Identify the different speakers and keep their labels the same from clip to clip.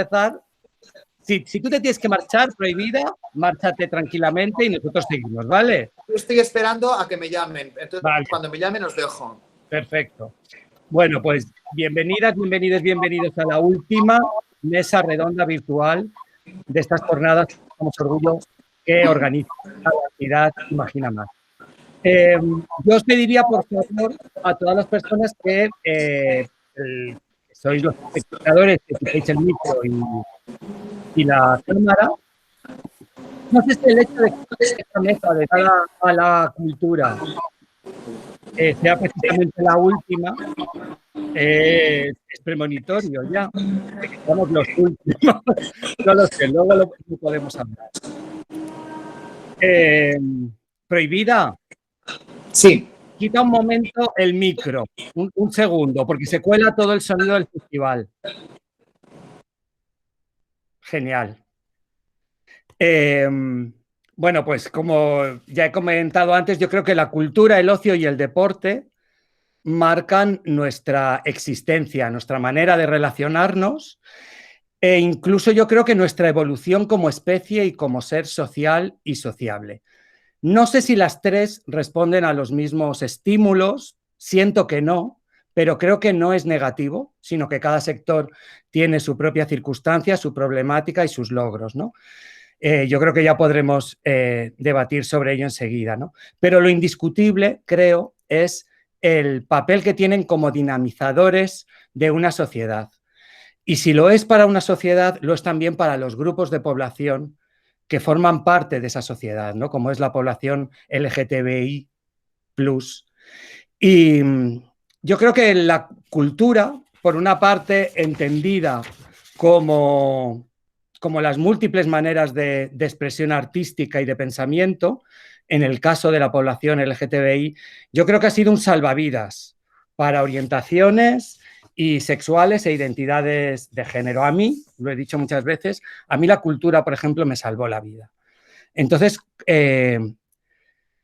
Speaker 1: empezar. Si tú te tienes que marchar, Prohibida, márchate tranquilamente y nosotros seguimos, ¿vale?
Speaker 2: Yo estoy esperando a que me llamen. Entonces,
Speaker 1: vale.
Speaker 2: Cuando me llamen os dejo.
Speaker 1: Perfecto. Bueno, pues bienvenidas, bienvenidos a la última mesa redonda virtual de estas jornadas, como orgullo, que organiza la entidad Imagina Más. Yo os pediría, por favor, a todas las personas que sois los espectadores, que quitéis el micro y la cámara. No sé si el hecho de que esta mesa dedicada a la cultura sea precisamente la última, es premonitorio ya, de que somos los últimos. No lo sé, luego lo podemos hablar. Prohibida.
Speaker 2: Sí.
Speaker 1: Quita un momento el micro, un segundo, porque se cuela todo el sonido del festival. Genial. Bueno, pues como ya he comentado antes, yo creo que la cultura, el ocio y el deporte marcan nuestra existencia, nuestra manera de relacionarnos e incluso yo creo que nuestra evolución como especie y como ser social y sociable. No sé si las tres responden a los mismos estímulos, siento que no, pero creo que no es negativo, sino que cada sector tiene su propia circunstancia, su problemática y sus logros, ¿no? Yo creo que ya podremos debatir sobre ello enseguida, ¿no? Pero lo indiscutible, creo, es el papel que tienen como dinamizadores de una sociedad. Y si lo es para una sociedad, lo es también para los grupos de población que forman parte de esa sociedad, ¿no? Como es la población LGTBI+. Y yo creo que la cultura, por una parte, entendida como las múltiples maneras de expresión artística y de pensamiento, en el caso de la población LGTBI, yo creo que ha sido un salvavidas para orientaciones y sexuales e identidades de género. A mí, lo he dicho muchas veces, a mí la cultura, por ejemplo, me salvó la vida. Entonces,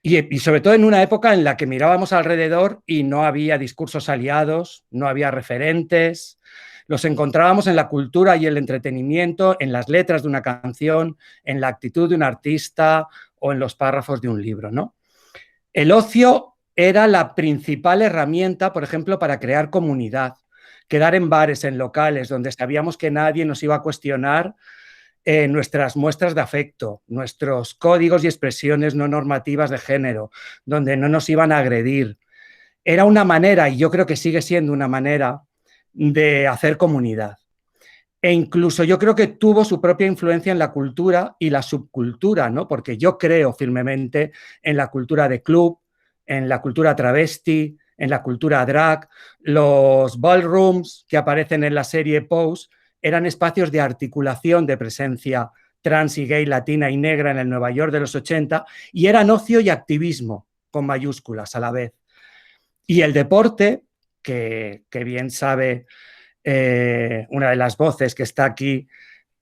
Speaker 1: y sobre todo en una época en la que mirábamos alrededor y no había discursos aliados, no había referentes, los encontrábamos en la cultura y el entretenimiento, en las letras de una canción, en la actitud de un artista o en los párrafos de un libro, ¿no? El ocio era la principal herramienta, por ejemplo, para crear comunidad, quedar en bares, en locales, donde sabíamos que nadie nos iba a cuestionar nuestras muestras de afecto, nuestros códigos y expresiones no normativas de género, donde no nos iban a agredir. Era una manera, y yo creo que sigue siendo una manera, de hacer comunidad. E incluso yo creo que tuvo su propia influencia en la cultura y la subcultura, ¿no? Porque yo creo firmemente en la cultura de club, en la cultura travesti, en la cultura drag. Los ballrooms que aparecen en la serie Pose eran espacios de articulación de presencia trans y gay, latina y negra en el Nueva York de los 80 y eran ocio y activismo con mayúsculas a la vez. Y el deporte, que bien sabe una de las voces que está aquí,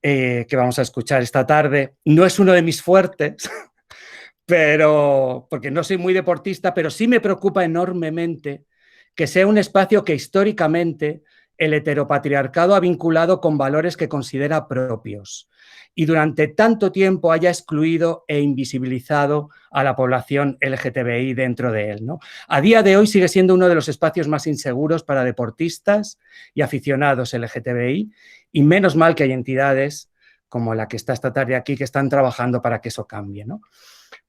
Speaker 1: que vamos a escuchar esta tarde, no es uno de mis fuertes, pero porque no soy muy deportista, pero sí me preocupa enormemente que sea un espacio que históricamente el heteropatriarcado ha vinculado con valores que considera propios y durante tanto tiempo haya excluido e invisibilizado a la población LGTBI dentro de él, ¿no? A día de hoy sigue siendo uno de los espacios más inseguros para deportistas y aficionados LGTBI y menos mal que hay entidades como la que está esta tarde aquí que están trabajando para que eso cambie, ¿no?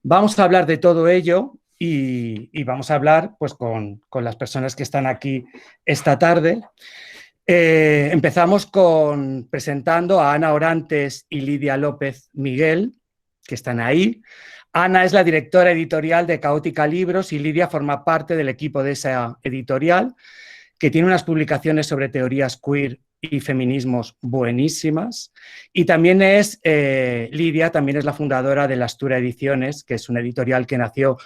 Speaker 1: Vamos a hablar de todo ello y vamos a hablar pues, con las personas que están aquí esta tarde. Empezamos presentando a Ana Orantes y Lidia López Miguel, que están ahí. Ana es la directora editorial de Caótica Libros y Lidia forma parte del equipo de esa editorial, que tiene unas publicaciones sobre teorías queer y feminismos buenísimas. Y también Lidia también es la fundadora de La Astura Ediciones, que es una editorial que nació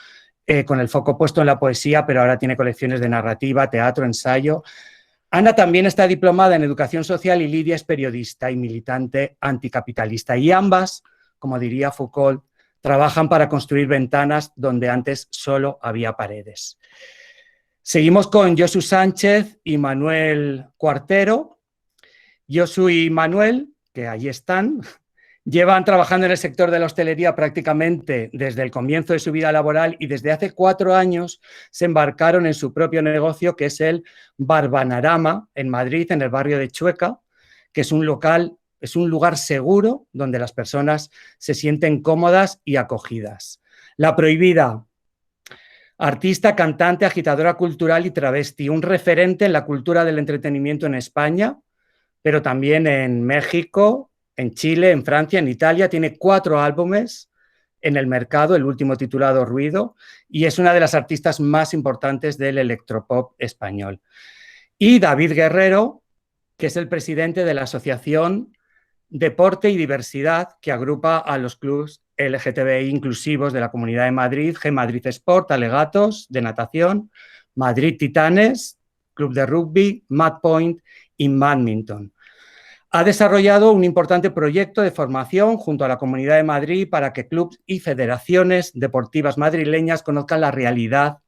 Speaker 1: con el foco puesto en la poesía, pero ahora tiene colecciones de narrativa, teatro, ensayo. Ana también está diplomada en Educación Social y Lidia es periodista y militante anticapitalista. Y ambas, como diría Foucault, trabajan para construir ventanas donde antes solo había paredes. Seguimos con Josu Sánchez y Manuel Cuartero. Josu y Manuel que ahí están, llevan trabajando en el sector de la hostelería prácticamente desde el comienzo de su vida laboral y desde hace 4 años se embarcaron en su propio negocio, que es el Barbanarama, en Madrid, en el barrio de Chueca, que es un lugar seguro donde las personas se sienten cómodas y acogidas. La Prohibida, artista, cantante, agitadora cultural y travesti, un referente en la cultura del entretenimiento en España, pero también en México, en Chile, en Francia, en Italia. Tiene 4 álbumes en el mercado, el último titulado Ruido, y es una de las artistas más importantes del electropop español. Y David Guerrero, que es el presidente de la Asociación Deporte y Diversidad, que agrupa a los clubes LGTBI inclusivos de la Comunidad de Madrid, G Madrid Sport, Alegatos, de natación, Madrid Titanes, Club de Rugby, Mad Point y Badminton. Ha desarrollado un importante proyecto de formación junto a la Comunidad de Madrid para que clubes y federaciones deportivas madrileñas conozcan la realidad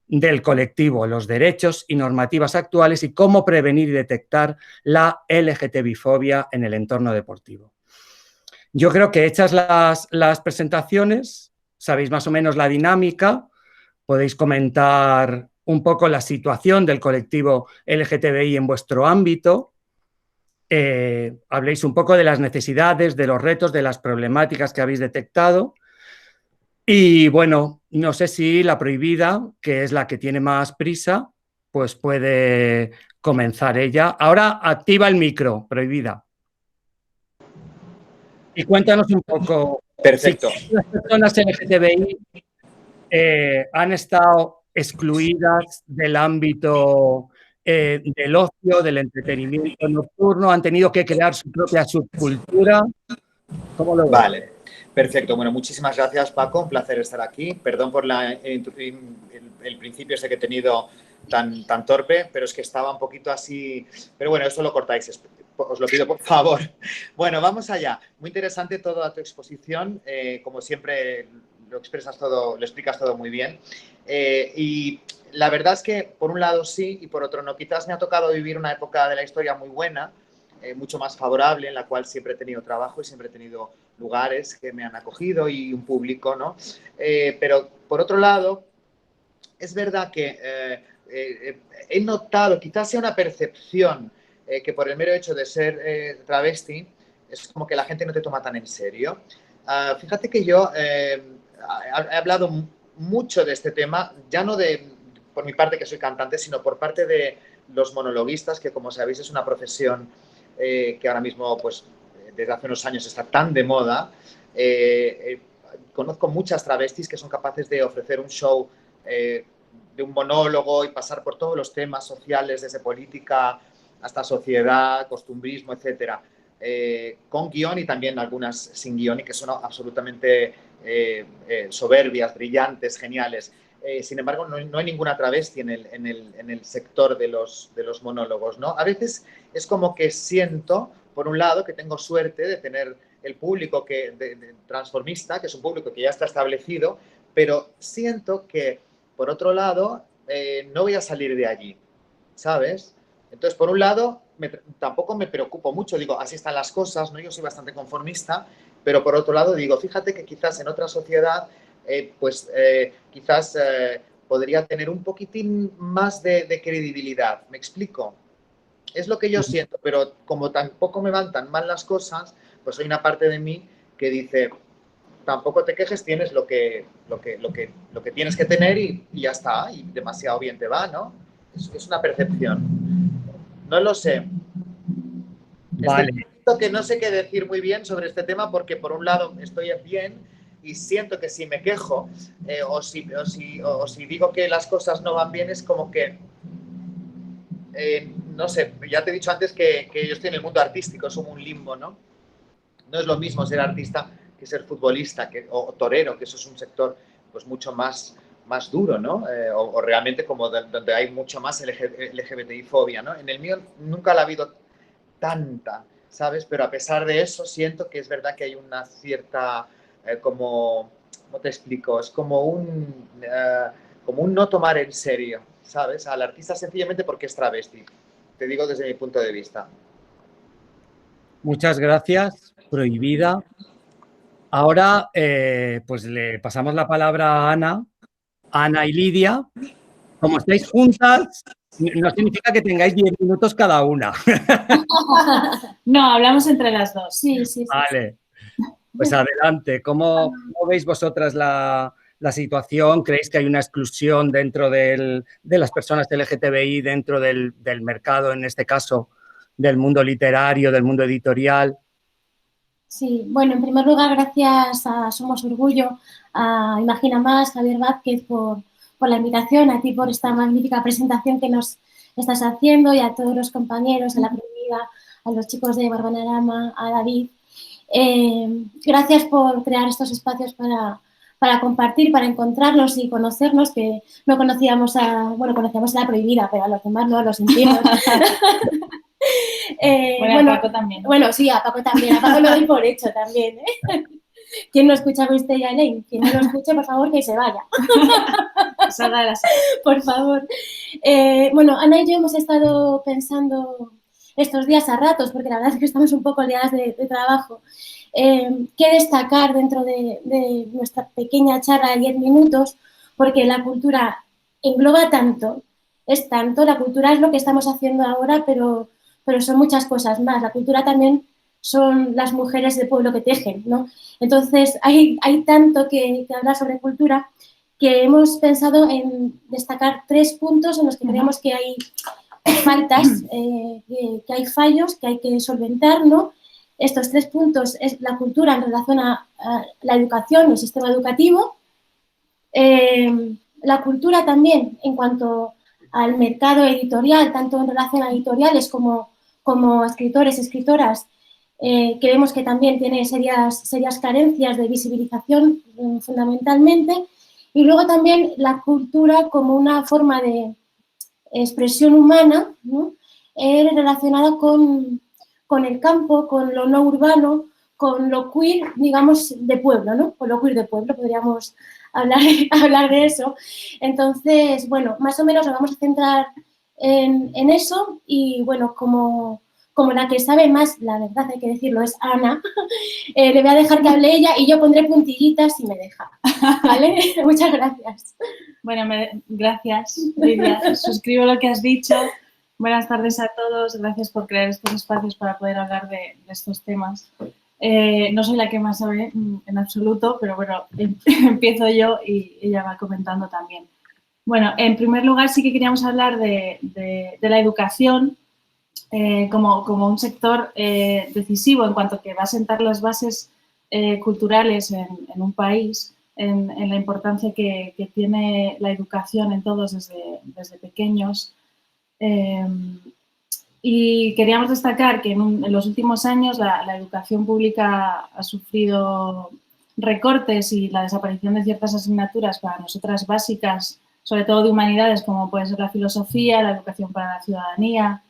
Speaker 1: del colectivo, los derechos y normativas actuales y cómo prevenir y detectar la LGTBI-fobia en el entorno deportivo. Yo creo que hechas las presentaciones, sabéis más o menos la dinámica, podéis comentar un poco la situación del colectivo LGTBI en vuestro ámbito, habléis un poco de las necesidades, de los retos, de las problemáticas que habéis detectado. Y bueno, no sé si La Prohibida, que es la que tiene más prisa, pues puede comenzar ella. Ahora activa el micro, Prohibida. Y cuéntanos un poco si
Speaker 2: Perfecto.
Speaker 1: las personas LGTBI han estado excluidas del ámbito del ocio, del entretenimiento nocturno, han tenido que crear su propia subcultura. ¿Cómo lo ves?
Speaker 2: Vale, perfecto. Bueno, muchísimas gracias, Paco. Un placer estar aquí. Perdón por el principio ese que he tenido tan torpe, pero es que estaba un poquito así. Pero bueno, esto lo cortáis, os lo pido por favor. Bueno, vamos allá. Muy interesante toda tu exposición. Como siempre, lo explicas todo muy bien. Y la verdad es que, por un lado sí y por otro no. Quizás me ha tocado vivir una época de la historia muy buena, mucho más favorable, en la cual siempre he tenido trabajo y siempre he tenido lugares que me han acogido y un público, ¿no? Pero por otro lado, es verdad que he notado, quizás sea una percepción, que por el mero hecho de ser travesti, es como que la gente no te toma tan en serio. Fíjate que yo he hablado mucho de este tema, ya no por mi parte que soy cantante, sino por parte de los monologuistas, que como sabéis es una profesión que ahora mismo, pues desde hace unos años está tan de moda. Conozco muchas travestis que son capaces de ofrecer un show de un monólogo y pasar por todos los temas sociales, desde política hasta sociedad, costumbrismo, etcétera, con guión y también algunas sin guión y que son absolutamente soberbias, brillantes, geniales. Sin embargo, no hay ninguna travesti en el sector de los monólogos, ¿no? A veces es como que siento, por un lado, que tengo suerte de tener el público de transformista, que es un público que ya está establecido, pero siento que, por otro lado, no voy a salir de allí, ¿sabes? Entonces, por un lado, tampoco me preocupo mucho, digo, así están las cosas, ¿no? Yo soy bastante conformista, pero por otro lado digo, fíjate que quizás en otra sociedad, quizás podría tener un poquitín más de credibilidad, ¿me explico? Es lo que yo siento, pero como tampoco me van tan mal las cosas, pues hay una parte de mí que dice, tampoco te quejes, tienes lo que tienes que tener y ya está, y demasiado bien te va, ¿no? Es una percepción. No lo sé. Estoy
Speaker 1: Vale.
Speaker 2: un poquito que no sé qué decir muy bien sobre este tema porque por un lado estoy bien y siento que si me quejo o si digo que las cosas no van bien es como que no sé, ya te he dicho antes que yo estoy en el mundo artístico, es como un limbo, ¿no? No es lo mismo ser artista que ser futbolista o torero, que eso es un sector pues mucho más duro, ¿no? O realmente como donde hay mucho más LGBTI-fobia, ¿no? En el mío nunca la ha habido tanta, ¿sabes? Pero a pesar de eso siento que es verdad que hay una cierta, ¿cómo te explico? Es como un no tomar en serio, ¿sabes? Al artista sencillamente porque es travesti. Te digo desde mi punto de vista.
Speaker 1: Muchas gracias, Prohibida. Ahora, pues le pasamos la palabra a Ana y Lidia. Como estáis juntas, no significa que tengáis 10 minutos cada una.
Speaker 3: No, hablamos entre las dos.
Speaker 4: Sí, sí, sí.
Speaker 1: Vale, pues adelante. ¿Cómo veis vosotras la situación? ¿Creéis que hay una exclusión dentro de las personas LGTBI, dentro del mercado, en este caso, del mundo literario, del mundo editorial?
Speaker 4: Sí, bueno, en primer lugar, gracias a Somos Orgullo, a Imagina Más, Javier Vázquez, por la invitación, a ti por esta magnífica presentación que nos estás haciendo y a todos los compañeros, a la Prohibida, a los chicos de Barbanarama, a David. Gracias por crear estos espacios para compartir, para encontrarnos y conocernos, que no conocíamos conocíamos a la Prohibida, pero a los demás no, los entiendo.
Speaker 3: Bueno, a Paco también.
Speaker 4: Bueno, sí, a Paco también. A Paco lo doy por hecho también. ¿Quién no escucha a usted y a Elaine? Quien no lo escuche, por favor, que se vaya.
Speaker 3: Salga de la sala.
Speaker 4: Por favor. Bueno, Ana y yo hemos estado pensando estos días a ratos, porque la verdad es que estamos un poco liadas de trabajo, qué destacar dentro de nuestra pequeña charla de 10 minutos, porque la cultura engloba tanto, es tanto, la cultura es lo que estamos haciendo ahora, pero son muchas cosas más. La cultura también son las mujeres del pueblo que tejen, ¿no? Entonces, hay tanto que hablar sobre cultura que hemos pensado en destacar 3 puntos en los que creemos que hay faltas, que hay fallos, que hay que solventar, ¿no? Estos 3 puntos es la cultura en relación a la educación, el sistema educativo, la cultura también en cuanto al mercado editorial, tanto en relación a editoriales como escritores, escritoras, que vemos que también tiene serias carencias de visibilización fundamentalmente, y luego también la cultura como una forma de expresión humana, ¿no? Relacionada con el campo, con lo no urbano, con lo queer, digamos, de pueblo, ¿no? Con lo queer de pueblo podríamos hablar de eso. Entonces, bueno, más o menos nos vamos a centrar en eso y, bueno, como la que sabe más, la verdad hay que decirlo, es Ana, le voy a dejar que hable ella y yo pondré puntillitas si me deja, ¿vale? Muchas gracias.
Speaker 3: Bueno, gracias, Lidia. Suscribo lo que has dicho. Buenas tardes a todos. Gracias por crear estos espacios para poder hablar de estos temas. No soy la que más sabe en absoluto, pero bueno, empiezo yo y ella va comentando también. Bueno, en primer lugar sí que queríamos hablar de la educación como un sector decisivo en cuanto que va a sentar las bases culturales en un país, en la importancia que tiene la educación en todos desde pequeños. Y queríamos destacar que en los últimos años la educación pública ha sufrido recortes y la desaparición de ciertas asignaturas para nosotras básicas, sobre todo de humanidades, como puede ser la filosofía, la educación para la ciudadanía,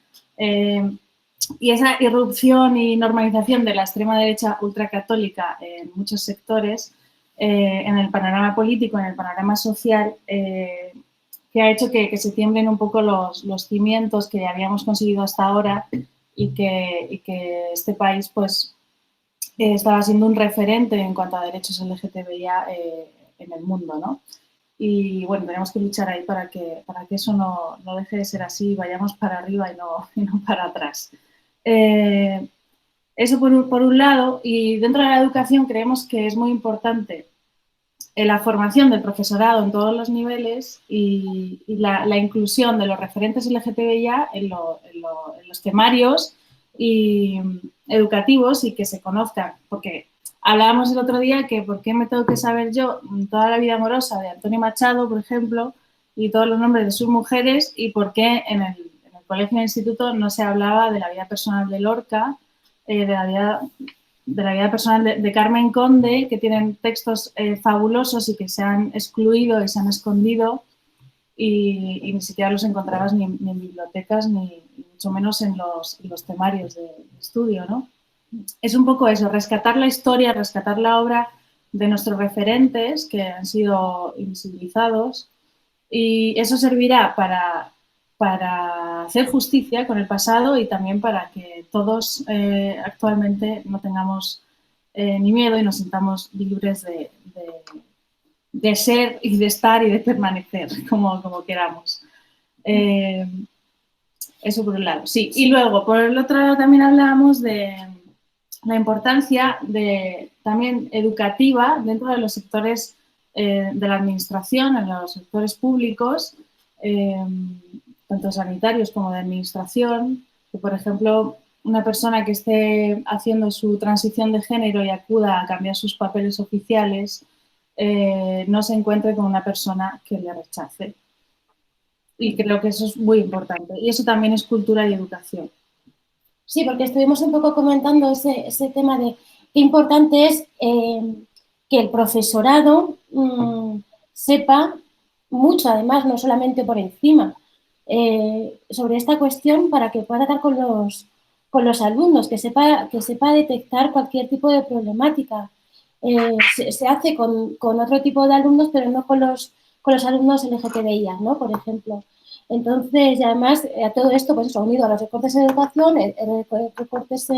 Speaker 3: y esa irrupción y normalización de la extrema derecha ultracatólica en muchos sectores, en el panorama político, en el panorama social, que ha hecho que se tiemblen un poco los cimientos que habíamos conseguido hasta ahora y que este país pues estaba siendo un referente en cuanto a derechos LGTBI en el mundo, ¿no? Y bueno, tenemos que luchar ahí para que eso no deje de ser así, vayamos para arriba y no para atrás. Eso por un lado, y dentro de la educación creemos que es muy importante la formación del profesorado en todos los niveles y la inclusión de los referentes LGTBI en los temarios y educativos y que se conozcan, porque hablábamos el otro día que por qué me tengo que saber yo toda la vida amorosa de Antonio Machado, por ejemplo, y todos los nombres de sus mujeres y por qué en el colegio e instituto no se hablaba de la vida personal de Lorca, de la vida personal de Carmen Conde, que tienen textos fabulosos y que se han excluido y se han escondido y ni siquiera los encontrabas ni en bibliotecas ni mucho menos en los temarios de estudio, ¿no? Es un poco eso, rescatar la historia, rescatar la obra de nuestros referentes que han sido invisibilizados y eso servirá para para hacer justicia con el pasado y también para que todos actualmente no tengamos ni miedo y nos sintamos libres de ser y de estar y de permanecer como queramos. Eso por un lado, sí. Y luego, por el otro lado, también hablábamos de la importancia también educativa dentro de los sectores de la administración, en los sectores públicos, tanto sanitarios como de administración, que, por ejemplo, una persona que esté haciendo su transición de género y acuda a cambiar sus papeles oficiales, no se encuentre con una persona que le rechace. Y creo que eso es muy importante. Y eso también es cultura y educación.
Speaker 4: Sí, porque estuvimos un poco comentando ese tema de qué importante es que el profesorado sepa mucho, además, no solamente por encima, sobre esta cuestión para que pueda tratar con los alumnos, que sepa detectar cualquier tipo de problemática. Se hace con otro tipo de alumnos, pero no con los alumnos LGTBI, ¿no? Por ejemplo. Entonces, y además, a todo esto, pues eso, unido a los recortes en educación, recortes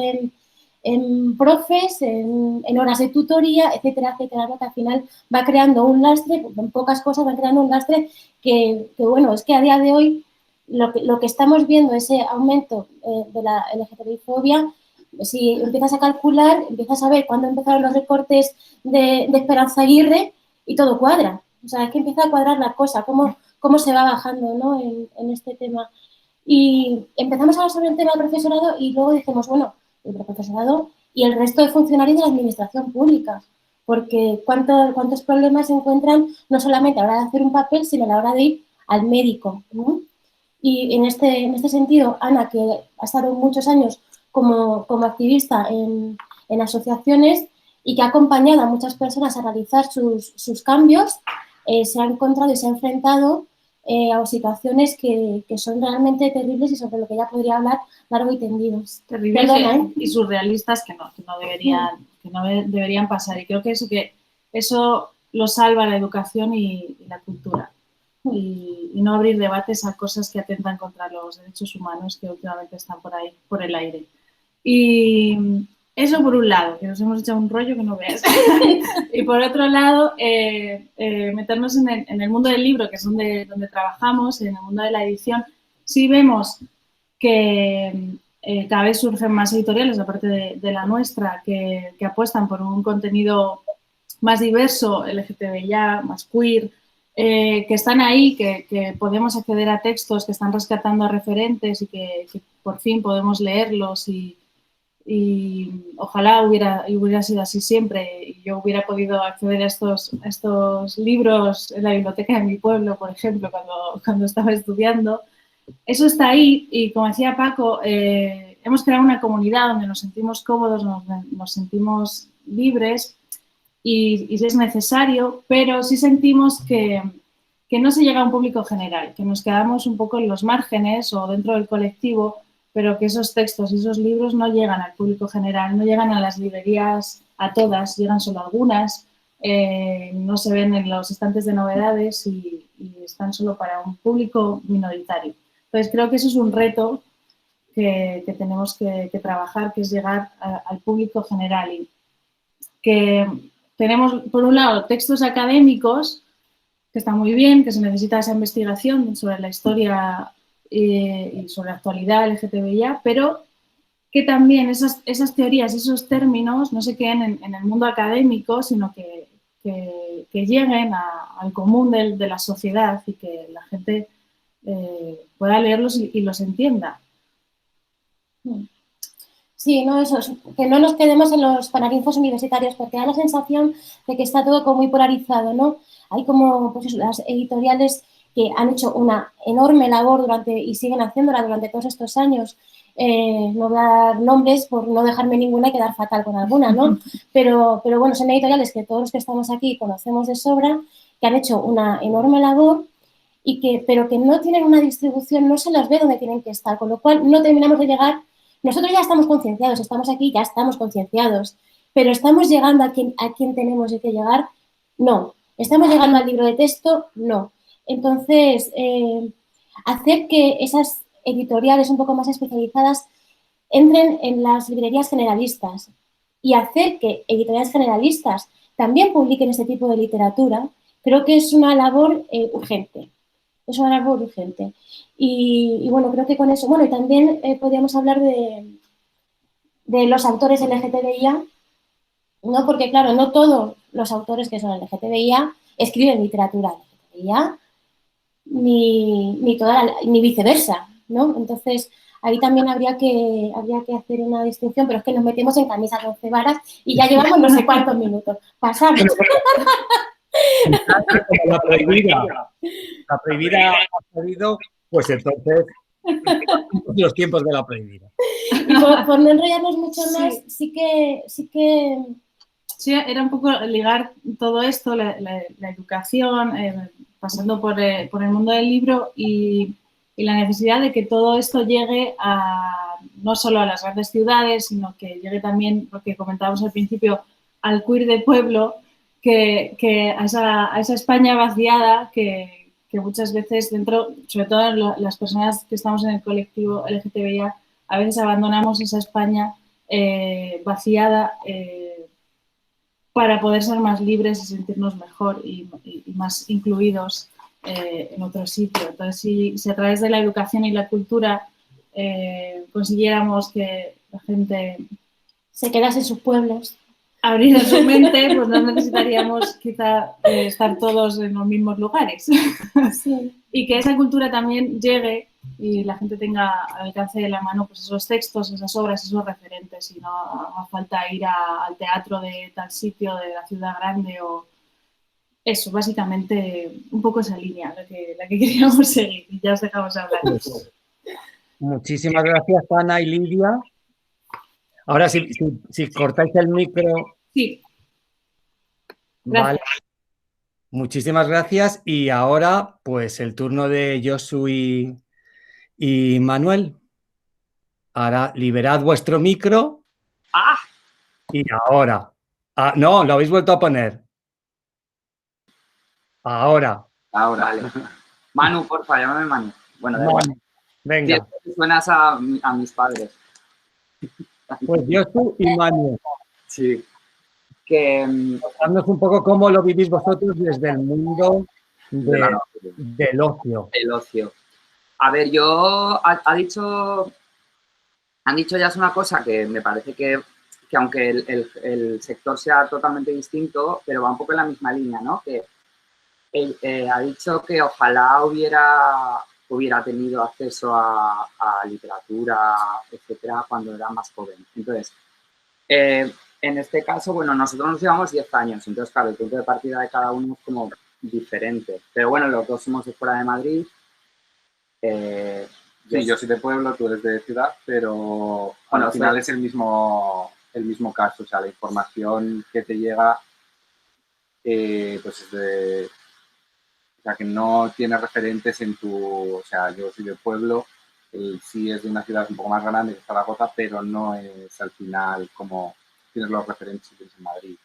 Speaker 4: en profes, en horas de tutoría, etcétera, etcétera, ¿no? Que al final va creando un lastre, en pocas cosas van creando un lastre que bueno, es que a día de hoy lo que estamos viendo, ese aumento de la LGTBI-fobia, si empiezas a calcular, empiezas a ver cuándo empezaron los recortes de Esperanza Aguirre y todo cuadra. O sea, es que empieza a cuadrar la cosa, cómo se va bajando, ¿no? en este tema. Y empezamos a hablar sobre el tema del profesorado y luego dijimos, bueno, el profesorado y el resto de funcionarios de la administración pública, porque cuántos problemas se encuentran no solamente a la hora de hacer un papel, sino a la hora de ir al médico, ¿no? Y en este sentido, Ana, que ha estado muchos años como activista en asociaciones y que ha acompañado a muchas personas a realizar sus cambios, se ha encontrado y se ha enfrentado a situaciones que son realmente terribles y sobre lo que ya podría hablar largo y tendido.
Speaker 3: Terribles. Perdona, y surrealistas que no deberían pasar. Y creo que eso lo salva la educación y la cultura. Y no abrir debates a cosas que atentan contra los derechos humanos que últimamente están por ahí, por el aire. Y eso por un lado, que nos hemos hecho un rollo que no veas. Y por otro lado, meternos en el mundo del libro, que es donde trabajamos, en el mundo de la edición, sí vemos que cada vez surgen más editoriales, aparte de la nuestra, que apuestan por un contenido más diverso, LGTBI, más queer, que están ahí, que podemos acceder a textos que están rescatando a referentes y que por fin podemos leerlos y ojalá hubiera sido así siempre y yo hubiera podido acceder a estos libros en la biblioteca de mi pueblo, por ejemplo, cuando estaba estudiando. Eso está ahí y, como decía Paco, hemos creado una comunidad donde nos sentimos cómodos, nos sentimos libres y es necesario, pero sí sentimos que no se llega a un público general, que nos quedamos un poco en los márgenes o dentro del colectivo, pero que esos textos y esos libros no llegan al público general, no llegan a las librerías a todas, llegan solo a algunas, no se ven en los estantes de novedades y están solo para un público minoritario. Entonces, creo que eso es un reto que tenemos que trabajar, que es llegar al público general y que tenemos, por un lado, textos académicos que están muy bien, que se necesita esa investigación sobre la historia y sobre la actualidad LGTBI, pero que también esas teorías, esos términos no se queden en el mundo académico, sino que lleguen al común de la sociedad y que la gente pueda leerlos y los entienda.
Speaker 4: Sí, no, eso, que no nos quedemos en los paraninfos universitarios, porque da la sensación de que está todo como muy polarizado, ¿no? Hay como pues eso, las editoriales que han hecho una enorme labor y siguen haciéndola durante todos estos años. No voy a dar nombres por no dejarme ninguna y quedar fatal con alguna, ¿no? Pero bueno, son editoriales que todos los que estamos aquí conocemos de sobra, que han hecho una enorme labor pero que no tienen una distribución, no se las ve donde tienen que estar, con lo cual no terminamos de llegar. Nosotros ya estamos concienciados, estamos aquí, ya estamos concienciados, pero ¿estamos llegando a quien tenemos que llegar? No. ¿Estamos llegando al libro de texto? No. Entonces, hacer que esas editoriales un poco más especializadas entren en las librerías generalistas y hacer que editoriales generalistas también publiquen este tipo de literatura, creo que es una labor urgente. Es una labor urgente. Y bueno, creo que con eso, bueno, y también podríamos hablar de los autores LGTBIA, ¿no? Porque, claro, no todos los autores que son LGTBIA escriben literatura LGTBIA, ni viceversa, ¿no? Entonces, ahí también habría que hacer una distinción, pero es que nos metemos en camisas de 11 varas y ya llevamos no sé cuántos minutos. Pasamos.
Speaker 1: La prohibida ha salido, pues entonces los tiempos de la prohibida.
Speaker 3: Y
Speaker 4: por no enrollarnos mucho más, sí que
Speaker 3: Sí, era un poco ligar todo esto, la educación, pasando por el mundo del libro y la necesidad de que todo esto llegue no solo a las grandes ciudades, sino que llegue también, lo que comentábamos al principio, al queer de pueblo, que a esa España vaciada que muchas veces dentro, sobre todo las personas que estamos en el colectivo LGTBIA, a veces abandonamos esa España vaciada para poder ser más libres y sentirnos mejor y más incluidos en otro sitio. Entonces, si a través de la educación y la cultura consiguiéramos que la gente
Speaker 4: se quedase en sus pueblos,
Speaker 3: abriera su mente, pues no necesitaríamos quizá estar todos en los mismos lugares.
Speaker 4: Sí.
Speaker 3: Y que esa cultura también llegue y la gente tenga al alcance de la mano pues esos textos, esas obras, esos referentes y no haga falta ir al teatro de tal sitio, de la ciudad grande o eso, básicamente un poco esa línea la que queríamos seguir y ya os dejamos hablar.
Speaker 1: Muchísimas gracias, Ana y Lidia. Ahora, si cortáis el micro...
Speaker 3: Sí.
Speaker 1: Vale. Muchísimas gracias. Y ahora, pues, el turno de Josu y Manuel. Ahora, liberad vuestro micro.
Speaker 5: ¡Ah!
Speaker 1: Y ahora. Ah, no, lo habéis vuelto a poner. Ahora.
Speaker 5: Vale. Manu, porfa, llámame Manu. Bueno, da igual.
Speaker 1: Venga.
Speaker 5: Sí, suenas a mis padres.
Speaker 1: Pues Josu y Manu.
Speaker 5: Sí. Que...
Speaker 1: Contadnos un poco cómo lo vivís vosotros desde el mundo del ocio.
Speaker 5: El ocio. A ver, han dicho ya es una cosa que me parece que aunque el sector sea totalmente distinto, pero va un poco en la misma línea, ¿no? Que ha dicho que ojalá hubiera tenido acceso a literatura, etcétera, cuando era más joven. Entonces, en este caso, bueno, nosotros nos llevamos 10 años, entonces, claro, el punto de partida de cada uno es como diferente. Pero bueno, los dos somos de fuera de Madrid.
Speaker 6: Sí, yo soy de pueblo, tú eres de ciudad, pero bueno, al final es el mismo caso. O sea, la información que te llega, pues es de... O sea, que no tienes referentes en tu... O sea, yo soy de pueblo, sí es de una ciudad un poco más grande que Zaragoza, pero no es al final como tienes los referentes que tienes en Madrid,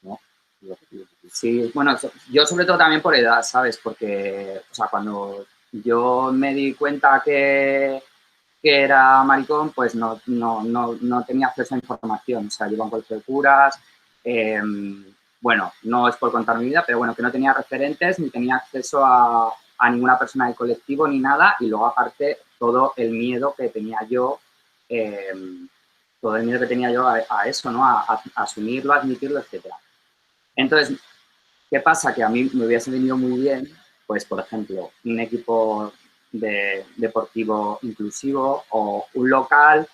Speaker 6: ¿no?
Speaker 5: Sí, bueno, yo sobre todo también por edad, ¿sabes? Porque, o sea, cuando yo me di cuenta que era maricón, pues no tenía acceso a información. O sea, yo iba a un colegio de curas, bueno, no es por contar mi vida, pero bueno, que no tenía referentes ni tenía acceso a ninguna persona del colectivo ni nada. Y luego, aparte, todo el miedo que tenía yo, a eso, ¿no? A asumirlo, a admitirlo, etcétera. Entonces, ¿qué pasa? Que a mí me hubiese venido muy bien, pues, por ejemplo, un equipo deportivo inclusivo o un local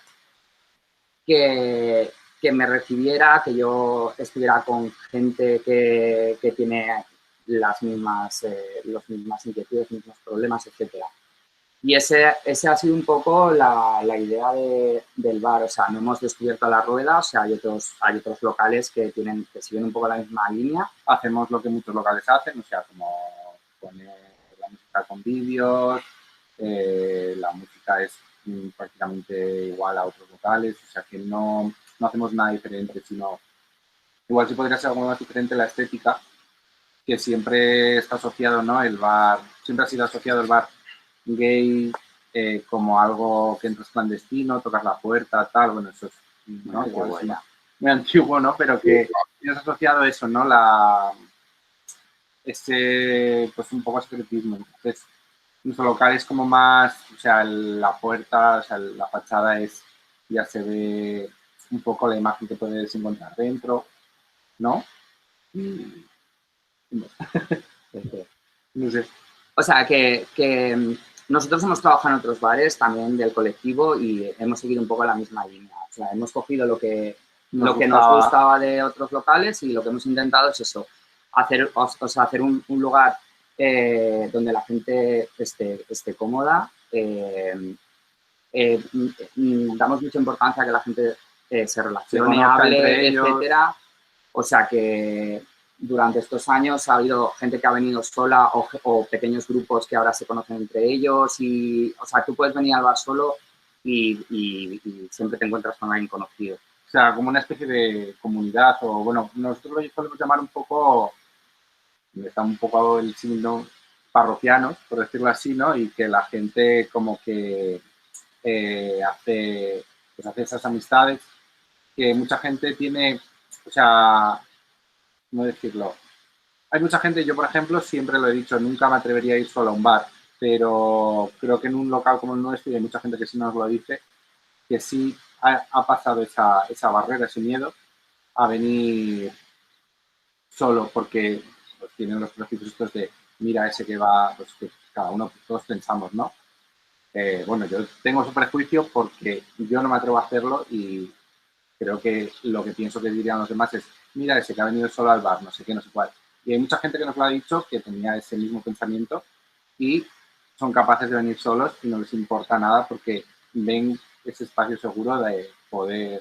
Speaker 5: que me recibiera, que yo estuviera con gente que tiene las mismas inquietudes, los mismos problemas, etcétera. Y ese ha sido un poco la idea del bar. O sea, no hemos descubierto la rueda. O sea, hay otros locales que siguen un poco la misma línea.
Speaker 6: Hacemos lo que muchos locales hacen, o sea, como poner la música con vídeos, la música es prácticamente igual a otros locales, o sea que no hacemos nada diferente, sino igual sí podría ser algo más diferente la estética, que siempre está asociado, ¿no? El bar, siempre ha sido asociado el bar gay como algo que entras clandestino, tocas la puerta, tal, bueno, eso es, ¿no? Igual es muy antiguo, ¿no? Pero que tienes asociado eso, ¿no? Ese, pues un poco secretismo. Entonces, nuestro local es como más, o sea, la puerta, o sea, la fachada es, ya se ve un poco la imagen que puedes encontrar dentro, ¿no? Y, no sé.
Speaker 5: O sea, que nosotros hemos trabajado en otros bares también del colectivo y hemos seguido un poco la misma línea. O sea, hemos cogido lo que nos gustaba de otros locales y lo que hemos intentado es eso, hacer un lugar donde la gente esté cómoda. Damos mucha importancia a que la gente se relacione, hable, etcétera. O sea que durante estos años ha habido gente que ha venido sola o pequeños grupos que ahora se conocen entre ellos. Y, o sea, tú puedes venir al bar solo y siempre te encuentras con alguien conocido.
Speaker 6: O sea, como una especie de comunidad o, bueno, nosotros lo podemos llamar un poco, está un poco el signo parroquianos, por decirlo así, ¿no? Y que la gente como que hace esas amistades que mucha gente tiene, o sea, ¿cómo decirlo? Hay mucha gente, yo por ejemplo siempre lo he dicho, nunca me atrevería a ir solo a un bar, pero creo que en un local como el nuestro, y hay mucha gente que sí nos lo dice, que sí ha pasado esa barrera, ese miedo a venir solo, porque pues, tienen los prejuicios estos de, mira ese que va, pues que cada uno, todos pensamos, ¿no? Bueno, yo tengo ese prejuicio porque yo no me atrevo a hacerlo y creo que lo que pienso que dirían los demás es, mira ese que ha venido solo al bar, no sé qué, no sé cuál. Y hay mucha gente que nos lo ha dicho que tenía ese mismo pensamiento y son capaces de venir solos y no les importa nada porque ven ese espacio seguro de poder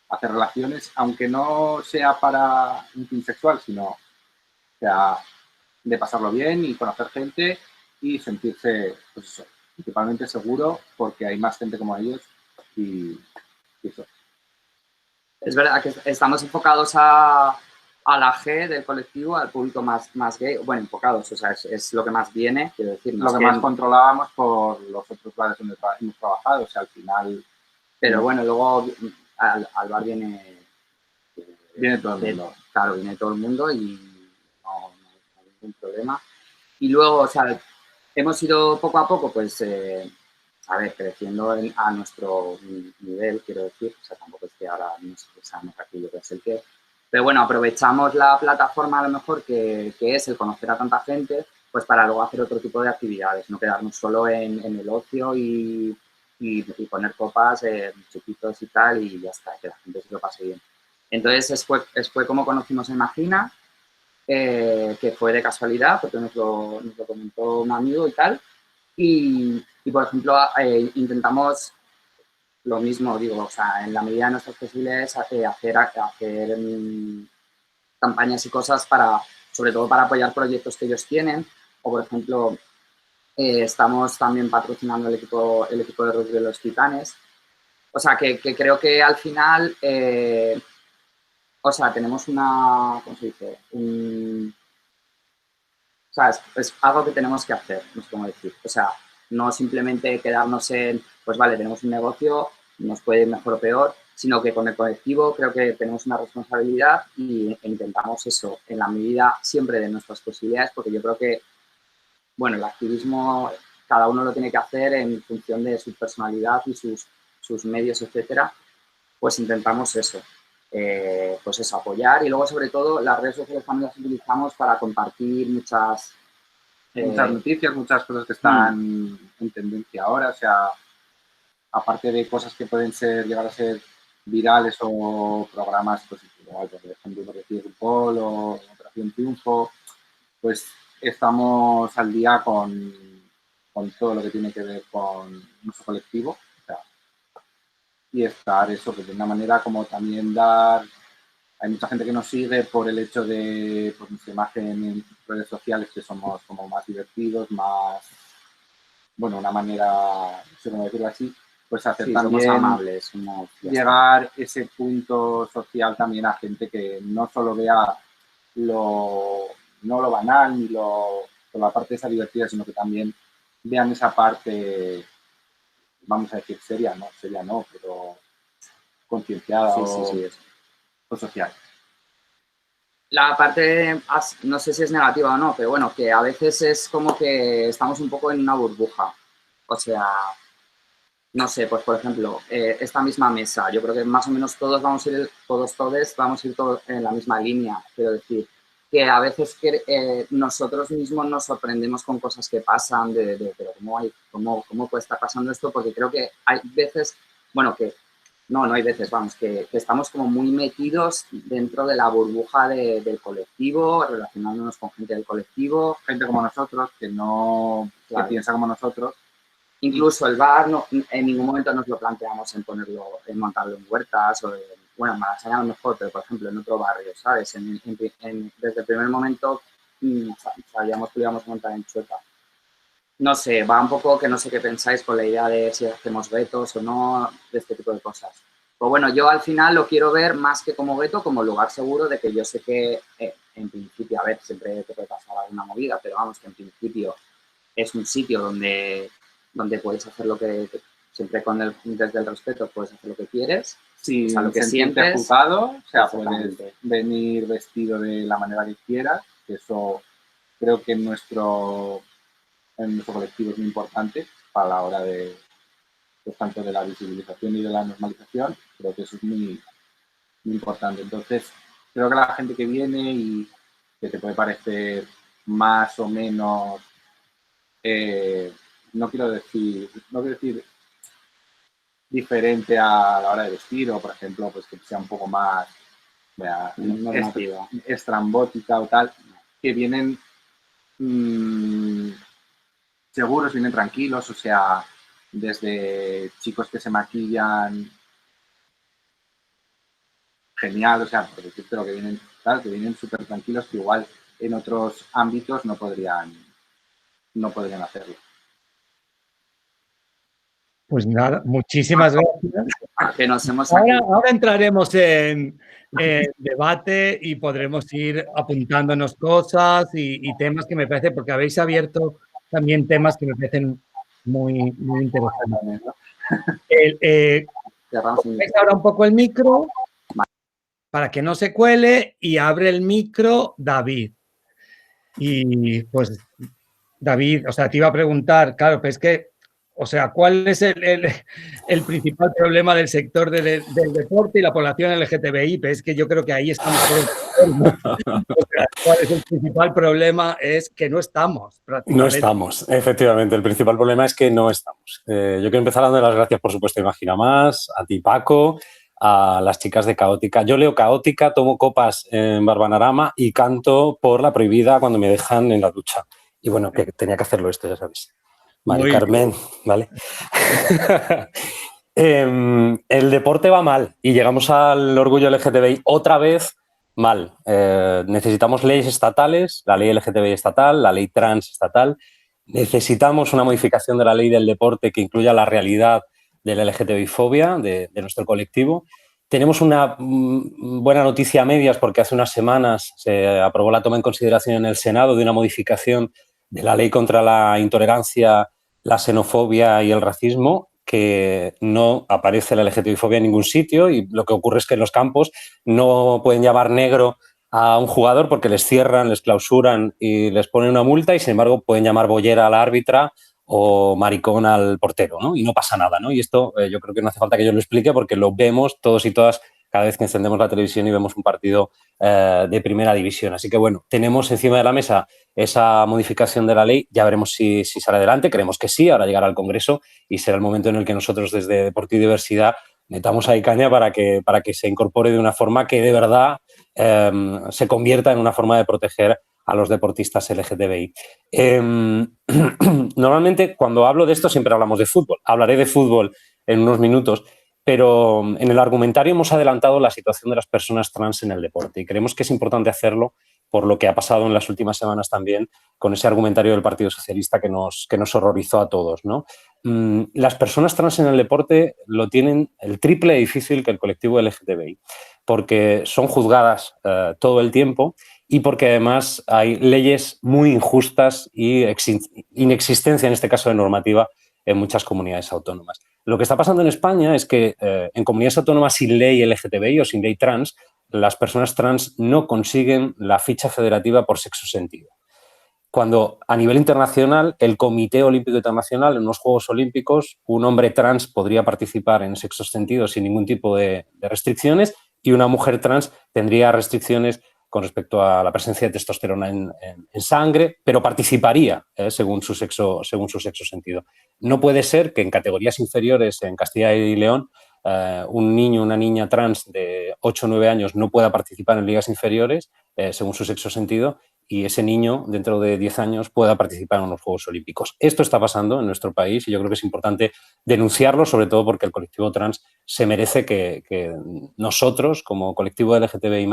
Speaker 6: hacer relaciones, aunque no sea para un fin sexual, sino o sea, de pasarlo bien y conocer gente y sentirse, pues eso, principalmente seguro porque hay más gente como ellos y eso.
Speaker 5: Es verdad que estamos enfocados a la G del colectivo, al público más gay. Bueno, enfocados, o sea, es lo que más viene, quiero decir.
Speaker 6: Lo que más controlábamos por los otros bares donde hemos trabajado, o sea, al final...
Speaker 5: Pero bueno, luego al bar viene
Speaker 6: todo el mundo.
Speaker 5: Claro, viene todo el mundo y no hay ningún problema. Y luego, o sea, hemos ido poco a poco, pues, a ver, creciendo a nuestro nivel, quiero decir. O sea, tampoco es que ahora nos pensamos aquello que es el qué. Pero bueno, aprovechamos la plataforma a lo mejor que es el conocer a tanta gente, pues para luego hacer otro tipo de actividades, no quedarnos solo en el ocio y poner copas, chupitos y tal, y ya está, que la gente se lo pase bien. Entonces, fue como conocimos a Imagina, que fue de casualidad, porque nos lo comentó un amigo y tal. Y por ejemplo, intentamos lo mismo, digo, o sea, en la medida de nuestras posibilidades, hacer campañas y cosas sobre todo para apoyar proyectos que ellos tienen. O, por ejemplo, estamos también patrocinando el equipo de rugby de los Titanes. O sea, que creo que al final... o sea, tenemos una, ¿cómo se dice? O sea, es algo que tenemos que hacer, no sé cómo decir. O sea, no simplemente quedarnos en, pues vale, tenemos un negocio, nos puede ir mejor o peor, sino que con el colectivo creo que tenemos una responsabilidad e intentamos eso en la medida siempre de nuestras posibilidades, porque yo creo que, bueno, el activismo cada uno lo tiene que hacer en función de su personalidad y sus medios, etcétera. Pues intentamos eso. Pues eso, apoyar y luego sobre todo las redes sociales también las utilizamos para compartir muchas
Speaker 6: noticias, muchas cosas que están en tendencia ahora, o sea, aparte de cosas que pueden llegar a ser virales o programas, pues igual, por ejemplo, RuPaul o Operación Triunfo, pues estamos al día con todo lo que tiene que ver con nuestro colectivo. Y estar eso, pues de una manera como también dar... Hay mucha gente que nos sigue por el hecho de pues, nuestra imagen en redes sociales, que somos como más divertidos, más... Bueno, una manera, no sé cómo decirlo así, pues hacer también...
Speaker 5: Somos amables.
Speaker 6: Llegar ese punto social también a gente que no solo vea no lo banal ni la parte esa divertida, sino que también vean esa parte, vamos a decir, seria no, pero concienciada o social.
Speaker 5: La parte, no sé si es negativa o no, pero bueno, que a veces es como que estamos un poco en una burbuja. O sea, no sé, pues por ejemplo, esta misma mesa, yo creo que más o menos todos vamos a ir todos en la misma línea. Quiero decir, que a veces nosotros mismos nos sorprendemos con cosas que pasan, pero ¿cómo puede estar pasando esto? Porque creo que hay veces, bueno, que no hay veces, vamos, que estamos como muy metidos dentro de la burbuja del colectivo, relacionándonos con gente del colectivo.
Speaker 6: Gente como nosotros, que piensa como nosotros.
Speaker 5: Incluso el bar, en ningún momento nos lo planteamos en montarlo en huertas o en Malasaña a lo mejor, pero por ejemplo en otro barrio, ¿sabes? Desde el primer momento sabíamos que lo íbamos a montar en Chueca. No sé, va un poco que no sé qué pensáis con la idea de si hacemos vetos o no, de este tipo de cosas. Pues bueno, yo al final lo quiero ver más que como veto, como lugar seguro de que yo sé que en principio, a ver, siempre te puede pasar alguna movida, pero vamos, que en principio es un sitio donde puedes hacer lo que, siempre desde el respeto, puedes hacer lo que quieres.
Speaker 6: Sí,
Speaker 5: o sea, lo que
Speaker 6: sientes juzgado, o sea, puedes
Speaker 5: Exactamente.
Speaker 6: venir vestido de la manera que quieras, que eso creo que en nuestro colectivo es muy importante a la hora de, pues, tanto de la visibilización y de la normalización, creo que eso es muy, muy importante. Entonces, creo que la gente que viene y que te puede parecer más o menos, no quiero decir diferente a la hora de vestir, o por ejemplo, pues que sea un poco más estrambótica o tal, que vienen seguros, vienen tranquilos, o sea, desde chicos que se maquillan genial, o sea, por decirte lo que vienen, ¿sabes? Que vienen súper tranquilos, que igual en otros ámbitos no podrían hacerlo.
Speaker 1: Pues nada, muchísimas gracias.
Speaker 5: Que nos hemos
Speaker 1: Ahora entraremos en debate y podremos ir apuntándonos cosas y temas que me parece, porque habéis abierto también temas que me parecen muy, muy interesantes, ¿no? Ahora un poco el micro para que no se cuele y abre el micro David. Y pues David, o sea, te iba a preguntar, claro, pues es que, o sea, ¿cuál es el principal problema del sector del deporte y la población LGTBI? Pues es que yo creo que ahí estamos todos. O sea, ¿cuál es el principal problema? Es que no estamos prácticamente.
Speaker 7: No estamos, efectivamente. El principal problema es que no estamos. Yo quiero empezar dando las gracias, por supuesto, a Imagina Más, a ti, Paco, a las chicas de Caótica. Yo leo Caótica, tomo copas en Barbanarama y canto por La Prohibida cuando me dejan en la ducha. Y bueno, que tenía que hacerlo esto, ya sabéis. Mari Carmen, ¿vale? El deporte va mal y llegamos al orgullo LGTBI otra vez mal. Necesitamos leyes estatales, la ley LGTBI estatal, la ley trans estatal. Necesitamos una modificación de la ley del deporte que incluya la realidad de la LGTBI-fobia de nuestro colectivo. Tenemos una buena noticia a medias porque hace unas semanas se aprobó la toma en consideración en el Senado de una modificación de la ley contra la intolerancia, la xenofobia y el racismo, que no aparece la LGTBI-fobia en ningún sitio, y lo que ocurre es que en los campos no pueden llamar negro a un jugador porque les cierran, les clausuran y les ponen una multa, y sin embargo pueden llamar bollera a la árbitra o maricón al portero, ¿no? Y no pasa nada, ¿no? Y esto yo creo que no hace falta que yo lo explique porque lo vemos todos y todas cada vez que encendemos la televisión y vemos un partido de primera división. Así que, bueno, tenemos encima de la mesa esa modificación de la ley. Ya veremos si sale adelante. Creemos que sí. Ahora llegará al Congreso y será el momento en el que nosotros desde Deporte y Diversidad metamos ahí caña para que se incorpore de una forma que de verdad se convierta en una forma de proteger a los deportistas LGTBI. Normalmente, cuando hablo de esto, siempre hablamos de fútbol. Hablaré de fútbol en unos minutos, pero en el argumentario hemos adelantado la situación de las personas trans en el deporte y creemos que es importante hacerlo por lo que ha pasado en las últimas semanas también con ese argumentario del Partido Socialista que nos horrorizó a todos, ¿no? Las personas trans en el deporte lo tienen el triple de difícil que el colectivo LGTBI. porque son juzgadas todo el tiempo y porque además hay leyes muy injustas y inexistencia, en este caso de normativa, en muchas comunidades autónomas. Lo que está pasando en España es que en comunidades autónomas sin ley LGTBI o sin ley trans, las personas trans no consiguen la ficha federativa por sexo sentido. Cuando a nivel internacional, el Comité Olímpico Internacional, en los Juegos Olímpicos, un hombre trans podría participar en sexo sentido sin ningún tipo de restricciones y una mujer trans tendría restricciones con respecto a la presencia de testosterona en sangre, pero participaría según su sexo sentido. No puede ser que en categorías inferiores en Castilla y León un niño o una niña trans de 8 o 9 años no pueda participar en ligas inferiores según su sexo sentido y ese niño dentro de 10 años pueda participar en los Juegos Olímpicos. Esto está pasando en nuestro país y yo creo que es importante denunciarlo, sobre todo porque el colectivo trans se merece que nosotros, como colectivo LGTBI+,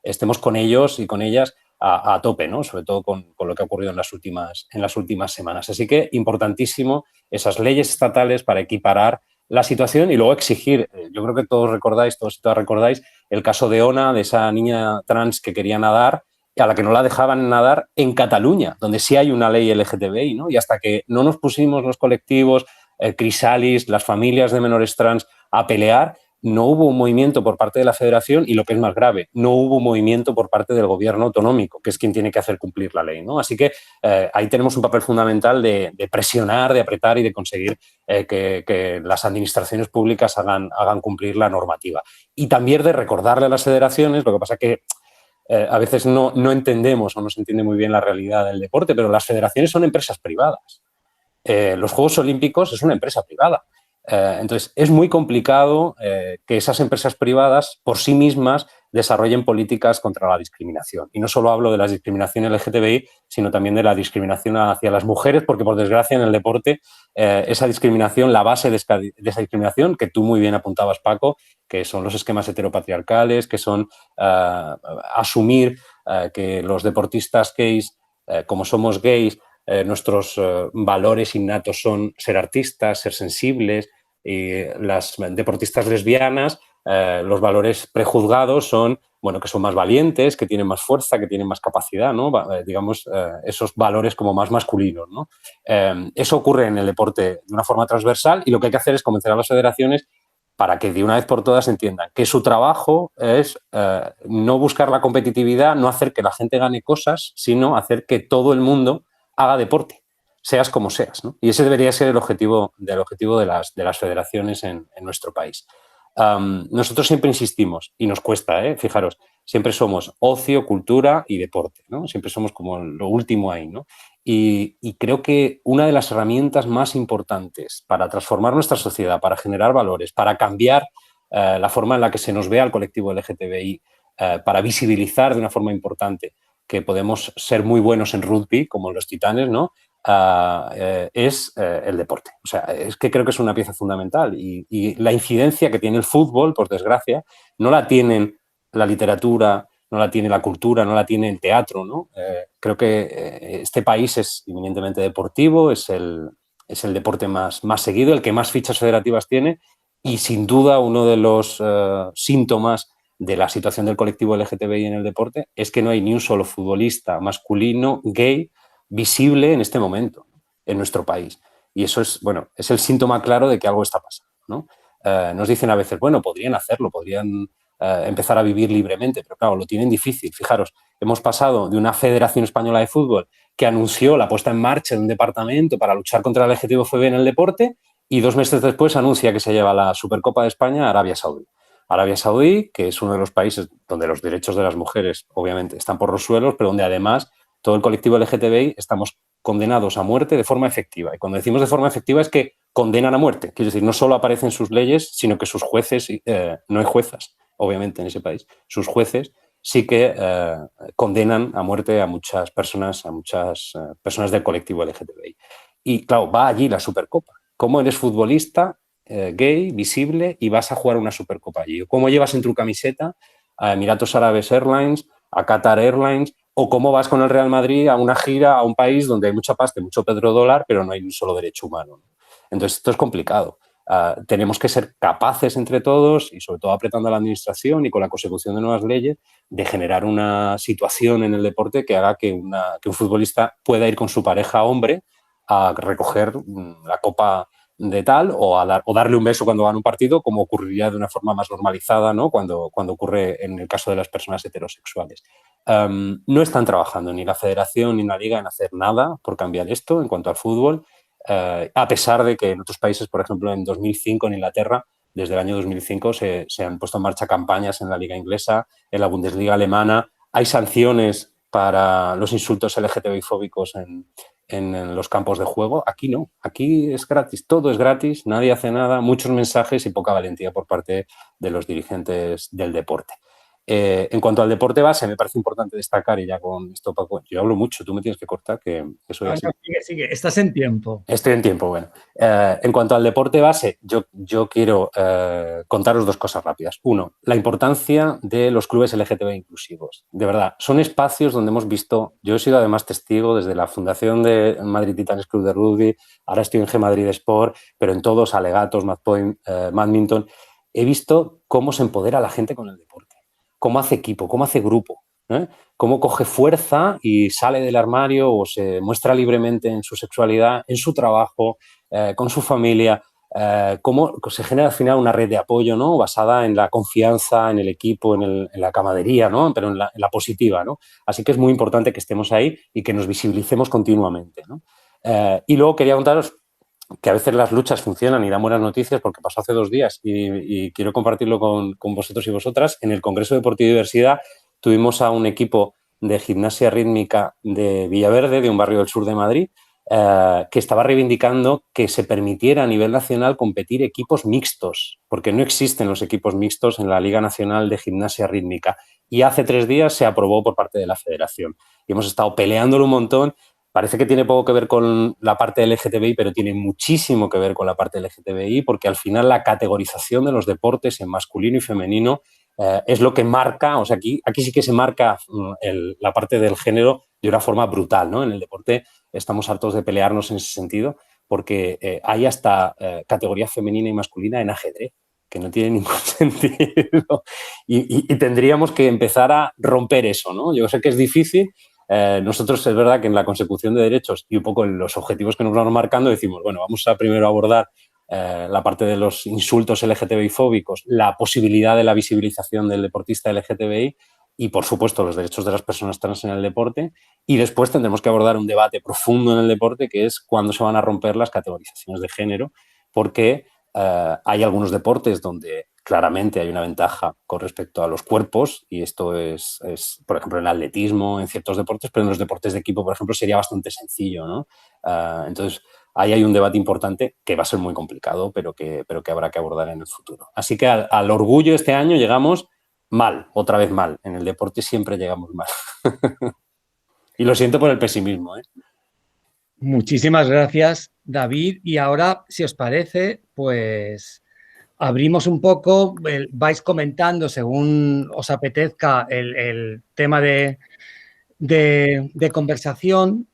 Speaker 7: estemos con ellos y con ellas a tope, ¿no? Sobre todo con lo que ha ocurrido en las últimas semanas. Así que importantísimo esas leyes estatales para equiparar la situación y luego exigir, yo creo que todos y todas recordáis el caso de Ona, de esa niña trans que quería nadar, a la que no la dejaban nadar en Cataluña, donde sí hay una ley LGTBI, ¿no? Y hasta que no nos pusimos los colectivos, Crisalis, las familias de menores trans a pelear, no hubo un movimiento por parte de la Federación y, lo que es más grave, no hubo un movimiento por parte del gobierno autonómico, que es quien tiene que hacer cumplir la ley, ¿no? Así que ahí tenemos un papel fundamental de presionar, de apretar y de conseguir que las administraciones públicas hagan cumplir la normativa. Y también de recordarle a las federaciones, lo que pasa que a veces no entendemos o no se entiende muy bien la realidad del deporte, pero las federaciones son empresas privadas. Los Juegos Olímpicos es una empresa privada. Entonces, es muy complicado que esas empresas privadas por sí mismas desarrollen políticas contra la discriminación. Y no solo hablo de la discriminación LGTBI, sino también de la discriminación hacia las mujeres, porque por desgracia en el deporte esa discriminación, la base de esa discriminación, que tú muy bien apuntabas, Paco, que son los esquemas heteropatriarcales, que son asumir que los deportistas gays, como somos gays, nuestros valores innatos son ser artistas, ser sensibles, y las deportistas lesbianas, los valores prejuzgados son, bueno, que son más valientes, que tienen más fuerza, que tienen más capacidad, ¿no? Digamos, esos valores como más masculinos, ¿no? Eso ocurre en el deporte de una forma transversal y lo que hay que hacer es convencer a las federaciones para que de una vez por todas entiendan que su trabajo es no buscar la competitividad, no hacer que la gente gane cosas, sino hacer que todo el mundo haga deporte, seas como seas, ¿no? Y ese debería ser el objetivo de las federaciones en nuestro país. Nosotros siempre insistimos, y nos cuesta, fijaros, siempre somos ocio, cultura y deporte, ¿no? Siempre somos como lo último ahí, ¿no? Y creo que una de las herramientas más importantes para transformar nuestra sociedad, para generar valores, para cambiar la forma en la que se nos ve al colectivo LGTBI, para visibilizar de una forma importante que podemos ser muy buenos en rugby, como los Titanes, ¿no? Es el deporte. O sea, es que creo que es una pieza fundamental y la incidencia que tiene el fútbol, por desgracia, no la tienen la literatura, no la tiene la cultura, no la tiene el teatro, ¿no? Creo que este país es eminentemente deportivo, es el deporte más seguido, el que más fichas federativas tiene y sin duda uno de los síntomas de la situación del colectivo LGTBI en el deporte es que no hay ni un solo futbolista masculino gay visible en este momento en nuestro país. Y eso es, bueno, es el síntoma claro de que algo está pasando, ¿no? Nos dicen a veces, bueno, podrían hacerlo, podrían empezar a vivir libremente, pero claro, lo tienen difícil. Fijaros, hemos pasado de una Federación Española de Fútbol que anunció la puesta en marcha de un departamento para luchar contra la LGTBI en el deporte y 2 meses después anuncia que se lleva la Supercopa de España a Arabia Saudí. Arabia Saudí, que es uno de los países donde los derechos de las mujeres, obviamente, están por los suelos, pero donde además todo el colectivo LGTBI estamos condenados a muerte de forma efectiva. Y cuando decimos de forma efectiva es que condenan a muerte. Quiere decir, no solo aparecen sus leyes, sino que sus jueces, no hay juezas, obviamente, en ese país, sus jueces sí que condenan a muerte a muchas personas del colectivo LGTBI. Y claro, va allí la Supercopa. ¿Cómo eres futbolista gay, visible, y vas a jugar una Supercopa allí? ¿Cómo llevas en tu camiseta a Emiratos Árabes Airlines, a Qatar Airlines, o cómo vas con el Real Madrid a una gira a un país donde hay mucha pasta, mucho petrodólar, pero no hay un solo derecho humano, ¿no? Entonces, esto es complicado. tenemos que ser capaces entre todos y sobre todo apretando a la administración y con la consecución de nuevas leyes de generar una situación en el deporte que haga que un futbolista pueda ir con su pareja hombre a recoger la copa de tal o darle un beso cuando gana un partido, como ocurriría de una forma más normalizada, ¿no? Cuando ocurre en el caso de las personas heterosexuales. No están trabajando ni la federación ni la liga en hacer nada por cambiar esto en cuanto al fútbol, a pesar de que en otros países, por ejemplo, en 2005 en Inglaterra, desde el año 2005 se han puesto en marcha campañas en la liga inglesa, en la Bundesliga alemana. Hay sanciones para los insultos LGTBI-fóbicos en los campos de juego. Aquí no, aquí es gratis, todo es gratis, nadie hace nada, muchos mensajes y poca valentía por parte de los dirigentes del deporte. En cuanto al deporte base, me parece importante destacar, y ya con esto, Paco, yo hablo mucho, tú me tienes que cortar, que soy así.
Speaker 1: No, sigue, estás en tiempo.
Speaker 7: Estoy en tiempo, bueno. En cuanto al deporte base, yo quiero contaros dos cosas rápidas. Uno, la importancia de los clubes LGTB inclusivos. De verdad, son espacios donde hemos visto, yo he sido además testigo desde la fundación de Madrid Titanes Club de Rugby, ahora estoy en G Madrid Sport, pero en todos, Alegatos, Madpoint, Badminton, he visto cómo se empodera a la gente con el deporte. Cómo hace equipo, cómo hace grupo, cómo coge fuerza y sale del armario o se muestra libremente en su sexualidad, en su trabajo, con su familia, cómo se genera al final una red de apoyo, ¿no? Basada en la confianza, en el equipo, en la camaradería, ¿no? Pero en la positiva, ¿no? Así que es muy importante que estemos ahí y que nos visibilicemos continuamente, ¿no? Y luego quería contaros que a veces las luchas funcionan y dan buenas noticias, porque pasó hace 2 días y quiero compartirlo con vosotros y vosotras. En el Congreso Deportivo y Diversidad tuvimos a un equipo de gimnasia rítmica de Villaverde, de un barrio del sur de Madrid, que estaba reivindicando que se permitiera a nivel nacional competir equipos mixtos, porque no existen los equipos mixtos en la Liga Nacional de Gimnasia Rítmica. Y hace 3 días se aprobó por parte de la federación. Y hemos estado peleándolo un montón. Parece que tiene poco que ver con la parte LGTBI, pero tiene muchísimo que ver con la parte LGTBI, porque al final la categorización de los deportes en masculino y femenino es lo que marca, o sea, aquí sí que se marca la parte del género de una forma brutal, ¿no? En el deporte estamos hartos de pelearnos en ese sentido, porque hay hasta categoría femenina y masculina en ajedrez, que no tiene ningún sentido. Y tendríamos que empezar a romper eso, ¿no? Yo sé que es difícil. Nosotros es verdad que en la consecución de derechos y un poco en los objetivos que nos vamos marcando decimos, bueno, vamos a primero abordar la parte de los insultos LGTBI-fóbicos, la posibilidad de la visibilización del deportista LGTBI y, por supuesto, los derechos de las personas trans en el deporte, y después tendremos que abordar un debate profundo en el deporte, que es cuándo se van a romper las categorizaciones de género, porque hay algunos deportes donde claramente hay una ventaja con respecto a los cuerpos, y esto es, por ejemplo, en atletismo, en ciertos deportes, pero en los deportes de equipo, por ejemplo, sería bastante sencillo, ¿no? Entonces, ahí hay un debate importante que va a ser muy complicado, pero que habrá que abordar en el futuro. Así que al orgullo este año llegamos mal, otra vez mal. En el deporte siempre llegamos mal. Y lo siento por el pesimismo, ¿eh?
Speaker 1: Muchísimas gracias, David. Y ahora, si os parece, pues abrimos un poco, vais comentando según os apetezca el tema de conversación.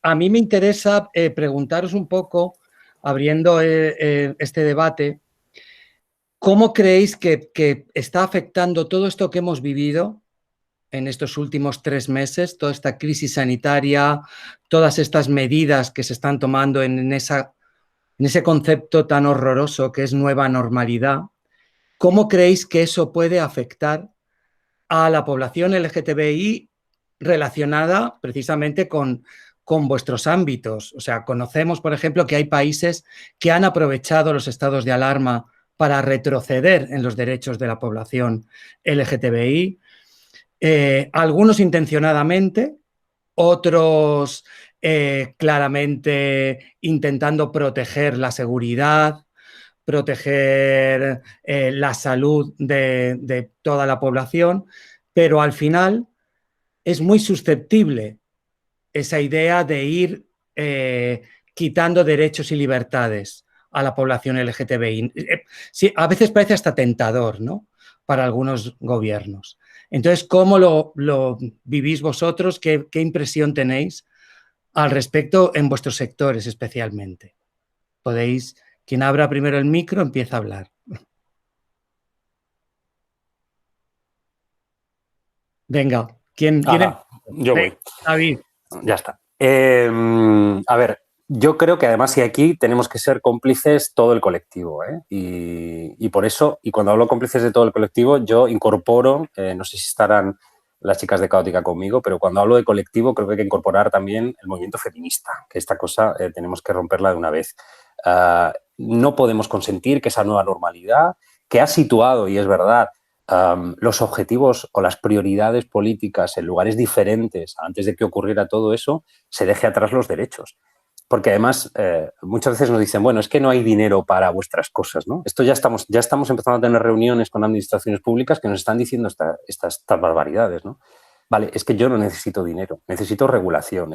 Speaker 1: A mí me interesa preguntaros un poco, abriendo este debate, ¿cómo creéis que está afectando todo esto que hemos vivido en estos últimos 3 meses, toda esta crisis sanitaria, todas estas medidas que se están tomando en ese concepto tan horroroso que es nueva normalidad? ¿Cómo creéis que eso puede afectar a la población LGTBI relacionada precisamente con vuestros ámbitos? O sea, conocemos, por ejemplo, que hay países que han aprovechado los estados de alarma para retroceder en los derechos de la población LGTBI, algunos intencionadamente, otros claramente intentando proteger la seguridad, proteger la salud de toda la población, pero al final es muy susceptible esa idea de ir quitando derechos y libertades a la población LGTBI. Sí, a veces parece hasta tentador, ¿no?, para algunos gobiernos. Entonces, ¿cómo lo vivís vosotros? ¿Qué impresión tenéis al respecto en vuestros sectores especialmente? ¿Podéis Quien abra primero el micro empieza a hablar. Venga, ¿quién
Speaker 7: yo voy.
Speaker 1: David.
Speaker 7: Ya está. A ver, yo creo que además y aquí tenemos que ser cómplices todo el colectivo, ¿eh? Y por eso, y cuando hablo cómplices de todo el colectivo, yo incorporo, no sé si estarán las chicas de Caótica conmigo, pero cuando hablo de colectivo creo que hay que incorporar también el movimiento feminista, que esta cosa tenemos que romperla de una vez. No podemos consentir que esa nueva normalidad, que ha situado, y es verdad, los objetivos o las prioridades políticas en lugares diferentes antes de que ocurriera todo eso, se deje atrás los derechos. Porque además muchas veces nos dicen, bueno, es que no hay dinero para vuestras cosas, ¿no? Esto ya estamos empezando a tener reuniones con administraciones públicas que nos están diciendo estas barbaridades, ¿no? Vale, es que yo no necesito dinero, necesito regulación,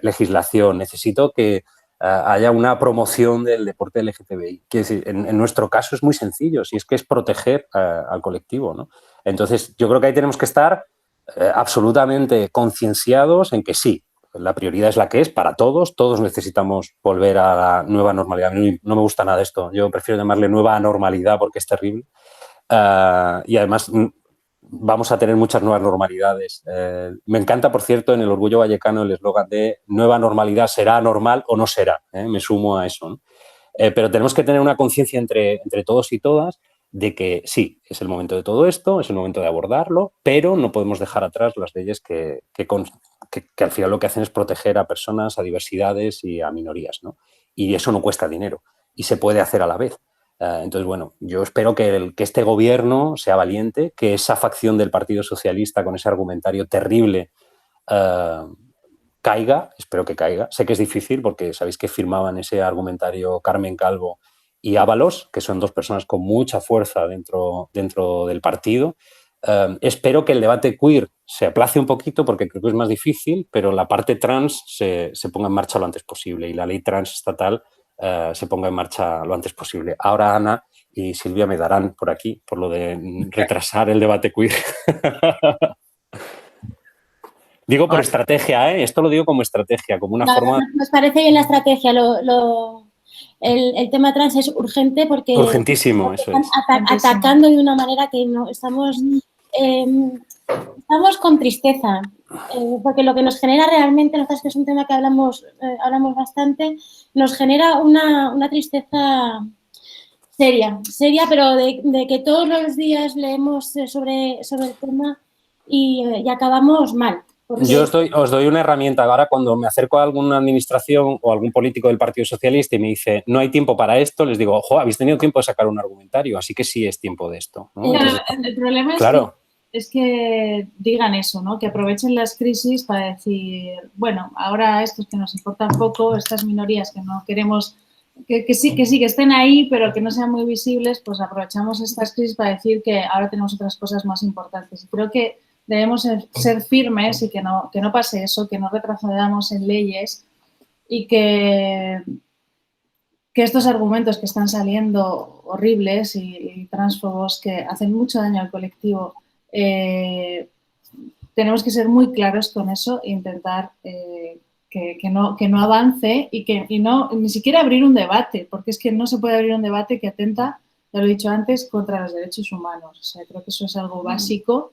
Speaker 7: legislación, necesito que haya una promoción del deporte LGTBI. Quiero decir, en nuestro caso es muy sencillo, si es que es proteger al colectivo, ¿no? Entonces, yo creo que ahí tenemos que estar absolutamente concienciados en que sí, la prioridad es la que es para todos necesitamos volver a la nueva normalidad. A mí no me gusta nada esto, yo prefiero llamarle nueva anormalidad porque es terrible. Y además vamos a tener muchas nuevas normalidades. Me encanta, por cierto, en el Orgullo Vallecano el eslogan de nueva normalidad, será normal o no será. Me sumo a eso, ¿no? Pero tenemos que tener una conciencia entre todos y todas de que sí, es el momento de todo esto, es el momento de abordarlo, pero no podemos dejar atrás las leyes que al final lo que hacen es proteger a personas, a diversidades y a minorías, ¿no? Y eso no cuesta dinero y se puede hacer a la vez. Entonces, bueno, yo espero que este gobierno sea valiente, que esa facción del Partido Socialista con ese argumentario terrible caiga, espero que caiga. Sé que es difícil porque sabéis que firmaban ese argumentario Carmen Calvo y Ábalos, que son dos personas con mucha fuerza dentro del partido. Espero que el debate queer se aplace un poquito porque creo que es más difícil, pero la parte trans se ponga en marcha lo antes posible y la ley trans estatal se ponga en marcha lo antes posible. Ahora Ana y Silvia me darán por aquí por lo de retrasar el debate queer. Digo por estrategia, ¿eh? Esto lo digo como estrategia, como una forma...
Speaker 4: Nos parece bien la estrategia. El tema trans es urgente porque...
Speaker 7: Urgentísimo, eso es.
Speaker 4: Atacando de una manera que no estamos con tristeza. Porque lo que nos genera realmente, nosotros que es un tema que hablamos bastante, nos genera una tristeza seria, pero de que todos los días leemos sobre el tema y acabamos mal. Porque...
Speaker 7: Yo os doy una herramienta. Ahora cuando me acerco a alguna administración o algún político del Partido Socialista y me dice no hay tiempo para esto, les digo, ojo, habéis tenido tiempo de sacar un argumentario, así que sí es tiempo de esto, ¿no?
Speaker 3: Entonces, el problema es que digan eso, ¿no? Que aprovechen las crisis para decir, bueno, ahora estos que nos importan poco, estas minorías que no queremos, que sí, que estén ahí, pero que no sean muy visibles, pues aprovechamos estas crisis para decir que ahora tenemos otras cosas más importantes. Y creo que debemos ser firmes y que no pase eso, que no retrocedamos en leyes y que estos argumentos que están saliendo horribles y transfobos que hacen mucho daño al colectivo, tenemos que ser muy claros con eso e intentar que no avance y no ni siquiera abrir un debate, porque es que no se puede abrir un debate que atenta, ya lo he dicho antes, contra los derechos humanos. O sea, creo que eso es algo básico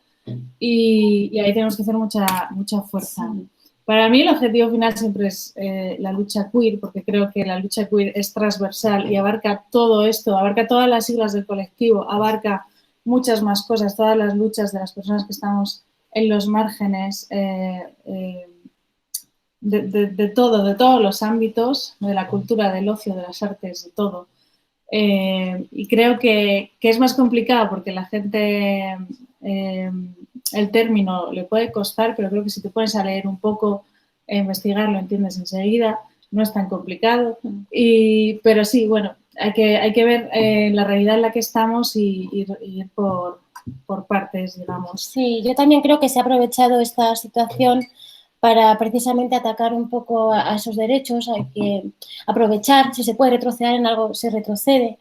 Speaker 3: y ahí tenemos que hacer mucha fuerza. Sí. Para mí el objetivo final siempre es la lucha queer, porque creo que la lucha queer es transversal y abarca todo esto, abarca todas las siglas del colectivo, abarca muchas más cosas, todas las luchas de las personas que estamos en los márgenes de todos los ámbitos, de la cultura, del ocio, de las artes, de todo. Y creo que es más complicado porque la gente, el término le puede costar, pero creo que si te pones a leer un poco, a investigar, lo entiendes enseguida, no es tan complicado. Pero sí, bueno, hay que ver la realidad en la que estamos y ir por partes, digamos.
Speaker 4: Sí, yo también creo que se ha aprovechado esta situación para precisamente atacar un poco a esos derechos. Hay que aprovechar, si se puede retroceder en algo, se retrocede.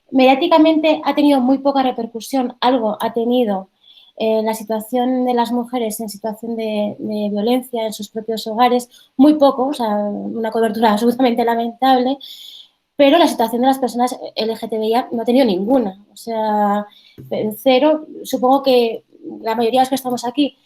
Speaker 4: Mediáticamente ha tenido muy poca repercusión, algo ha tenido la situación de las mujeres en situación de violencia en sus propios hogares, muy poco, o sea, una cobertura absolutamente lamentable, pero la situación de las personas LGTBI no ha tenido ninguna, o sea, cero. Supongo que la mayoría de los que estamos aquí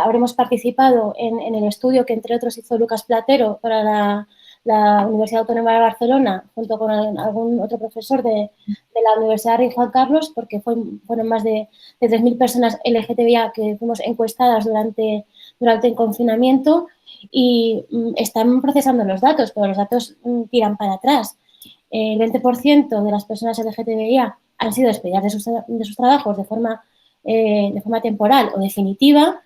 Speaker 4: habremos participado en el estudio que, entre otros, hizo Lucas Platero para la Universidad Autónoma de Barcelona, junto con algún otro profesor de la Universidad Rey Juan Carlos, porque fueron más de 3.000 personas LGTBI que fuimos encuestadas durante el confinamiento, y están procesando los datos, pero los datos tiran para atrás. El 20% de las personas LGTBI han sido despedidas de sus trabajos de forma temporal o definitiva,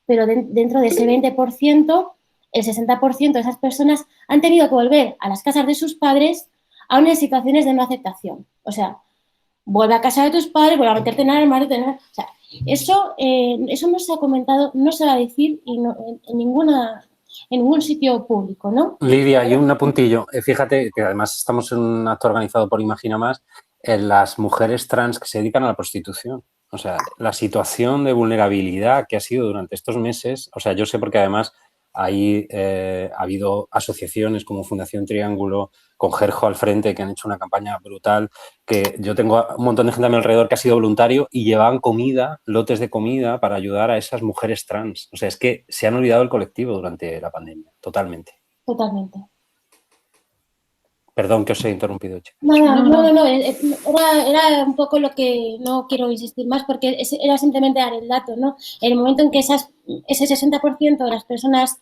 Speaker 4: pero dentro de ese 20%, el 60% de esas personas han tenido que volver a las casas de sus padres, aún en situaciones de no aceptación. O sea, vuelve a casa de tus padres, vuelve a meterte en el armario. O sea, eso no se ha comentado, no se va a decir y no, en ningún sitio público, ¿no?
Speaker 7: Lidia, y un apuntillo. Fíjate que además estamos en un acto organizado por Imagina Más, las mujeres trans que se dedican a la prostitución. O sea, la situación de vulnerabilidad que ha sido durante estos meses, o sea, yo sé porque además ahí ha habido asociaciones como Fundación Triángulo, con Gerjo al frente, que han hecho una campaña brutal, que yo tengo un montón de gente a mi alrededor que ha sido voluntario y llevaban comida, lotes de comida para ayudar a esas mujeres trans. O sea, es que se han olvidado del colectivo durante la pandemia, totalmente.
Speaker 4: Totalmente.
Speaker 7: Perdón que os he interrumpido, chicos.
Speaker 4: No. Era un poco lo que no quiero insistir más, porque era simplemente dar el dato, ¿no? En el momento en que ese 60% de las personas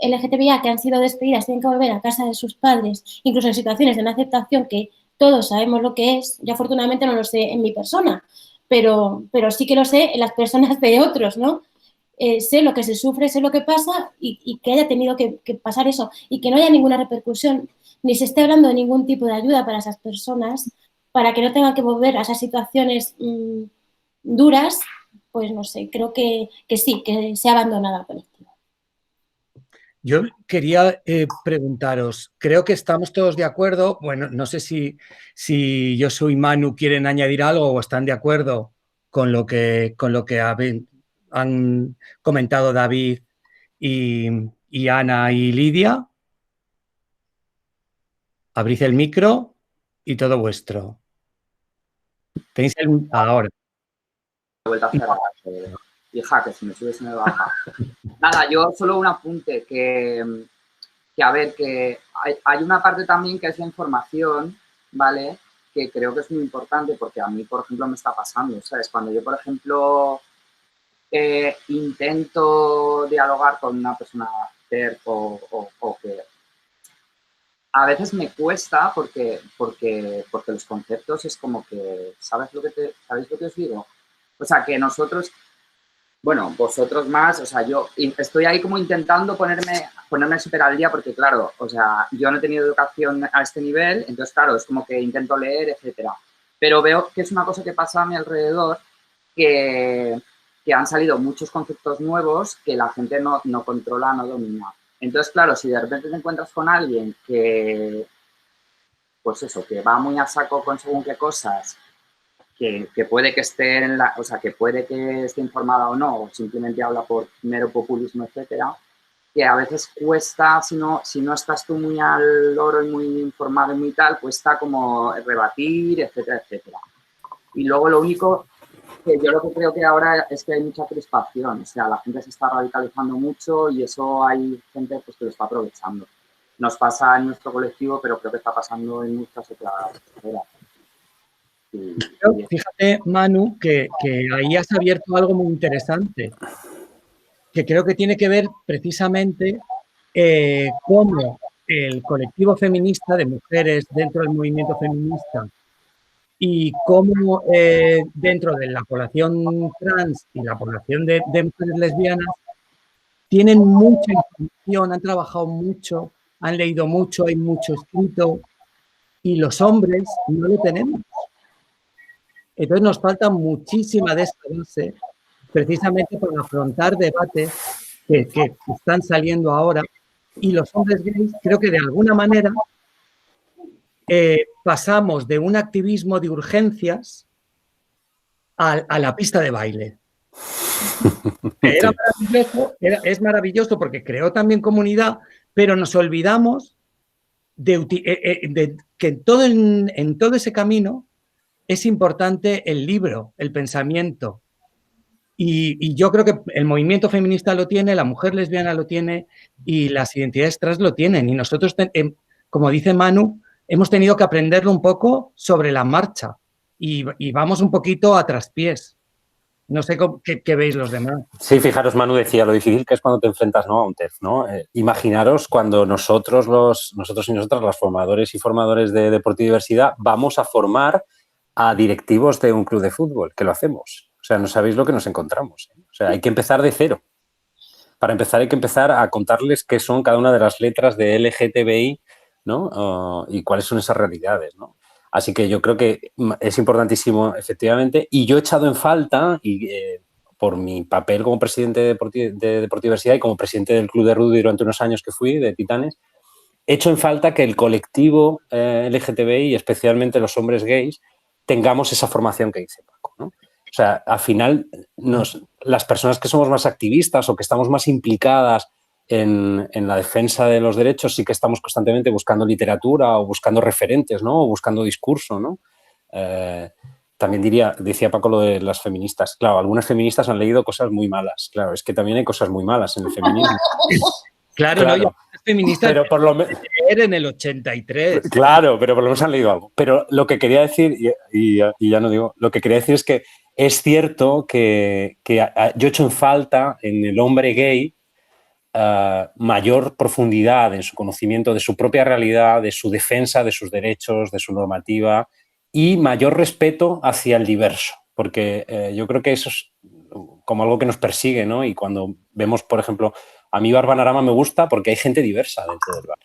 Speaker 4: LGTBI que han sido despedidas tienen que volver a casa de sus padres, incluso en situaciones de no aceptación que todos sabemos lo que es. Yo afortunadamente no lo sé en mi persona, pero sí que lo sé en las personas de otros, ¿no? Sé lo que se sufre, sé lo que pasa, y que haya tenido que pasar eso y que no haya ninguna repercusión, ni se esté hablando de ningún tipo de ayuda para esas personas, para que no tengan que volver a esas situaciones duras, pues no sé, creo que sí, que se ha abandonado al colectivo.
Speaker 1: Yo quería preguntaros, creo que estamos todos de acuerdo, bueno, no sé si Josu y Manu quieren añadir algo o están de acuerdo con lo que han comentado David y Ana y Lidia. Abrid el micro y todo vuestro. Tenéis ahora.
Speaker 5: Vuelta a cerrar. Hija, que si me sube se me baja. Nada, yo solo un apunte, que a ver, que hay una parte también que es la información, ¿vale? Que creo que es muy importante, porque a mí, por ejemplo, me está pasando, ¿sabes? Cuando yo, por ejemplo, intento dialogar con una persona TERF o que a veces me cuesta porque los conceptos es como que, ¿sabéis lo que os digo? O sea, que nosotros, bueno, vosotros más, o sea, yo estoy ahí como intentando ponerme súper al día, porque claro, o sea, yo no he tenido educación a este nivel, entonces claro, es como que intento leer, etcétera. Pero veo que es una cosa que pasa a mi alrededor, que han salido muchos conceptos nuevos que la gente no controla, no domina. Entonces, claro, si de repente te encuentras con alguien que, pues eso, que va muy a saco con según qué cosas, que puede que esté que puede que esté informada o no, o simplemente habla por mero populismo, etcétera, que a veces cuesta, si no estás tú muy al loro y muy informado y muy tal, cuesta como rebatir, etcétera, etcétera. Y luego lo único que yo lo que creo que ahora es que hay mucha crispación, o sea, la gente se está radicalizando mucho y eso hay gente pues que lo está aprovechando. Nos pasa en nuestro colectivo, pero creo que está pasando en muchas otras esferas.
Speaker 1: Fíjate, Manu, que ahí has abierto algo muy interesante, que creo que tiene que ver precisamente cómo el colectivo feminista de mujeres dentro del movimiento feminista y cómo dentro de la población trans y la población de mujeres lesbianas tienen mucha información, han trabajado mucho, han leído mucho, hay mucho escrito, y los hombres no lo tenemos. Entonces nos falta muchísima de esta base precisamente para afrontar debates que están saliendo ahora, y los hombres gays creo que de alguna manera pasamos de un activismo de urgencias a la pista de baile. Es maravilloso porque creó también comunidad, pero nos olvidamos que en todo ese camino es importante el libro, el pensamiento. Y yo creo que el movimiento feminista lo tiene, la mujer lesbiana lo tiene y las identidades trans lo tienen. Y nosotros, como dice Manu, hemos tenido que aprenderlo un poco sobre la marcha y vamos un poquito a traspiés. No sé qué veis los demás.
Speaker 7: Sí, fijaros, Manu decía lo difícil que es cuando te enfrentas, ¿no?, a un TERF, ¿no? Imaginaros cuando nosotros y nosotras, los formadores y formadores de deporte y diversidad, vamos a formar a directivos de un club de fútbol, que lo hacemos. O sea, no sabéis lo que nos encontramos, ¿eh? O sea, hay que empezar de cero. Para empezar hay que empezar a contarles qué son cada una de las letras de LGTBI, ¿no? Y cuáles son esas realidades, ¿no? Así que yo creo que es importantísimo, efectivamente, y yo he echado en falta, por mi papel como presidente de Deporte y Diversidad y como presidente del Club de Rugby durante unos años que fui, de Titanes, he hecho en falta que el colectivo LGTBI, especialmente los hombres gays, tengamos esa formación que dice Paco, ¿no? O sea, al final, las personas que somos más activistas o que estamos más implicadas en la defensa de los derechos, sí que estamos constantemente buscando literatura o buscando referentes, ¿no? O buscando discurso, ¿no? También decía Paco lo de las feministas. Claro, algunas feministas han leído cosas muy malas. Claro, es que también hay cosas muy malas en el feminismo.
Speaker 1: Claro, no, yo feminista
Speaker 7: pero por lo menos
Speaker 1: en el 83.
Speaker 7: Claro, pero por lo menos han leído algo. Pero lo que quería decir, y ya no digo, lo que quería decir es que es cierto que yo he hecho en falta en el hombre gay mayor profundidad en su conocimiento de su propia realidad, de su defensa, de sus derechos, de su normativa y mayor respeto hacia el diverso, porque yo creo que eso es como algo que nos persigue, ¿no? Y cuando vemos, por ejemplo, a mí Barbanarama me gusta porque hay gente diversa dentro del bar.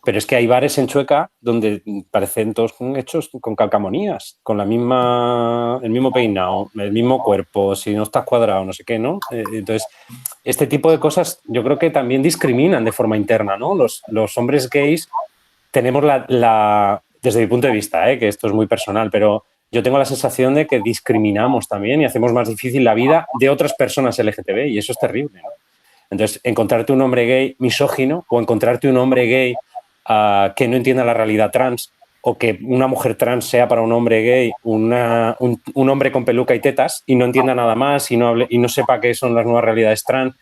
Speaker 7: Pero es que hay bares en Chueca donde parecen todos hechos con calcamonías, con el mismo peinado, el mismo cuerpo, si no estás cuadrado, no sé qué, ¿no? Entonces, este tipo de cosas yo creo que también discriminan de forma interna, ¿no? Los hombres gays tenemos desde mi punto de vista, que esto es muy personal, pero yo tengo la sensación de que discriminamos también y hacemos más difícil la vida de otras personas LGTB y eso es terrible, ¿no? Entonces, encontrarte un hombre gay misógino o encontrarte un hombre gay que no entienda la realidad trans o que una mujer trans sea para un hombre gay un hombre con peluca y tetas y no entienda nada más y no sepa qué son las nuevas realidades trans,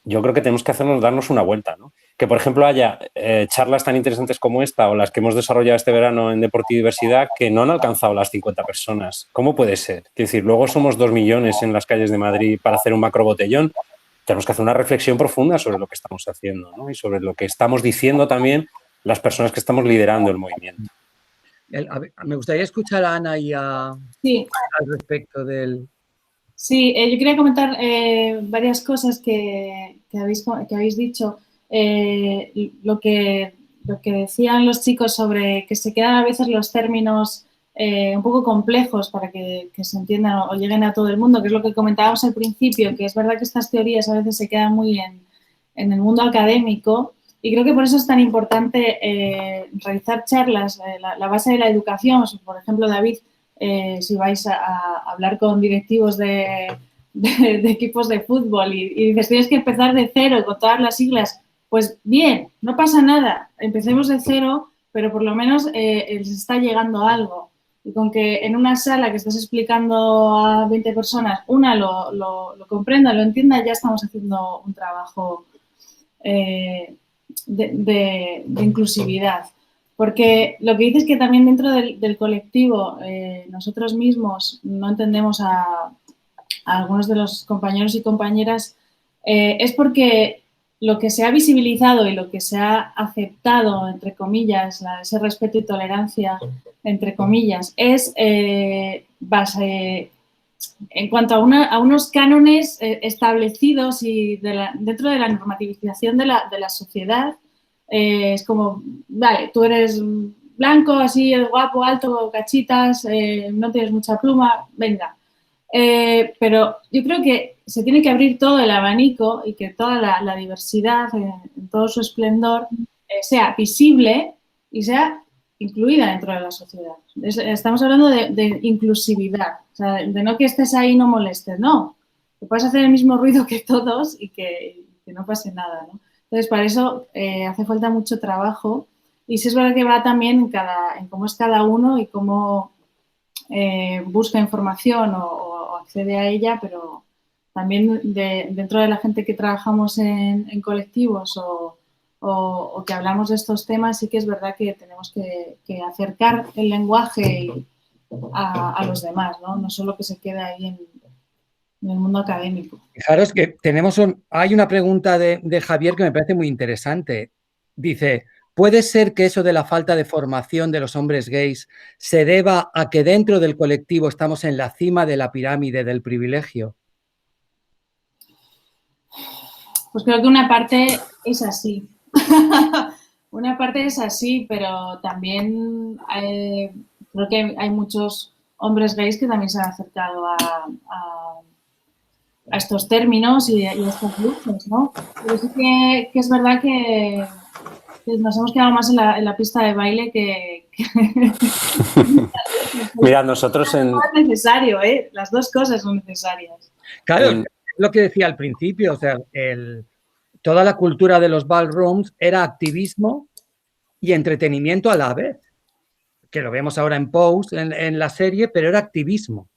Speaker 7: yo creo que tenemos que darnos una vuelta, ¿no? Que, por ejemplo, haya charlas tan interesantes como esta o las que hemos desarrollado este verano en Deporte y Diversidad que no han alcanzado las 50 personas. ¿Cómo puede ser? Es decir, luego somos 2 millones en las calles de Madrid para hacer un macrobotellón. Tenemos que hacer una reflexión profunda sobre lo que estamos haciendo, ¿no? Y sobre lo que estamos diciendo también las personas que estamos liderando el movimiento.
Speaker 1: Me gustaría escuchar a Ana y al respecto del...
Speaker 3: Sí, yo quería comentar varias cosas que habéis dicho. Lo que decían los chicos sobre que se quedan a veces los términos un poco complejos para que se entiendan o lleguen a todo el mundo, que es lo que comentábamos al principio, que es verdad que estas teorías a veces se quedan muy en el mundo académico y creo que por eso es tan importante realizar charlas, la base de la educación. Por ejemplo, David, si vais a hablar con directivos de equipos de fútbol y dices tienes que empezar de cero con todas las siglas, pues bien, no pasa nada, empecemos de cero, pero por lo menos les está llegando algo. Y con que en una sala que estás explicando a 20 personas, una lo comprenda, lo entienda, ya estamos haciendo un trabajo de inclusividad. Porque lo que dices es que también dentro del colectivo nosotros mismos no entendemos a algunos de los compañeros y compañeras, es porque lo que se ha visibilizado y lo que se ha aceptado, entre comillas, ese respeto y tolerancia, entre comillas, es base en cuanto a unos cánones establecidos y dentro de la normativización de la sociedad. Es como, vale, tú eres blanco, así, guapo, alto, cachitas, no tienes mucha pluma, venga. Pero yo creo que se tiene que abrir todo el abanico y que toda la diversidad en todo su esplendor sea visible y sea incluida dentro de la sociedad. Estamos hablando de inclusividad, o sea, de no que estés ahí y no molestes, no, que puedas hacer el mismo ruido que todos y que no pase nada, ¿no? Entonces, para eso hace falta mucho trabajo Y sí es verdad que va también en cómo es cada uno y cómo busca información o accede a ella, pero también dentro de la gente que trabajamos en colectivos o que hablamos de estos temas, sí que es verdad que tenemos que acercar el lenguaje a los demás, ¿no? No solo que se quede ahí en el mundo académico.
Speaker 1: Fijaros que hay una pregunta de Javier que me parece muy interesante. Dice, ¿puede ser que eso de la falta de formación de los hombres gays se deba a que dentro del colectivo estamos en la cima de la pirámide del privilegio?
Speaker 3: Pues creo que una parte es así. Una parte es así, pero también creo que hay muchos hombres gays que también se han acercado a estos términos y a estas luchas, ¿no? Pero sí que es verdad que nos hemos quedado más en la pista de baile que
Speaker 7: Mira, nosotros
Speaker 3: es necesario, ¿eh? Las dos cosas son necesarias.
Speaker 1: Claro, es lo que decía al principio, o sea, toda la cultura de los ballrooms era activismo y entretenimiento a la vez, que lo vemos ahora en Pose, en la serie, pero era activismo.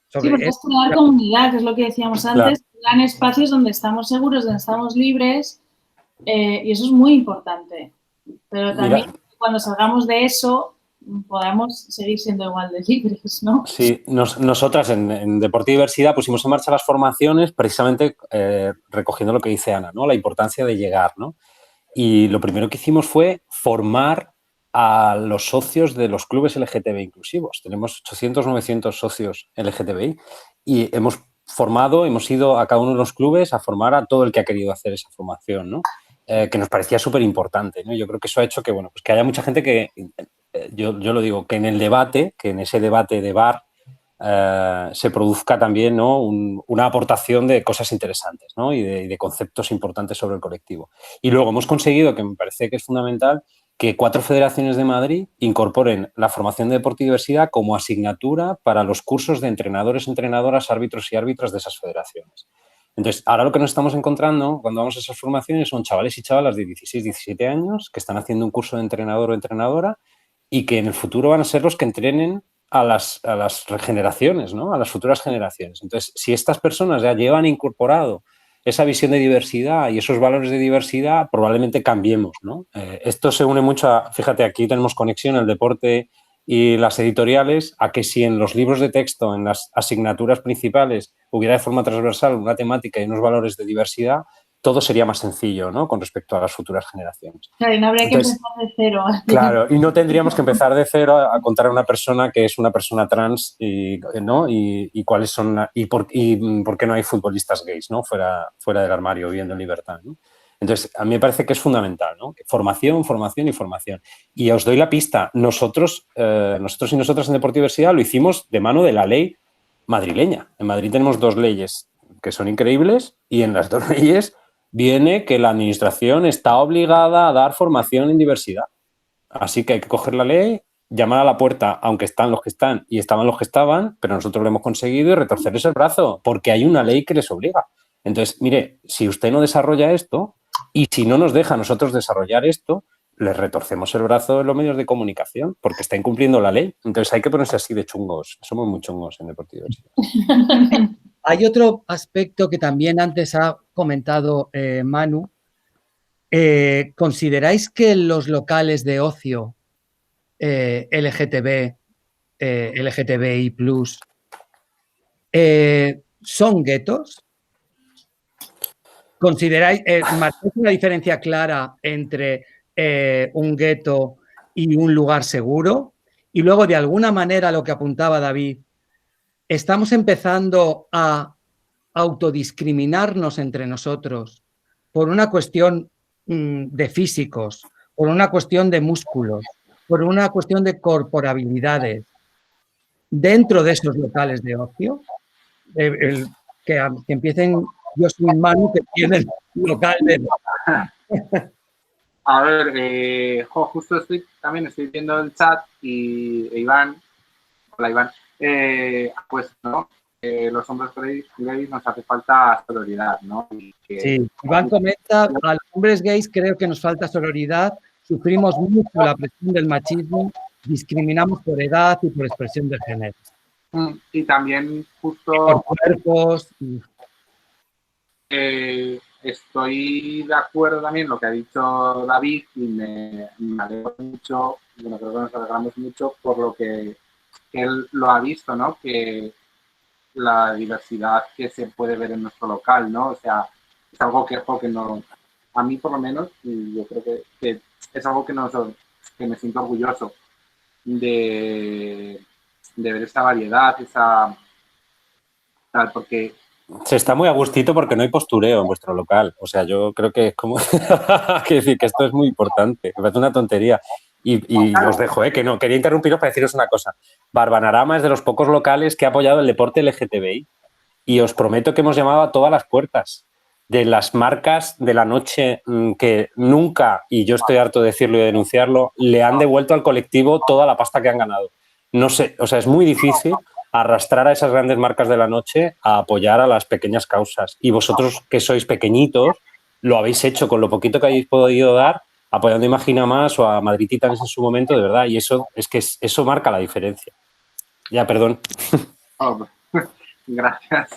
Speaker 3: Sí, porque es crear comunidad, que es lo que decíamos antes, crear espacios donde estamos seguros, donde estamos libres, y eso es muy importante. Pero también cuando salgamos de eso, podamos seguir siendo igual de libres, ¿no?
Speaker 7: Sí, nosotras en Deporte y Diversidad pusimos en marcha las formaciones precisamente recogiendo lo que dice Ana, ¿no? La importancia de llegar, ¿no? Y lo primero que hicimos fue formar a los socios de los clubes LGTBI inclusivos. Tenemos 800, 900 socios LGTBI y hemos ido a cada uno de los clubes a formar a todo el que ha querido hacer esa formación, ¿no? Que nos parecía súper importante, ¿no? Yo creo que eso ha hecho que, bueno, pues que haya mucha gente que, yo lo digo, que en el debate, que en ese debate de bar se produzca también, ¿no? una aportación de cosas interesantes, ¿no? y de conceptos importantes sobre el colectivo. Y luego hemos conseguido, que me parece que es fundamental, que 4 federaciones de Madrid incorporen la formación de deporte y diversidad como asignatura para los cursos de entrenadores, entrenadoras, árbitros y árbitras de esas federaciones. Entonces, ahora lo que nos estamos encontrando cuando vamos a esas formaciones son chavales y chavalas de 16, 17 años que están haciendo un curso de entrenador o entrenadora y que en el futuro van a ser los que entrenen a las regeneraciones, ¿no? A las futuras generaciones. Entonces, si estas personas ya llevan incorporado esa visión de diversidad y esos valores de diversidad, probablemente cambiemos, ¿no? Esto se une mucho a, fíjate, aquí tenemos conexión el deporte y las editoriales, a que si en los libros de texto, en las asignaturas principales, hubiera de forma transversal una temática y unos valores de diversidad, todo sería más sencillo, ¿no? Con respecto a las futuras generaciones.
Speaker 3: Claro, y no habría que empezar de cero.
Speaker 7: Claro, y no tendríamos que empezar de cero a contar a una persona que es una persona trans ¿no? y cuáles son y por qué no hay futbolistas gays, ¿no? Fuera del armario, viviendo en libertad, ¿no? Entonces, a mí me parece que es fundamental, ¿no? Formación, formación y formación. Y os doy la pista. Nosotros y nosotras en Deporte y Diversidad lo hicimos de mano de la ley madrileña. En Madrid tenemos 2 leyes que son increíbles y en las 2 leyes viene que la administración está obligada a dar formación en diversidad. Así que hay que coger la ley, llamar a la puerta, aunque están los que están y estaban los que estaban, pero nosotros lo hemos conseguido y retorcerles el brazo, porque hay una ley que les obliga. Entonces, mire, si usted no desarrolla esto y si no nos deja a nosotros desarrollar esto, les retorcemos el brazo en los medios de comunicación porque está incumpliendo la ley. Entonces hay que ponerse así de chungos. Somos muy chungos en Deporte y Diversidad.
Speaker 1: Hay otro aspecto que también antes ha comentado Manu. ¿Consideráis que los locales de ocio LGTBI+, son guetos? ¿Consideráis, marcáis una diferencia clara entre un gueto y un lugar seguro? Y luego, de alguna manera, lo que apuntaba David, ¿estamos empezando a autodiscriminarnos entre nosotros por una cuestión de físicos, por una cuestión de músculos, por una cuestión de corporabilidades dentro de esos locales de ocio? Que empiecen, yo soy Manu, que tienen local de...
Speaker 6: A ver, justo también estoy viendo el chat y Iván, hola Iván, pues no, los hombres gays nos hace falta sororidad, ¿no?
Speaker 1: Sí, Iván comenta, a los hombres gays creo que nos falta sororidad sufrimos mucho la presión del machismo, discriminamos por edad y por expresión de género.
Speaker 6: Y también justo...
Speaker 1: Por cuerpos...
Speaker 6: estoy de acuerdo también en lo que ha dicho David y me alegro mucho, bueno, creo que nos alegramos mucho por lo que él lo ha visto, ¿no? Que la diversidad que se puede ver en nuestro local, ¿no? O sea, es algo que no, a mí por lo menos, y yo creo que es algo que me siento orgulloso de ver esta variedad, tal, porque...
Speaker 7: Se está muy a gustito porque no hay postureo en vuestro local. O sea, yo creo que es como... Quiero decir que esto es muy importante. Me parece una tontería. Y os dejo, que no. Quería interrumpiros para deciros una cosa. Barbanarama es de los pocos locales que ha apoyado el deporte LGTBI. Y os prometo que hemos llamado a todas las puertas de las marcas de la noche que nunca, y yo estoy harto de decirlo y de denunciarlo, le han devuelto al colectivo toda la pasta que han ganado. No sé, o sea, es muy difícil arrastrar a esas grandes marcas de la noche a apoyar a las pequeñas causas. Y vosotros, que sois pequeñitos, lo habéis hecho con lo poquito que habéis podido dar, apoyando a Imagina Más o a Madrid Titanes en su momento, de verdad. Y eso es que eso marca la diferencia. Ya, perdón.
Speaker 6: Oh, gracias.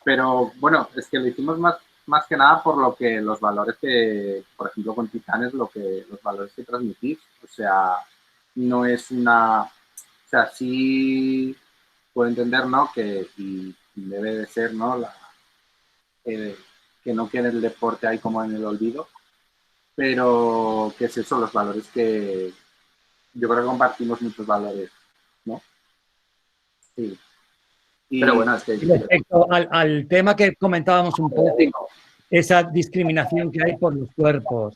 Speaker 6: Pero bueno, es que lo hicimos más que nada por lo que los valores que, por ejemplo, con Titanes, los valores que transmitís. O sea, no es una... O sea, sí puedo entender, ¿no? Y debe de ser, ¿no? Que no quede el deporte ahí como en el olvido, pero que es eso, los valores que yo creo que compartimos muchos valores, ¿no? Sí.
Speaker 5: Pero bueno, es que...
Speaker 1: Respecto al tema que comentábamos un poco, esa discriminación que hay por los cuerpos,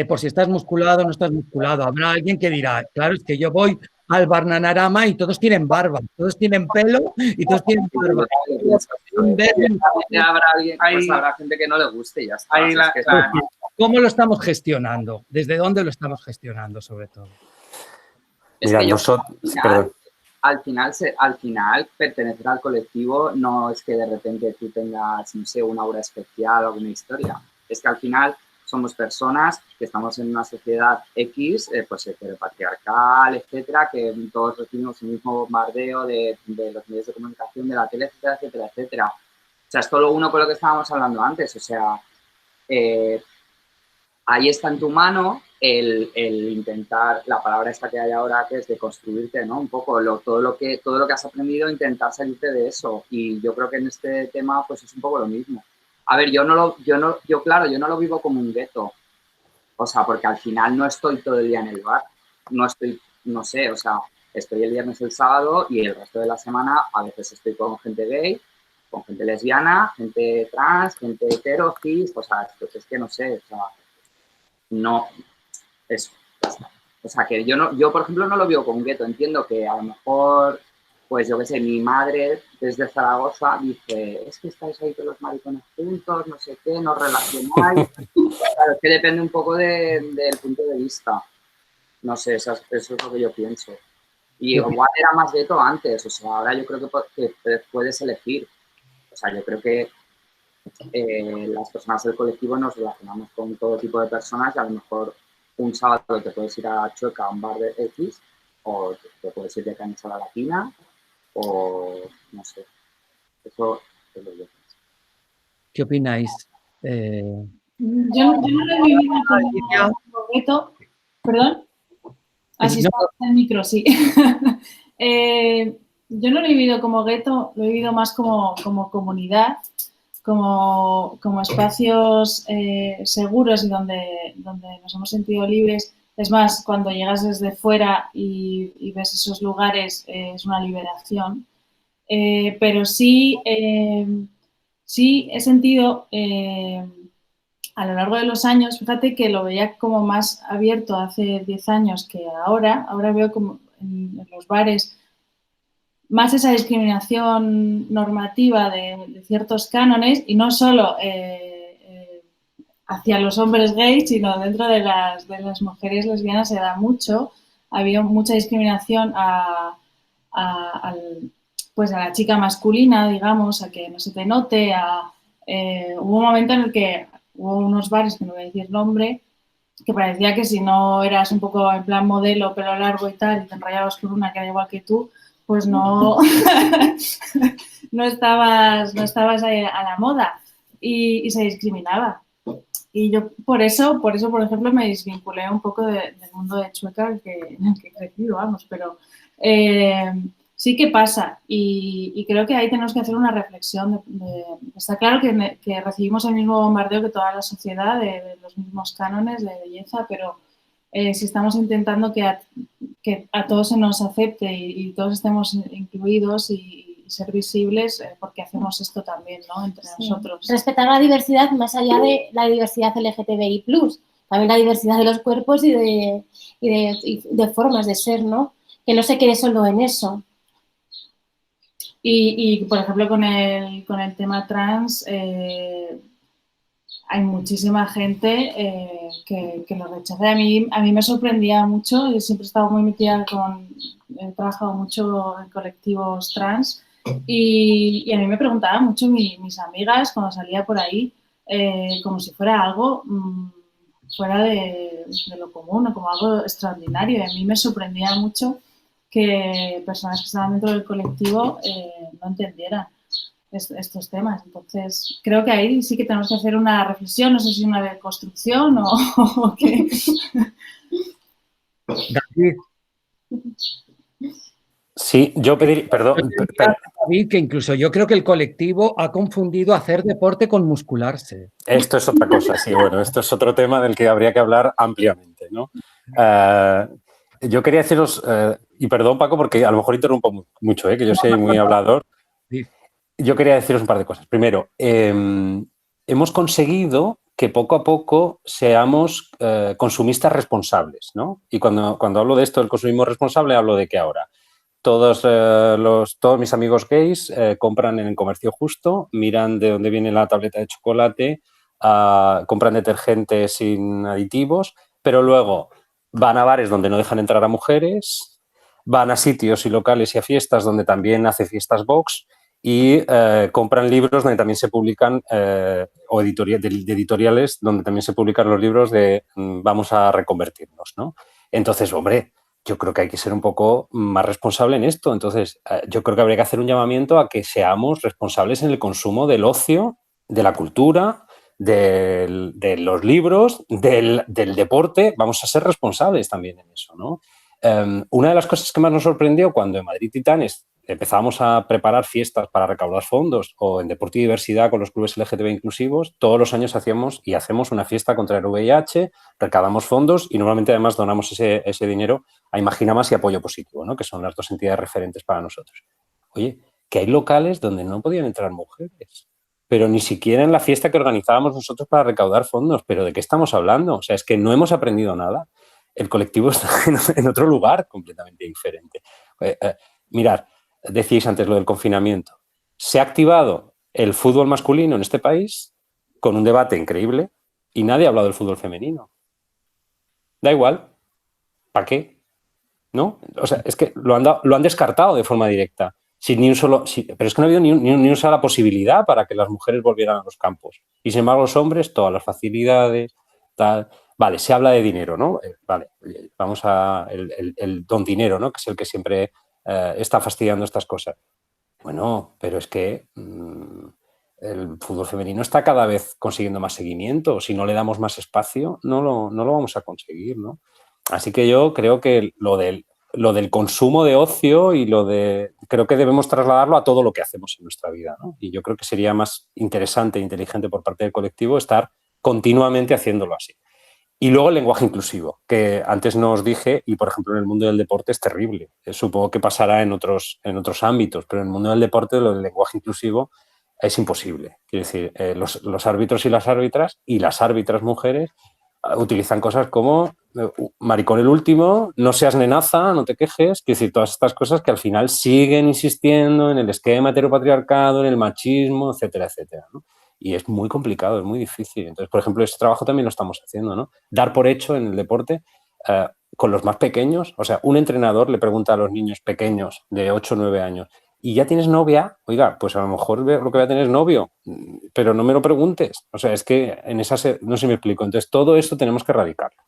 Speaker 1: por si estás musculado o no estás musculado. Habrá alguien que dirá, claro, es que yo voy al Barbanarama y todos tienen barba, todos tienen pelo y todos tienen barba.
Speaker 5: Habrá gente que no le guste y ya está.
Speaker 1: ¿Cómo lo estamos gestionando? ¿Desde dónde lo estamos gestionando, sobre todo?
Speaker 5: Es que al final, pertenecer al colectivo no es que de repente tú tengas, no sé, una aura especial o alguna historia. Es que al final somos personas que estamos en una sociedad X, pues heteropatriarcal, etcétera, que todos recibimos el mismo bombardeo de los medios de comunicación, de la tele, etcétera, etcétera, etcétera. O sea, es todo lo uno con lo que estábamos hablando antes. O sea, ahí está en tu mano el intentar, la palabra esta que hay ahora, que es de construirte, ¿no? Un poco todo lo que has aprendido, intentar salirte de eso. Y yo creo que en este tema, pues es un poco lo mismo. A ver, yo no lo vivo como un gueto. O sea, porque al final no estoy todo el día en el bar. No sé, o sea, estoy el viernes, el sábado y el resto de la semana a veces estoy con gente gay, con gente lesbiana, gente trans, gente hetero, cis, o sea, es que no sé, o sea, no, eso. O sea, que yo, por ejemplo, no lo veo como un gueto. Entiendo que a lo mejor, pues yo qué sé, mi madre desde Zaragoza dice, es que estáis ahí todos los maricones juntos, no sé qué, no relacionáis. Claro, es que depende un poco del punto de vista. No sé, eso es lo que yo pienso. Y igual era más gueto antes, o sea, ahora yo creo que puedes elegir. O sea, yo creo que las personas del colectivo nos relacionamos con todo tipo de personas y a lo mejor un sábado te puedes ir a Chueca, a un bar de X, o te puedes ir de Cañas a la Latina, o no sé. Eso es lo que yo pienso.
Speaker 1: ¿Qué opináis?
Speaker 3: Yo no lo he vivido como gueto. ¿Perdón? Así está el micro, sí. Yo no lo he vivido como gueto, lo he vivido más como comunidad, como espacios seguros y donde nos hemos sentido libres. Es más, cuando llegas desde fuera y ves esos lugares, es una liberación. Pero sí he sentido a lo largo de los años, fíjate que lo veía como más abierto hace 10 años que ahora. Ahora veo como en los bares más esa discriminación normativa de ciertos cánones y no solo hacia los hombres gays, sino dentro de las mujeres lesbianas se da mucho. Ha habido mucha discriminación a la chica masculina, digamos, a que no se te note. Hubo un momento en el que hubo unos bares, que no voy a decir nombre, que parecía que si no eras un poco en plan modelo, pelo largo y tal, y te enrollabas con una que era igual que tú, pues no, no estabas ahí a la moda y se discriminaba. Y yo por eso, por ejemplo, me desvinculé un poco del mundo de Chueca en el que he crecido, vamos, pero sí que pasa y creo que ahí tenemos que hacer una reflexión. Está claro que recibimos el mismo bombardeo que toda la sociedad de los mismos cánones de belleza, pero si estamos intentando que a todos se nos acepte y todos estemos incluidos y ser visibles, porque hacemos esto también, ¿no? Entre nosotros.
Speaker 4: Respetar la diversidad más allá de la diversidad LGTBI+, también la diversidad de los cuerpos y de formas de ser, ¿no? Que no se quede solo en eso.
Speaker 3: Y por ejemplo, con el tema trans, hay muchísima gente que lo rechaza. A mí me sorprendía mucho, yo siempre he estado muy metida he trabajado mucho en colectivos trans y a mí me preguntaban mucho mis amigas cuando salía por ahí, como si fuera algo fuera de lo común o como algo extraordinario. Y a mí me sorprendía mucho que personas que estaban dentro del colectivo no entendieran estos temas. Entonces, creo que ahí sí que tenemos que hacer una reflexión, no sé si una deconstrucción o qué.
Speaker 1: David.
Speaker 7: Sí, yo pediría, perdón.
Speaker 1: David, que incluso yo creo que el colectivo ha confundido hacer deporte con muscularse.
Speaker 7: Esto es otra cosa, sí, bueno, esto es otro tema del que habría que hablar ampliamente, ¿no? Yo quería deciros, y perdón Paco, porque a lo mejor interrumpo mucho, que yo soy muy hablador.
Speaker 1: Sí.
Speaker 7: Yo quería deciros un par de cosas. Primero, hemos conseguido que poco a poco seamos consumistas responsables, ¿no? Y cuando hablo de esto del consumismo responsable, hablo de que ahora todos mis amigos gays compran en el comercio justo, miran de dónde viene la tableta de chocolate, compran detergente sin aditivos, pero luego van a bares donde no dejan entrar a mujeres, van a sitios y locales y a fiestas donde también hace fiestas box y compran libros donde también se publican, o editoriales donde también se publican los libros de vamos a reconvertirnos, ¿no? Entonces, hombre, yo creo que hay que ser un poco más responsable en esto. Entonces, yo creo que habría que hacer un llamamiento a que seamos responsables en el consumo del ocio, de la cultura, de los libros, del deporte. Vamos a ser responsables también en eso, ¿no? Una de las cosas que más nos sorprendió cuando en Madrid Titanes empezamos a preparar fiestas para recaudar fondos o en Deporte y Diversidad con los clubes LGTB inclusivos, todos los años hacemos una fiesta contra el VIH, recaudamos fondos y normalmente además donamos ese dinero a Imagina Más y Apoyo Positivo, ¿no? Que son las dos entidades referentes para nosotros. Oye, que hay locales donde no podían entrar mujeres, pero ni siquiera en la fiesta que organizábamos nosotros para recaudar fondos. ¿Pero de qué estamos hablando? O sea, es que no hemos aprendido nada. El colectivo está en otro lugar completamente diferente. Mirad, decíais antes lo del confinamiento. Se ha activado el fútbol masculino en este país con un debate increíble y nadie ha hablado del fútbol femenino. Da igual. ¿Para qué? ¿No? O sea, es que lo han descartado de forma directa. Sin ni un solo, pero es que no ha habido ni una sola posibilidad para que las mujeres volvieran a los campos. Y sin embargo, los hombres, todas las facilidades, tal. Vale, se habla de dinero, ¿no? Vale, vamos a el don dinero, ¿no? Que es el que siempre está fastidiando estas cosas. Bueno, pero es que el fútbol femenino está cada vez consiguiendo más seguimiento. Si no le damos más espacio, no lo vamos a conseguir, ¿no? Así que yo creo que lo del consumo de ocio y creo que debemos trasladarlo a todo lo que hacemos en nuestra vida, ¿no? Y yo creo que sería más interesante e inteligente por parte del colectivo estar continuamente haciéndolo así. Y luego el lenguaje inclusivo, que antes no os dije, y por ejemplo en el mundo del deporte es terrible. Supongo que pasará en otros ámbitos, pero en el mundo del deporte lo del lenguaje inclusivo es imposible. Quiero decir, los árbitros y las árbitras mujeres utilizan cosas como maricón el último, no seas nenaza, no te quejes. Quiero decir, todas estas cosas que al final siguen insistiendo en el esquema heteropatriarcado, en el machismo, etcétera, etcétera, ¿no? Y es muy complicado, es muy difícil. Entonces, por ejemplo, este trabajo también lo estamos haciendo, ¿no? Dar por hecho en el deporte con los más pequeños. O sea, un entrenador le pregunta a los niños pequeños de 8 o 9 años, ¿y ya tienes novia? Oiga, pues a lo mejor lo que voy a tener es novio, pero no me lo preguntes. O sea, es que en esa no sé si me explico. Entonces, todo esto tenemos que erradicarlo.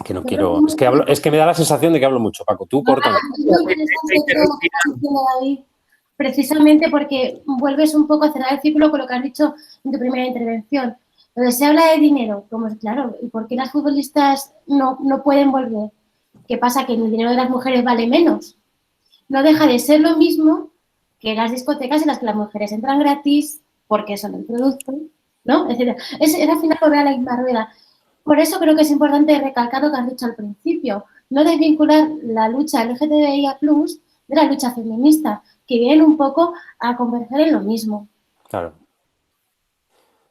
Speaker 7: Que no quiero... Es que me da la sensación de que hablo mucho, Paco. Tú, córtame.
Speaker 4: Precisamente porque vuelves un poco a cerrar el círculo con lo que has dicho en tu primera intervención. Donde se habla de dinero, como es claro, ¿y por qué las futbolistas no pueden volver? ¿Qué pasa? ¿Que el dinero de las mujeres vale menos? No deja de ser lo mismo que las discotecas en las que las mujeres entran gratis porque son el producto, ¿no? Es decir, al final volver a la misma rueda. Por eso creo que es importante recalcar lo que has dicho al principio, no desvincular la lucha LGTBIA+ de la lucha feminista, que vienen un poco a converger en lo mismo.
Speaker 7: Claro.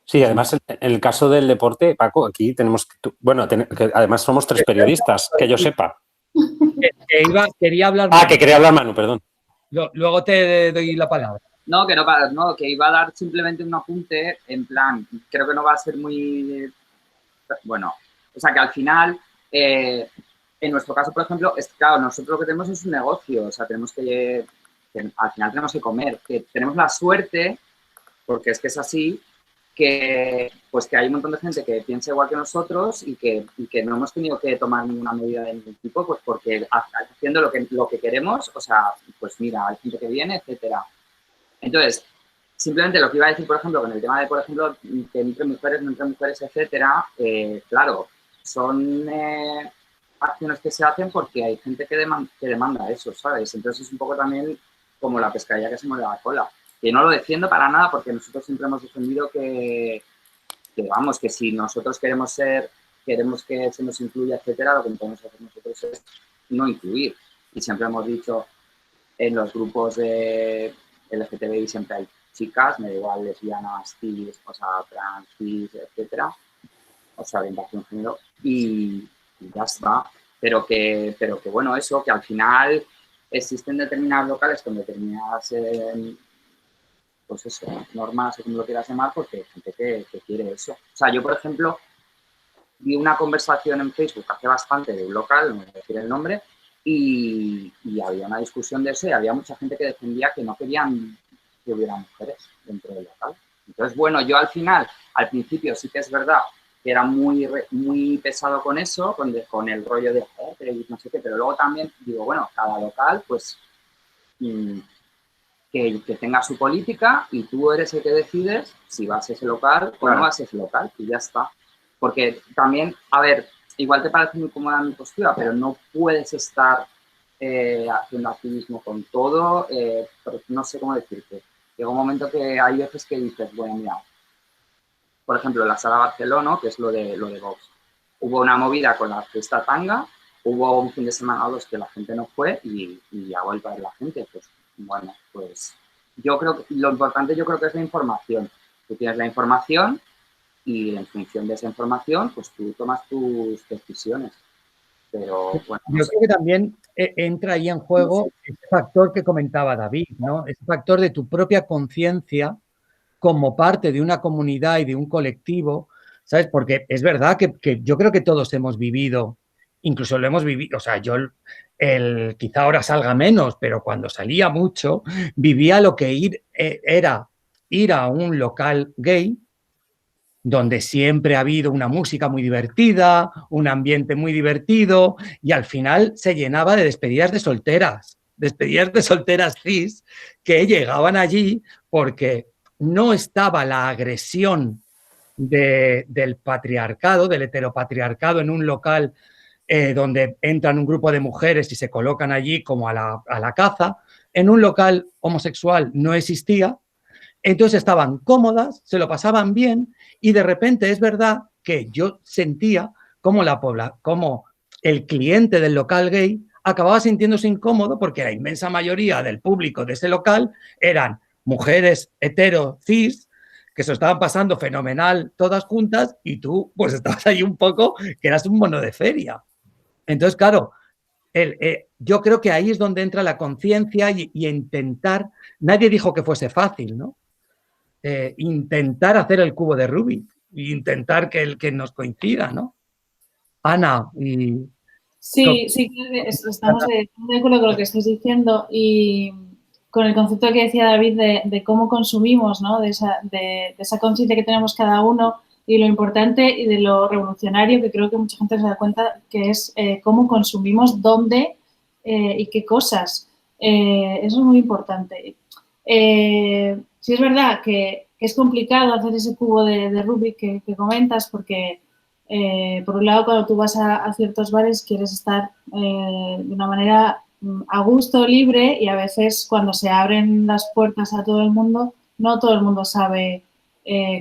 Speaker 7: Sí, además, en el caso del deporte, Paco, aquí tenemos que además somos 3 periodistas, que yo sepa.
Speaker 1: Quería hablar...
Speaker 7: que quería hablar Manu, perdón.
Speaker 1: Luego te doy la palabra.
Speaker 5: No, que iba a dar simplemente un apunte, en plan, creo que no va a ser muy... Bueno, o sea, que al final, en nuestro caso, por ejemplo, claro, nosotros lo que tenemos es un negocio, o sea, tenemos que al final tenemos que comer, que tenemos la suerte, porque es que es así, que hay un montón de gente que piensa igual que nosotros y que no hemos tenido que tomar ninguna medida de ningún tipo, pues porque haciendo lo que queremos, o sea, pues mira, hay gente que viene, etcétera. Entonces, simplemente lo que iba a decir, por ejemplo, con el tema de, por ejemplo, que entre mujeres, no entre mujeres, etcétera, claro, son acciones que se hacen porque hay gente que demanda eso, ¿sabes? Entonces es un poco también como la pescadilla que se mueve la cola. Que no lo defiendo para nada porque nosotros siempre hemos defendido que vamos, que si nosotros queremos que se nos incluya, etcétera, lo que podemos hacer nosotros es no incluir. Y siempre hemos dicho, en los grupos de LGTBI siempre hay chicas, me da igual lesbianas, cis, o sea, trans, cis, etcétera, o sea, orientación de género, y ya está. Pero que bueno, eso, que al final existen determinados locales con determinadas pues eso, normas o como lo quieras llamar, porque hay gente que quiere eso. O sea, yo, por ejemplo, vi una conversación en Facebook hace bastante de un local, no voy a decir el nombre, y había una discusión de eso y había mucha gente que defendía que no querían que hubiera mujeres dentro del local. Entonces, bueno, yo al principio sí que es verdad que era muy pesado con eso, con el rollo de no sé qué, pero luego también digo, bueno, cada local, pues... Que tenga su política y tú eres el que decides si vas a ese local o no vas a ese local y ya está. Porque también, a ver, igual te parece muy cómoda mi postura, pero no puedes estar haciendo activismo con todo, pero no sé cómo decirte. Llega un momento que hay veces que dices, bueno, mira, por ejemplo, en la Sala Barcelona, que es lo de Vox, hubo una movida con la fiesta tanga, hubo un fin de semana o 2 que la gente no fue y ya vuelve a ver la gente, pues bueno, pues yo creo que lo importante que es la información. Tú tienes la información y en función de esa información, pues tú tomas tus decisiones. Pero bueno.
Speaker 1: Yo creo que también entra ahí en juego ese factor que comentaba David, ¿no? Ese factor de tu propia conciencia como parte de una comunidad y de un colectivo, ¿sabes? Porque es verdad que yo creo que todos hemos vivido, incluso lo hemos vivido, o sea, yo quizá ahora salga menos, pero cuando salía mucho, vivía lo que era ir a un local gay donde siempre ha habido una música muy divertida, un ambiente muy divertido y al final se llenaba de despedidas de solteras cis que llegaban allí porque no estaba la agresión del patriarcado, del heteropatriarcado en un local donde entran un grupo de mujeres y se colocan allí como a la caza. En un local homosexual no existía, entonces estaban cómodas, se lo pasaban bien y de repente es verdad que yo sentía como el cliente del local gay acababa sintiéndose incómodo porque la inmensa mayoría del público de ese local eran mujeres hetero, cis, que se lo estaban pasando fenomenal todas juntas y tú pues estabas ahí un poco que eras un mono de feria. Entonces, claro, yo creo que ahí es donde entra la conciencia y intentar, nadie dijo que fuese fácil, ¿no? Intentar hacer el cubo de Rubik e intentar que nos coincida, ¿no? Ana y...
Speaker 3: Sí, estamos de acuerdo con lo que estás diciendo y con el concepto que decía David de cómo consumimos, ¿no? De esa conciencia que tenemos cada uno y lo importante y de lo revolucionario que creo que mucha gente se da cuenta que es cómo consumimos, dónde y qué cosas. Eso es muy importante. Sí es verdad que es complicado hacer ese cubo de Rubik que comentas porque, por un lado, cuando tú vas a ciertos bares quieres estar de una manera a gusto, libre, y a veces cuando se abren las puertas a todo el mundo, no todo el mundo sabe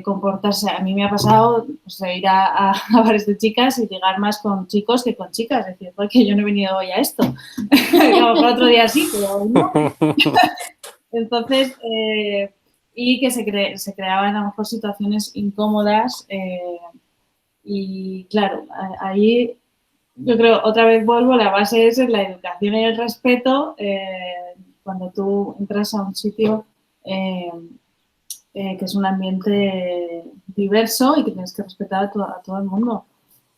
Speaker 3: comportarse. A mí me ha pasado pues, ir a bares de chicas y ligar más con chicos que con chicas. Es decir, porque yo no he venido hoy a esto. A lo mejor otro día sí, pero hoy no. Entonces, y que se creaban a lo mejor situaciones incómodas y claro, ahí yo creo, otra vez vuelvo, la base es la educación y el respeto cuando tú entras a un sitio que es un ambiente diverso y que tienes que respetar a todo el mundo.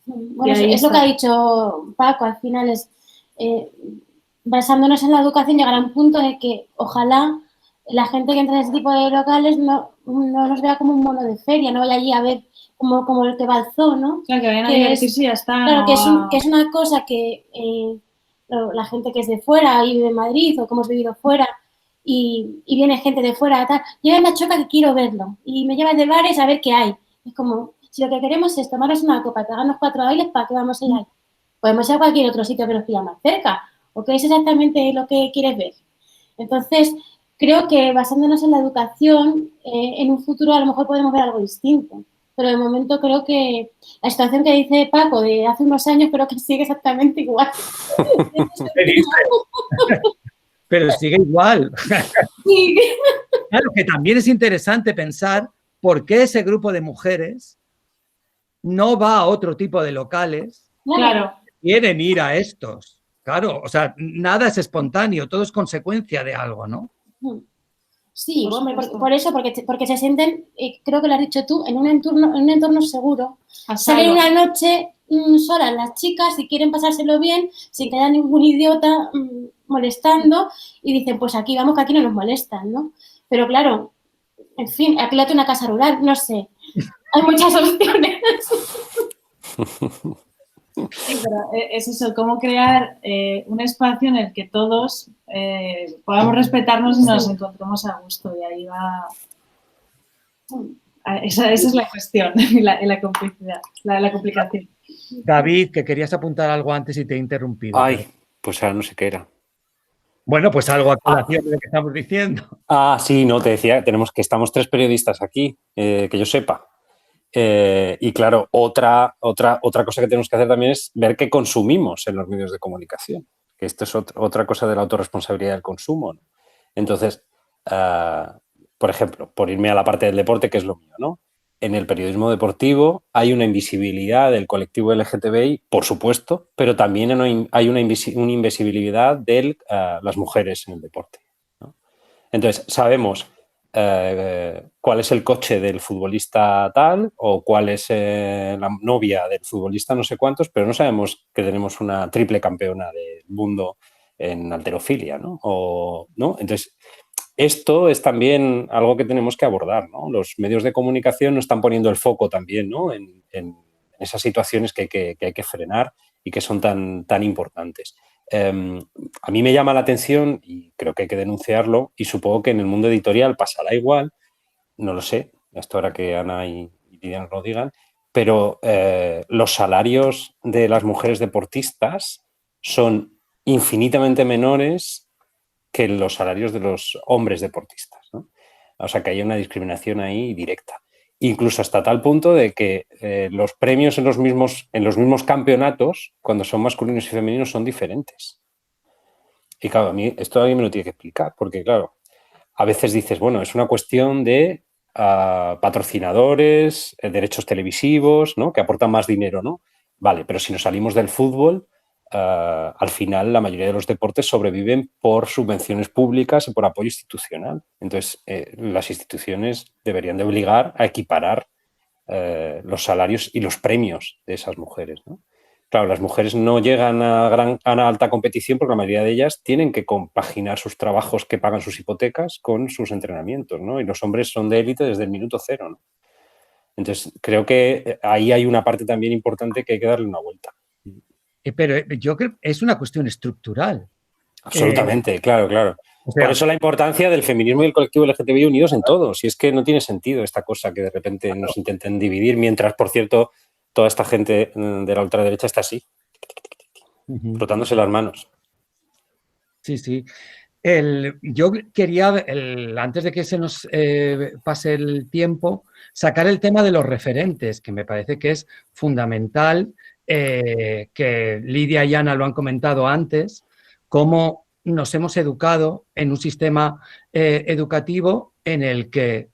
Speaker 4: Bueno, es lo que ha dicho Paco, al final es, basándonos en la educación, llegará un punto de que ojalá la gente que entra en ese tipo de locales no nos vea como un mono de feria, no vaya allí a ver como el que va al zoo, ¿no?
Speaker 3: Claro, que vayan a divertirse y ya está.
Speaker 4: Claro, que es una cosa que la gente que es de fuera y vive en Madrid o que hemos vivido fuera y viene gente de fuera, tal, llévame a Choca que quiero verlo y me llevas de bares a ver qué hay. Es como, si lo que queremos es tomarnos una copa, tragarnos 4 bailes, ¿para qué vamos a ir ahí? Podemos ir a cualquier otro sitio que nos pilla más cerca o qué es exactamente lo que quieres ver. Entonces, creo que basándonos en la educación, en un futuro a lo mejor podemos ver algo distinto. Pero de momento creo que la situación que dice Paco de hace unos años creo que sigue exactamente igual.
Speaker 1: Pero sigue igual.
Speaker 4: Sí.
Speaker 1: Claro, que también es interesante pensar por qué ese grupo de mujeres no va a otro tipo de locales.
Speaker 3: Claro.
Speaker 1: Quieren ir a estos. Claro, o sea, nada es espontáneo, todo es consecuencia de algo, ¿no?
Speaker 4: Sí, hombre, por eso, porque se sienten, creo que lo has dicho tú, en un entorno seguro. Salen una noche solas las chicas y quieren pasárselo bien sin que haya ningún idiota molestando y dicen, pues aquí vamos, que aquí no nos molestan, ¿no? Pero claro, en fin, alquilate una casa rural, no sé. Hay muchas opciones.
Speaker 3: Sí, pero es eso, cómo crear un espacio en el que todos podamos respetarnos y nos encontremos a gusto. Y ahí va. Esa es la cuestión, la complicidad, la complicación.
Speaker 1: David, que querías apuntar algo antes y te he interrumpido.
Speaker 7: Ay, pues ahora no sé qué era.
Speaker 1: Bueno, pues algo a colación de lo que estamos diciendo.
Speaker 7: Sí, no, te decía, estamos 3 periodistas aquí, que yo sepa. Y claro, otra cosa que tenemos que hacer también es ver qué consumimos en los medios de comunicación. Que esto es otra cosa de la autorresponsabilidad del consumo, ¿no? Entonces, por ejemplo, por irme a la parte del deporte, que es lo mío, ¿no? En el periodismo deportivo hay una invisibilidad del colectivo LGTBI, por supuesto, pero también hay una invisibilidad de las mujeres en el deporte, ¿no? Entonces, sabemos cuál es el coche del futbolista tal o cuál es la novia del futbolista no sé cuántos, pero no sabemos que tenemos una triple campeona del mundo en halterofilia, ¿no? ¿no? Entonces, esto es también algo que tenemos que abordar, ¿no? Los medios de comunicación nos están poniendo el foco también, ¿no? en esas situaciones que hay que frenar y que son tan importantes. A mí me llama la atención y creo que hay que denunciarlo y supongo que en el mundo editorial pasará igual, no lo sé, esto ahora que Ana y Lidia nos lo digan, pero los salarios de las mujeres deportistas son infinitamente menores que los salarios de los hombres deportistas, ¿no? O sea que hay una discriminación ahí directa. Incluso hasta tal punto de que los premios en los mismos campeonatos, cuando son masculinos y femeninos, son diferentes. Y claro, esto alguien me lo tiene que explicar, porque claro, a veces dices, bueno, es una cuestión de patrocinadores, derechos televisivos, ¿no? Que aportan más dinero, ¿no? Vale, pero si nos salimos del fútbol, al final la mayoría de los deportes sobreviven por subvenciones públicas y por apoyo institucional. Entonces, las instituciones deberían de obligar a equiparar los salarios y los premios de esas mujeres, ¿no? Claro, las mujeres no llegan a alta competición porque la mayoría de ellas tienen que compaginar sus trabajos que pagan sus hipotecas con sus entrenamientos, ¿no? Y los hombres son de élite desde el minuto cero, ¿no? Entonces, creo que ahí hay una parte también importante que hay que darle una vuelta.
Speaker 1: Pero yo creo que es una cuestión estructural.
Speaker 7: Absolutamente, claro, claro.
Speaker 1: O sea,
Speaker 7: por eso la importancia del feminismo y el colectivo LGTBI unidos en todo. Si es que no tiene sentido esta cosa que de repente nos intenten dividir, mientras, por cierto, toda esta gente de la ultraderecha está así, frotándose las manos.
Speaker 1: Sí, sí. Yo quería, antes de que se nos pase el tiempo, sacar el tema de los referentes, que me parece que es fundamental, que Lidia y Ana lo han comentado antes, cómo nos hemos educado en un sistema educativo en el que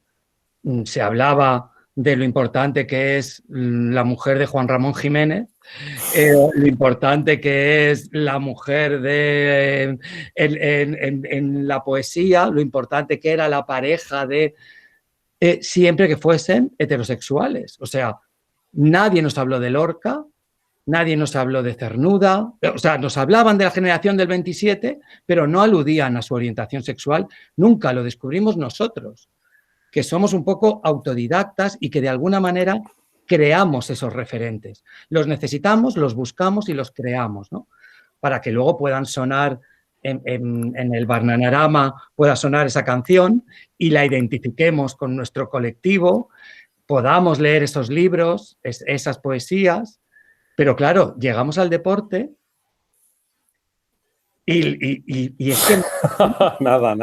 Speaker 1: se hablaba de lo importante que es la mujer de Juan Ramón Jiménez, lo importante que es la mujer en la poesía, lo importante que era la pareja de siempre que fuesen heterosexuales. O sea, nadie nos habló de Lorca, nadie nos habló de Cernuda, o sea, nos hablaban de la generación del 27, pero no aludían a su orientación sexual, nunca lo descubrimos nosotros, que somos un poco autodidactas y que de alguna manera creamos esos referentes. Los necesitamos, los buscamos y los creamos, ¿no? Para que luego puedan sonar en el Bananarama, pueda sonar esa canción y la identifiquemos con nuestro colectivo, podamos leer esos libros, esas poesías, pero claro, llegamos al deporte y es que...
Speaker 7: Nada.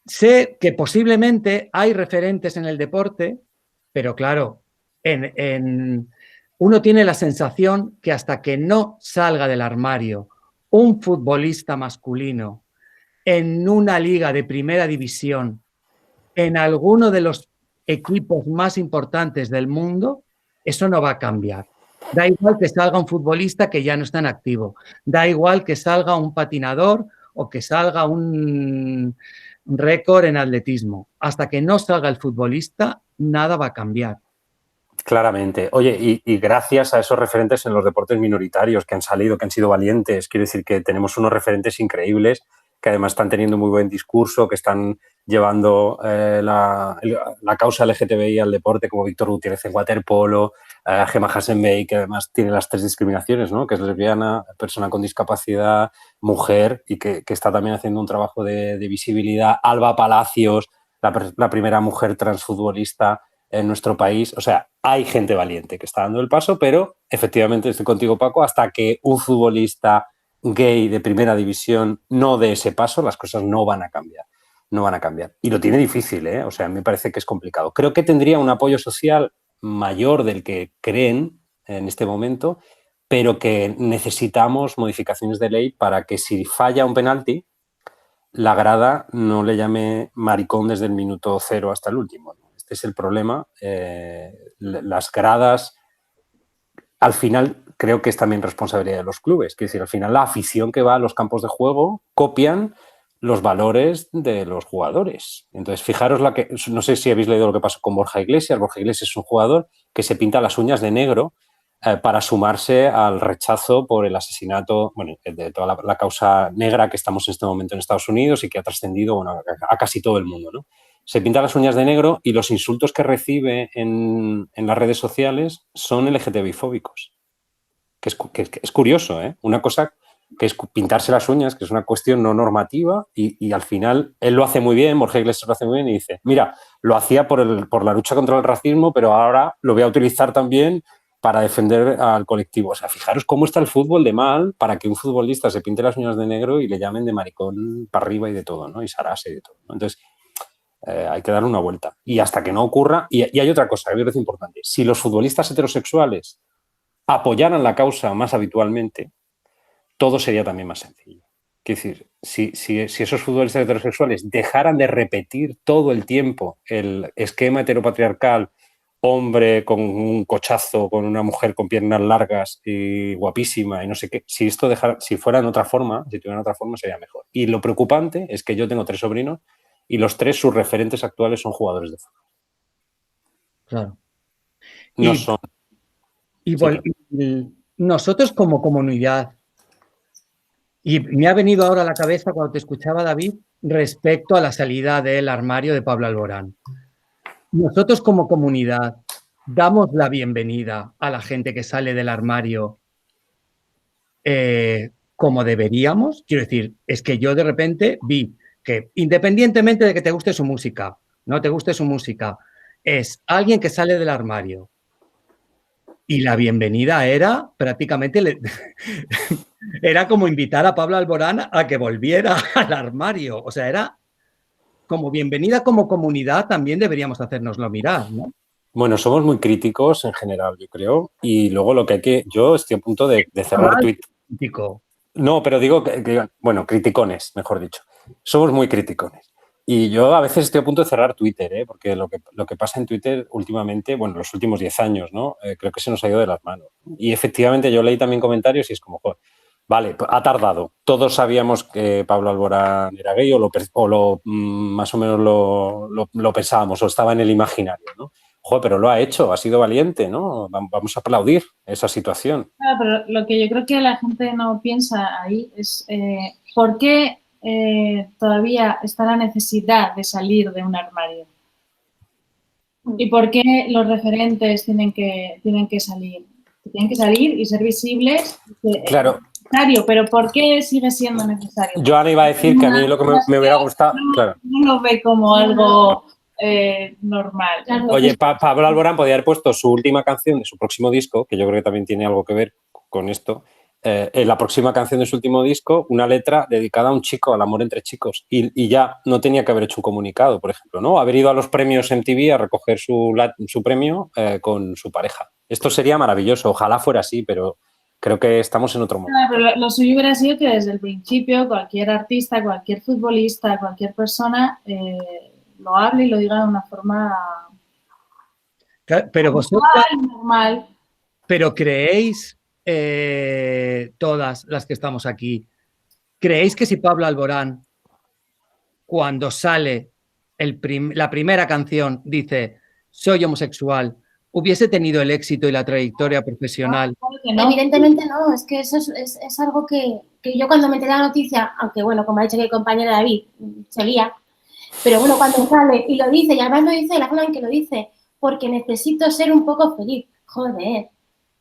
Speaker 1: Sé que posiblemente hay referentes en el deporte, pero claro, uno tiene la sensación que hasta que no salga del armario un futbolista masculino en una liga de primera división, en alguno de los equipos más importantes del mundo, eso no va a cambiar. Da igual que salga un futbolista que ya no está en activo, da igual que salga un patinador o que salga un récord en atletismo. Hasta que no salga el futbolista, nada va a cambiar.
Speaker 7: Claramente. Oye, y gracias a esos referentes en los deportes minoritarios que han salido, que han sido valientes, quiero decir que tenemos unos referentes increíbles que además están teniendo muy buen discurso, que están llevando la causa LGTBI al deporte, como Víctor Gutiérrez en waterpolo, Gemma Hasenbey, que además tiene las 3 discriminaciones, ¿no? Que es lesbiana, persona con discapacidad, mujer, y que está también haciendo un trabajo de visibilidad. Alba Palacios, la primera mujer transfutbolista en nuestro país. O sea, hay gente valiente que está dando el paso, pero efectivamente estoy contigo, Paco, hasta que un futbolista gay de primera división no dé ese paso, las cosas no van a cambiar. No van a cambiar. Y lo tiene difícil, ¿eh? O sea, me parece que es complicado. Creo que tendría un apoyo social mayor del que creen en este momento, pero que necesitamos modificaciones de ley para que si falla un penalti, la grada no le llame maricón desde el minuto 0 hasta el último. Este es el problema. Las gradas, al final, creo que es también responsabilidad de los clubes. Es decir, al final la afición que va a los campos de juego copian los valores de los jugadores. Entonces, fijaros no sé si habéis leído lo que pasó con Borja Iglesias. Borja Iglesias es un jugador que se pinta las uñas de negro para sumarse al rechazo por el asesinato, bueno, de toda la causa negra que estamos en este momento en Estados Unidos y que ha trascendido, bueno, a casi todo el mundo, ¿no? Se pinta las uñas de negro y los insultos que recibe en las redes sociales son LGTBI-fóbicos. Que es curioso, ¿eh? Una cosa que es pintarse las uñas, que es una cuestión no normativa y al final él lo hace muy bien, Borja Iglesias lo hace muy bien y dice, mira, lo hacía por la lucha contra el racismo, pero ahora lo voy a utilizar también para defender al colectivo. O sea, fijaros cómo está el fútbol de mal para que un futbolista se pinte las uñas de negro y le llamen de maricón para arriba y de todo, ¿no? Y sarase y de todo, ¿no? Entonces, hay que darle una vuelta. Y hasta que no ocurra... Y hay otra cosa que me parece importante. Si los futbolistas heterosexuales apoyaran la causa más habitualmente, todo sería también más sencillo. Es decir, si esos futbolistas heterosexuales dejaran de repetir todo el tiempo el esquema heteropatriarcal, hombre con un cochazo, con una mujer con piernas largas y guapísima y no sé qué, si fuera en otra forma, si tuvieran otra forma sería mejor. Y lo preocupante es que yo tengo 3 sobrinos y los 3, sus referentes actuales son jugadores de fútbol.
Speaker 1: Claro.
Speaker 7: No son...
Speaker 1: Y nosotros como comunidad, y me ha venido ahora a la cabeza cuando te escuchaba, David, respecto a la salida del armario de Pablo Alborán. nosotros como comunidad damos la bienvenida a la gente que sale del armario como deberíamos. Quiero decir, es que yo de repente vi que independientemente de que te guste su música, no te guste su música, es alguien que sale del armario. Y la bienvenida era prácticamente, era como invitar a Pablo Alborán a que volviera al armario. O sea, era como bienvenida como comunidad, también deberíamos hacérnoslo mirar, ¿no?
Speaker 7: Bueno, somos muy críticos en general, yo creo. Y luego lo que hay que... Yo estoy a punto de cerrar Twitter.
Speaker 1: Crítico.
Speaker 7: No, pero digo que, bueno, criticones, mejor dicho. Somos muy criticones. Y yo a veces estoy a punto de cerrar Twitter, porque lo que pasa en Twitter últimamente, bueno, los últimos 10 años, ¿no? Creo que se nos ha ido de las manos. Y efectivamente yo leí también comentarios y es como, joder, vale, ha tardado. Todos sabíamos que Pablo Alborán era gay más o menos lo pensábamos o estaba en el imaginario, ¿no? Joder, pero lo ha hecho, ha sido valiente, ¿no? Vamos a aplaudir esa situación.
Speaker 3: Claro, pero lo que yo creo que la gente no piensa ahí es ¿por qué todavía está la necesidad de salir de un armario? ¿Y por qué los referentes tienen que salir? Tienen que salir y ser visibles.
Speaker 7: Claro.
Speaker 3: Pero ¿por qué sigue siendo necesario?
Speaker 7: Joana iba a decir que a mí lo que me hubiera gustado... Claro.
Speaker 3: No lo ve como algo normal.
Speaker 7: Oye, Pablo Alborán podía haber puesto su última canción de su próximo disco, que yo creo que también tiene algo que ver con esto, en la próxima canción de su último disco, una letra dedicada a un chico, al amor entre chicos, y ya no tenía que haber hecho un comunicado, por ejemplo, ¿no? Haber ido a los premios MTV a recoger su premio con su pareja. Esto sería maravilloso, ojalá fuera así, pero creo que estamos en otro momento.
Speaker 3: Pero lo suyo hubiera sido que desde el principio cualquier artista, cualquier futbolista, cualquier persona lo hable y lo diga de una forma
Speaker 1: pero vosotros,
Speaker 3: normal.
Speaker 1: Pero creéis, todas las que estamos aquí, ¿creéis que si Pablo Alborán, cuando sale la primera canción, dice soy homosexual, hubiese tenido el éxito y la trayectoria profesional?
Speaker 4: No, evidentemente no, es que eso es algo que yo cuando me enteré la noticia, aunque bueno, como ha dicho que el compañero David, se lía, pero bueno, cuando sale y lo dice, y además lo dice de la forma en que lo dice, porque necesito ser un poco feliz, joder,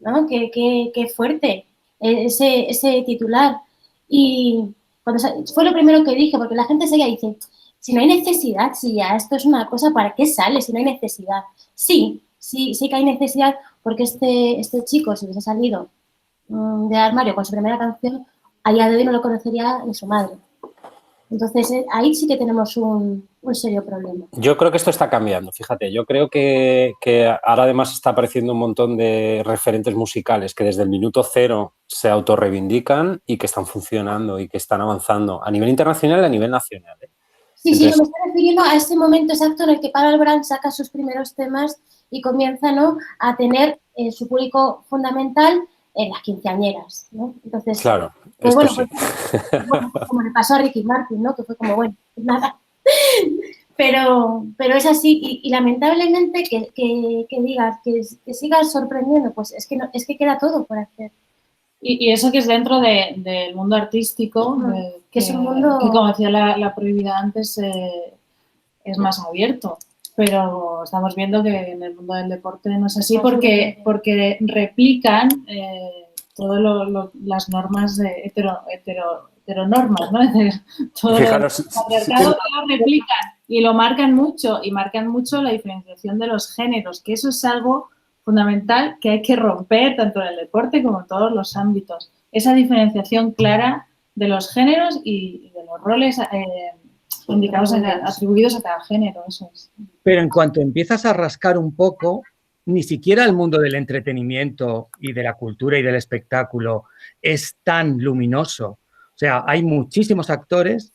Speaker 4: ¿no? Qué fuerte ese titular. Y cuando fue lo primero que dije, porque la gente seguía y dice, si no hay necesidad, si ya esto es una cosa, ¿para qué sale si no hay necesidad? Sí que hay necesidad, porque este chico, si hubiese salido del armario con su primera canción, a día de hoy no lo conocería ni su madre. Entonces, ahí sí que tenemos un serio problema.
Speaker 7: Yo creo que esto está cambiando, fíjate. Yo creo que ahora además está apareciendo un montón de referentes musicales que desde el minuto cero se autorreivindican y que están funcionando y que están avanzando a nivel internacional y a nivel nacional.
Speaker 4: Sí, entonces, sí, me estoy refiriendo a ese momento exacto en el que Pablo Alborán saca sus primeros temas y comienza, ¿no?, a tener su público fundamental en las quinceañeras, ¿no? Entonces,
Speaker 7: claro,
Speaker 4: pues bueno,
Speaker 7: sí.
Speaker 4: pues, como le pasó a Ricky Martin, ¿no?, que fue como, bueno, nada. Pero es así y lamentablemente que digas que sigas sorprendiendo, pues es que queda todo por hacer.
Speaker 3: Y eso que es dentro del mundo artístico,
Speaker 4: que es un mundo
Speaker 3: que como decía la prohibida antes, es más abierto. Pero estamos viendo que en el mundo del deporte no es así porque replican todas las normas de heteronormas, ¿no? Todo el patriarcado lo replican y lo marcan mucho la diferenciación de los géneros, que eso es algo fundamental que hay que romper tanto en el deporte como en todos los ámbitos. Esa diferenciación clara de los géneros y de los roles indicados, atribuidos a cada género, eso es.
Speaker 1: Pero en cuanto empiezas a rascar un poco, ni siquiera el mundo del entretenimiento y de la cultura y del espectáculo es tan luminoso. O sea, hay muchísimos actores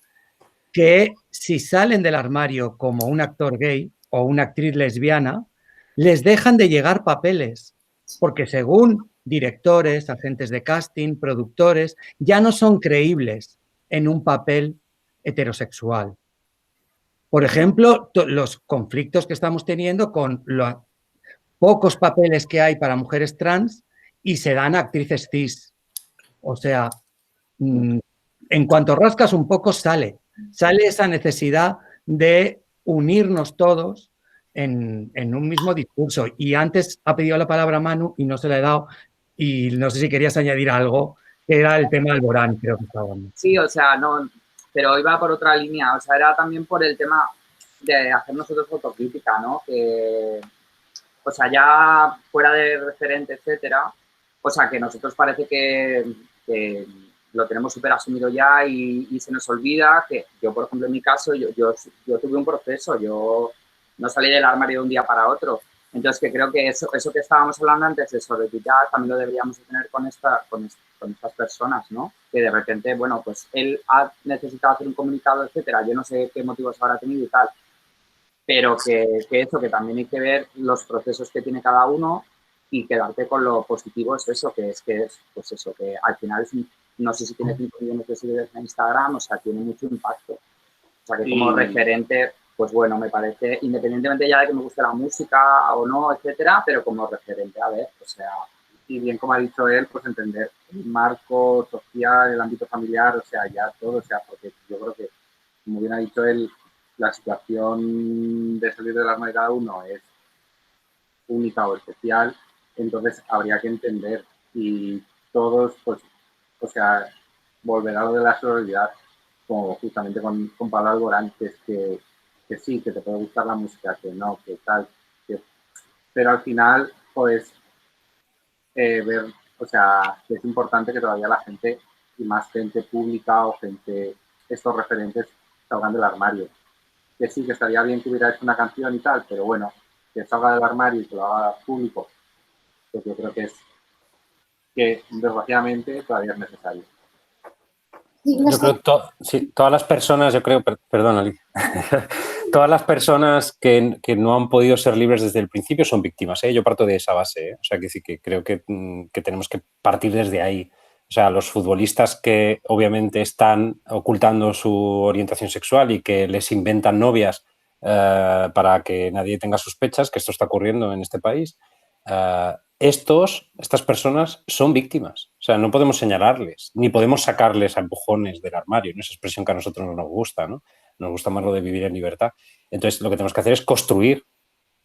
Speaker 1: que si salen del armario como un actor gay o una actriz lesbiana, les dejan de llegar papeles, porque según directores, agentes de casting, productores, ya no son creíbles en un papel heterosexual. Por ejemplo, los conflictos que estamos teniendo con los pocos papeles que hay para mujeres trans y se dan a actrices cis. O sea, en cuanto rascas un poco sale esa necesidad de unirnos todos en un mismo discurso. Y antes ha pedido la palabra Manu y no se la he dado, y no sé si querías añadir algo, que era el tema del Alborán, creo que estaba.
Speaker 5: Sí, o sea, no, pero iba por otra línea, o sea, era también por el tema de hacer nosotros autocrítica, ¿no? Que, o sea, ya fuera de referente, etcétera, o sea, que nosotros parece que lo tenemos súper asumido ya y se nos olvida que yo, por ejemplo, en mi caso, yo tuve un proceso, yo no salí del armario de un día para otro. Entonces, que creo que eso que estábamos hablando antes de soretividad también lo deberíamos tener con estas personas, ¿no? Que de repente, bueno, pues él ha necesitado hacer un comunicado, etcétera. Yo no sé qué motivos habrá tenido y tal, pero que también hay que ver los procesos que tiene cada uno y quedarte con lo positivo es eso, que es pues eso, que al final es no sé si tiene 5 millones de seguidores en Instagram, o sea, tiene mucho impacto. O sea, que como referente, pues bueno, me parece, independientemente ya de que me guste la música o no, etcétera, pero como referente, a ver, o sea...
Speaker 6: Y bien, como ha dicho él, pues entender el marco social, el ámbito familiar, o sea, ya todo, o sea, porque yo creo que, como bien ha dicho él, la situación de salir del armario de cada uno es única o especial, entonces habría que entender y todos, pues, o sea, volver a lo de la sororidad, como justamente con Pablo Alborán, que es que sí, que te puede gustar la música, que no, que tal, pero al final, pues, ver, o sea, que es importante que todavía la gente, y más gente pública o gente, estos referentes, salgan del armario. Que sí, que estaría bien que hubiera hecho una canción y tal, pero bueno, que salga del armario y que lo haga público, pues yo creo que es que desgraciadamente todavía es necesario.
Speaker 7: Yo creo que todas las personas, perdón, Ali, todas las personas que no han podido ser libres desde el principio son víctimas, ¿eh? Yo parto de esa base, ¿eh? O sea, que sí que creo que tenemos que partir desde ahí. O sea, los futbolistas que obviamente están ocultando su orientación sexual y que les inventan novias para que nadie tenga sospechas, que esto está ocurriendo en este país, estas personas son víctimas. O sea, no podemos señalarles, ni podemos sacarles a empujones del armario, ¿no? Esa expresión que a nosotros no nos gusta, ¿no? Nos gusta más lo de vivir en libertad. Entonces, lo que tenemos que hacer es construir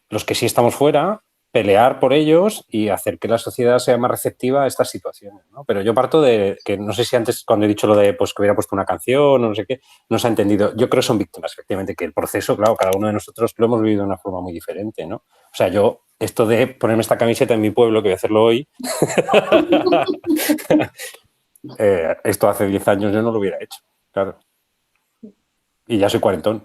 Speaker 7: los que sí estamos fuera, pelear por ellos y hacer que la sociedad sea más receptiva a estas situaciones, ¿no? Pero yo parto de que, no sé si antes, cuando he dicho lo de pues, que hubiera puesto una canción o no sé qué, no se ha entendido. Yo creo que son víctimas, efectivamente, que el proceso, claro, cada uno de nosotros lo hemos vivido de una forma muy diferente, ¿no? O sea, yo, esto de ponerme esta camiseta en mi pueblo, que voy a hacerlo hoy, esto hace 10 años yo no lo hubiera hecho, claro. Y ya soy cuarentón.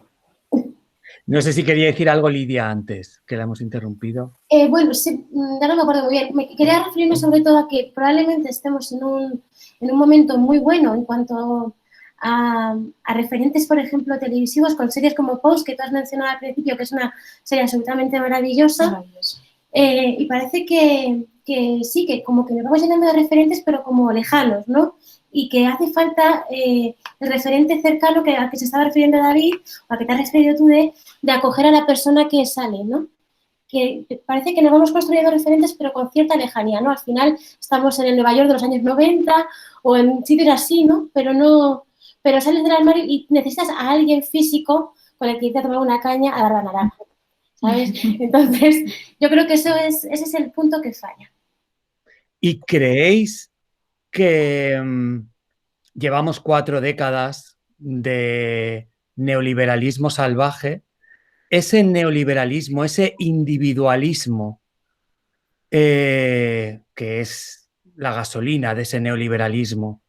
Speaker 1: No sé si quería decir algo Lidia antes, que la hemos interrumpido.
Speaker 4: Bueno, sí, ya no me acuerdo muy bien. Quería referirme sobre todo a que probablemente estemos en un momento muy bueno en cuanto a referentes, por ejemplo, televisivos, con series como Pose, que tú has mencionado al principio, que es una serie absolutamente maravillosa. Y parece que sí, que como que nos vamos llenando de referentes, pero como lejanos, ¿no? Y que hace falta el referente cercano al que se estaba refiriendo David, o a que te has referido tú de acoger a la persona que sale, ¿no? Que parece que nos vamos construyendo referentes, pero con cierta lejanía, ¿no? Al final estamos en el Nueva York de los años 90 o en sitios así, ¿no? Pero sales del armario y necesitas a alguien físico con el que irte a tomar una caña a dar la naranja, ¿sabes? Entonces, yo creo que ese es el punto que falla.
Speaker 1: ¿Y creéis que llevamos 4 décadas de neoliberalismo salvaje? Ese neoliberalismo, ese individualismo, que es la gasolina de ese neoliberalismo,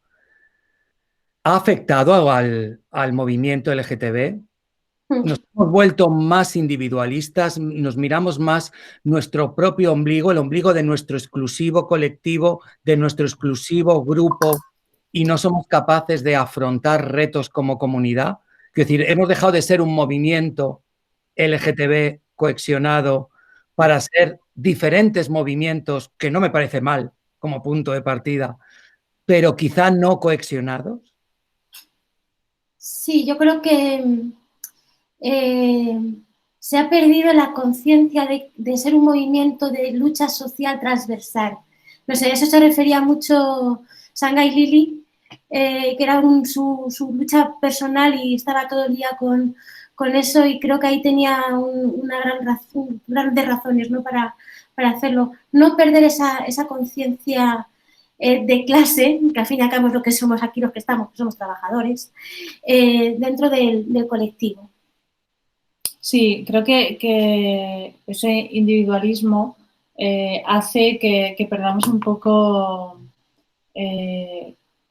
Speaker 1: ¿ha afectado al movimiento LGTB? Nos hemos vuelto más individualistas, nos miramos más nuestro propio ombligo, el ombligo de nuestro exclusivo colectivo, de nuestro exclusivo grupo, y no somos capaces de afrontar retos como comunidad. Es decir, hemos dejado de ser un movimiento LGTB cohesionado para ser diferentes movimientos, que no me parece mal como punto de partida, pero quizá no cohesionados.
Speaker 4: Sí, yo creo que se ha perdido la conciencia de ser un movimiento de lucha social transversal. No sé, eso se refería mucho Sanga y Lili, que era su lucha personal y estaba todo el día con con eso y creo que ahí tenía una gran razón, grandes razones, ¿no? para hacerlo. No perder esa conciencia de clase, que al fin y al cabo es lo que somos aquí los que estamos, que somos trabajadores, dentro del colectivo.
Speaker 3: Sí, creo que ese individualismo hace que perdamos un poco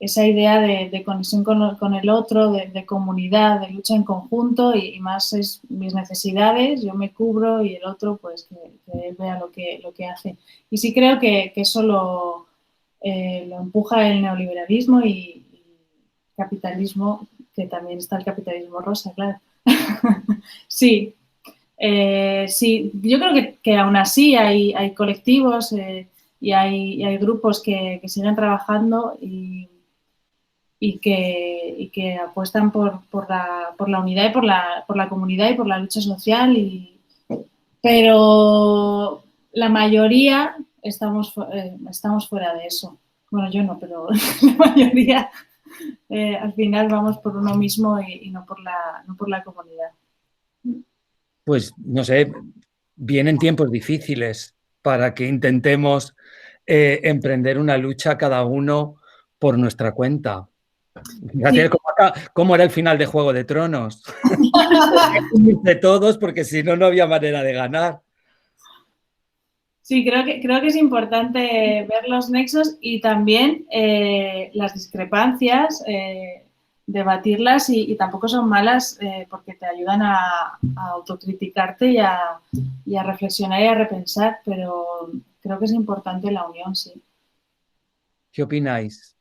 Speaker 3: esa idea de conexión con el otro, de comunidad, de lucha en conjunto y más es mis necesidades, yo me cubro y el otro pues que él vea lo que hace. Y sí creo que eso lo empuja el neoliberalismo y capitalismo, que también está el capitalismo rosa, claro. Sí, sí, yo creo que aún así hay colectivos y hay grupos que siguen trabajando y que apuestan por la unidad y por la comunidad y por la lucha social. Pero la mayoría estamos fuera de eso. Bueno, yo no, pero la mayoría al final vamos por uno mismo y no por la comunidad.
Speaker 1: Pues, no sé, vienen tiempos difíciles para que intentemos emprender una lucha cada uno por nuestra cuenta. Fíjate
Speaker 3: Sí.
Speaker 1: cómo era el final de Juego de Tronos. De todos, porque si no, no había manera de ganar.
Speaker 3: Sí, creo que es importante ver los nexos y también las discrepancias, debatirlas y tampoco son malas porque te ayudan a autocriticarte y a reflexionar y a repensar, pero creo que es importante la unión, sí.
Speaker 1: ¿Qué opináis?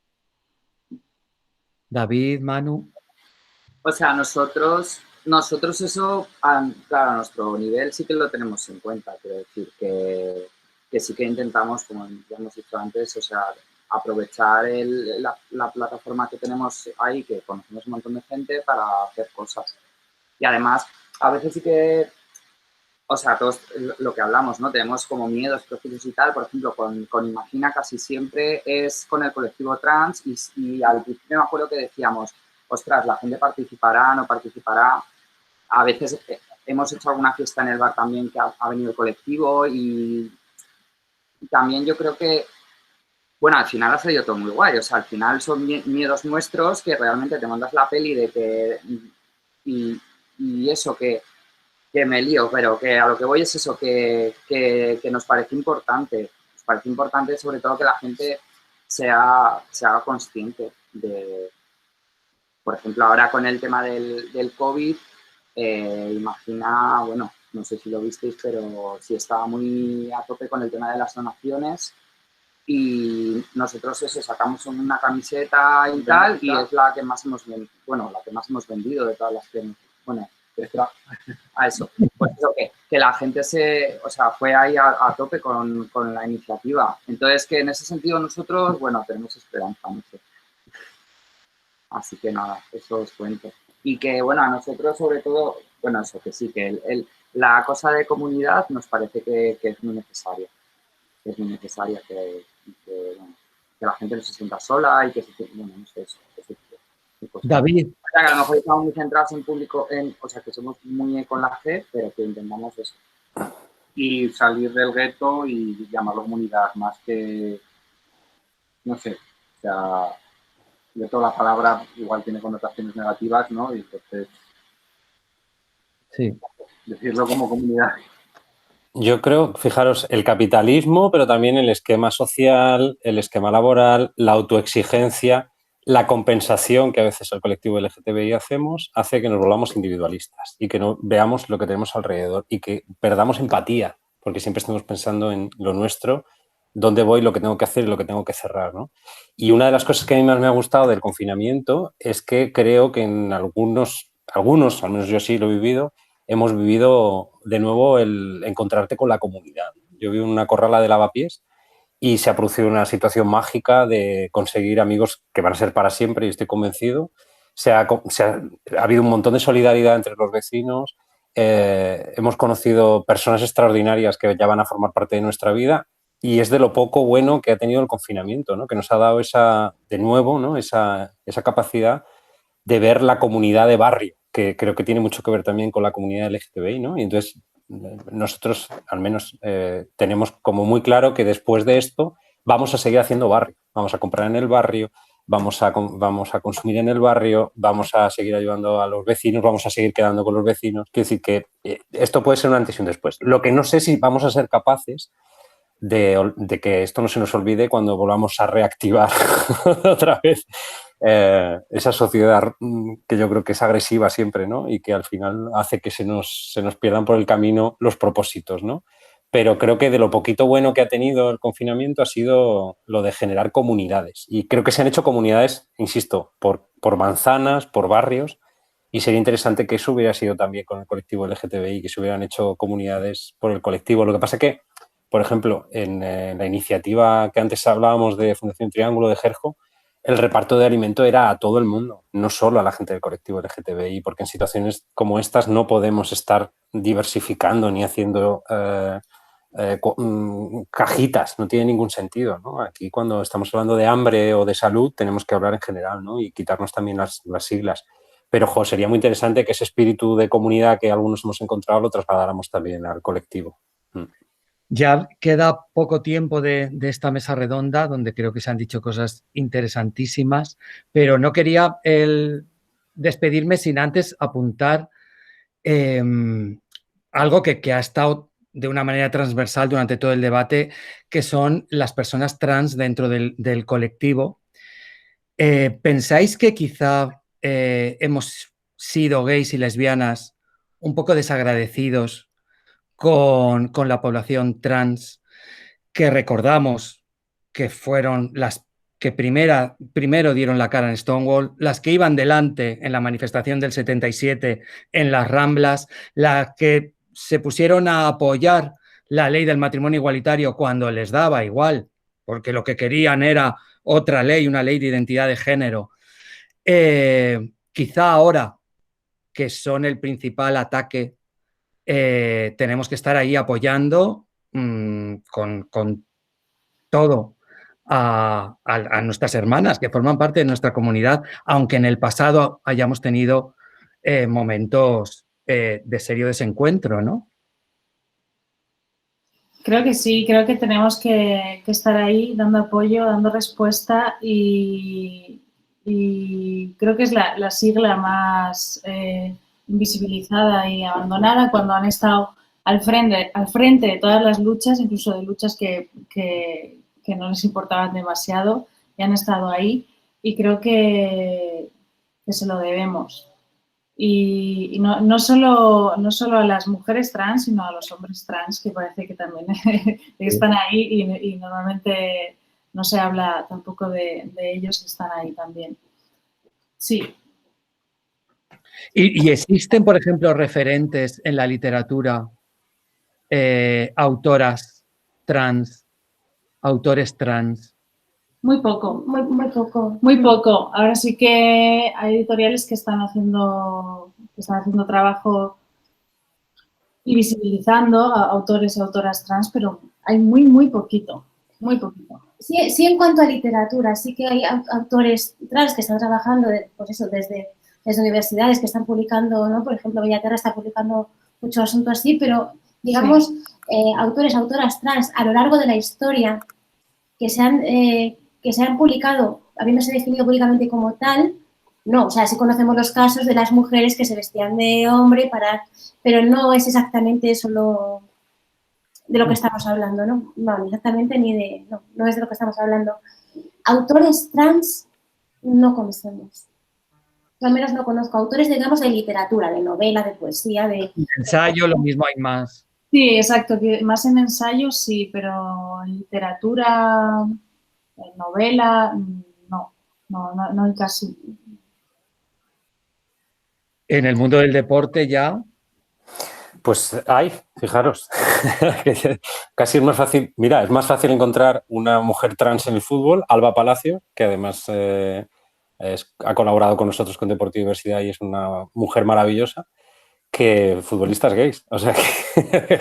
Speaker 1: David, Manu.
Speaker 5: O sea, nosotros eso, claro, a nuestro nivel sí que lo tenemos en cuenta. Quiero decir que sí que intentamos, como ya hemos dicho antes, o sea, aprovechar la plataforma que tenemos ahí, que conocemos un montón de gente, para hacer cosas. Y además, a veces sí que, o sea, todos lo que hablamos, ¿no? Tenemos como miedos, prejuicios y tal. Por ejemplo, con Imagina casi siempre es con el colectivo trans y al principio me acuerdo que decíamos, ostras, la gente participará, no participará. A veces hemos hecho alguna fiesta en el bar también que ha venido el colectivo y también yo creo que, bueno, al final ha salido todo muy guay. O sea, al final son miedos nuestros que realmente te mandas la peli de que... Y eso que me lío, pero que a lo que voy es eso, que nos parece importante. Nos parece importante sobre todo que la gente se haga consciente de... Por ejemplo, ahora con el tema del COVID, Imagina, bueno, no sé si lo visteis, pero sí estaba muy a tope con el tema de las donaciones y nosotros eso, sacamos una camiseta y tal y es la que más hemos vendido, bueno, la que más hemos vendido de todas las que, bueno, a eso, pues eso que la gente fue ahí a tope con la iniciativa. Entonces, que en ese sentido nosotros, bueno, tenemos esperanza, no sé. Así que nada, eso os cuento. Y que, bueno, a nosotros sobre todo, bueno, eso que sí, que la cosa de comunidad nos parece que es muy necesaria. Que es muy necesaria que la gente no se sienta sola y que se sienta, bueno, no sé, eso.
Speaker 1: David.
Speaker 5: O sea, que a lo mejor estamos muy centrados en público, o sea, que somos muy con la fe, pero que intentamos eso.
Speaker 6: Y salir del gueto y llamarlo comunidad, más que, no sé, o sea, de toda la palabra igual tiene connotaciones negativas, ¿no? Y entonces,
Speaker 1: sí,
Speaker 6: decirlo como comunidad.
Speaker 7: Yo creo, fijaros, el capitalismo, pero también el esquema social, el esquema laboral, la autoexigencia, la compensación que a veces el colectivo LGTBI hacemos, hace que nos volvamos individualistas y que no veamos lo que tenemos alrededor y que perdamos empatía, porque siempre estamos pensando en lo nuestro, dónde voy, lo que tengo que hacer y lo que tengo que cerrar, ¿no? Y una de las cosas que a mí más me ha gustado del confinamiento es que creo que en algunos, al menos yo sí lo he vivido, hemos vivido de nuevo el encontrarte con la comunidad. Yo vivo en una corrala de lavapiés y se ha producido una situación mágica de conseguir amigos que van a ser para siempre y estoy convencido. Ha habido un montón de solidaridad entre los vecinos, hemos conocido personas extraordinarias que ya van a formar parte de nuestra vida y es de lo poco bueno que ha tenido el confinamiento, ¿no? Que nos ha dado de nuevo, ¿no? esa capacidad de ver la comunidad de barrio, que creo que tiene mucho que ver también con la comunidad LGTBI, ¿no? Y entonces nosotros al menos tenemos como muy claro que después de esto vamos a seguir haciendo barrio, vamos a comprar en el barrio, vamos a consumir en el barrio, vamos a seguir ayudando a los vecinos, vamos a seguir quedando con los vecinos. Quiero decir que esto puede ser un antes y un después. Lo que no sé si vamos a ser capaces de que esto no se nos olvide cuando volvamos a reactivar otra vez esa sociedad que yo creo que es agresiva siempre, ¿no? Y que al final hace que se nos pierdan por el camino los propósitos, ¿no? Pero creo que de lo poquito bueno que ha tenido el confinamiento ha sido lo de generar comunidades. Y creo que se han hecho comunidades, insisto, por manzanas, por barrios, y sería interesante que eso hubiera sido también con el colectivo LGTBI, que se hubieran hecho comunidades por el colectivo. Lo que pasa es que, por ejemplo, en la iniciativa que antes hablábamos de Fundación Triángulo de Jerjo, el reparto de alimento era a todo el mundo, no solo a la gente del colectivo LGTBI, porque en situaciones como estas no podemos estar diversificando ni haciendo cajitas, no tiene ningún sentido, ¿no? Aquí cuando estamos hablando de hambre o de salud tenemos que hablar en general, ¿no? Y quitarnos también las siglas. Pero sería muy interesante que ese espíritu de comunidad que algunos hemos encontrado lo trasladáramos también al colectivo.
Speaker 1: Ya queda poco tiempo de esta mesa redonda, donde creo que se han dicho cosas interesantísimas, pero no quería despedirme sin antes apuntar algo que ha estado de una manera transversal durante todo el debate, que son las personas trans dentro del colectivo. ¿Pensáis que quizá hemos sido gays y lesbianas un poco desagradecidos con la población trans, que recordamos que fueron las que primero dieron la cara en Stonewall, las que iban delante en la manifestación del 77 en las Ramblas, las que se pusieron a apoyar la ley del matrimonio igualitario cuando les daba igual, porque lo que querían era otra ley, una ley de identidad de género? Quizá ahora, que son el principal ataque, tenemos que estar ahí apoyando con todo a nuestras hermanas que forman parte de nuestra comunidad, aunque en el pasado hayamos tenido momentos de serio desencuentro, ¿no?
Speaker 3: Creo que sí, creo que tenemos que estar ahí dando apoyo, dando respuesta y creo que es la sigla más invisibilizada y abandonada cuando han estado al frente de todas las luchas, incluso de luchas que no les importaban demasiado, y han estado ahí, y creo que se lo debemos. Y no solo a las mujeres trans, sino a los hombres trans, que parece que también están ahí y normalmente no se habla tampoco de ellos que están ahí también. Sí.
Speaker 1: ¿Y existen, por ejemplo, referentes en la literatura, autoras trans, autores trans?
Speaker 3: Muy poco.
Speaker 4: Muy poco.
Speaker 3: Muy poco. Ahora sí que hay editoriales que están haciendo trabajo y visibilizando a autores y autoras trans, pero hay muy poquito, muy poquito.
Speaker 4: Sí, en cuanto a literatura, sí que hay autores trans que están trabajando, pues eso, desde universidades que están publicando, ¿no? Por ejemplo, Bellaterra está publicando mucho asunto así, pero digamos, sí. Autoras trans a lo largo de la historia que se han publicado, habiéndose definido públicamente como tal, no, o sea, sí conocemos los casos de las mujeres que se vestían de hombre pero no es exactamente eso de lo que estamos hablando, ¿no? No, exactamente no es de lo que estamos hablando. Autores trans no conocemos. Yo al menos no conozco autores, digamos, de literatura, de novela, de poesía, de
Speaker 1: ensayo, lo mismo hay más.
Speaker 3: Sí, exacto, más en ensayo sí, pero en literatura, en novela, no hay casi.
Speaker 1: En el mundo del deporte ya.
Speaker 7: Pues hay, fijaros, casi es más fácil, mira, es más fácil encontrar una mujer trans en el fútbol, Alba Palacio, que además ha colaborado con nosotros con Deportivo y Diversidad y es una mujer maravillosa, que futbolistas gays, o sea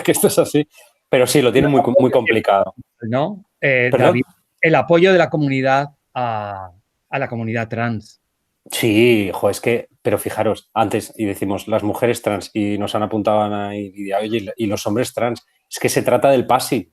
Speaker 7: que esto es así, pero sí, lo tiene muy complicado.
Speaker 1: ¿No? David, el apoyo de la comunidad a la comunidad trans.
Speaker 7: Sí, jo, es que, pero fijaros, antes, y decimos las mujeres trans, y nos han apuntado ahí, oye, y los hombres trans, es que se trata del passing.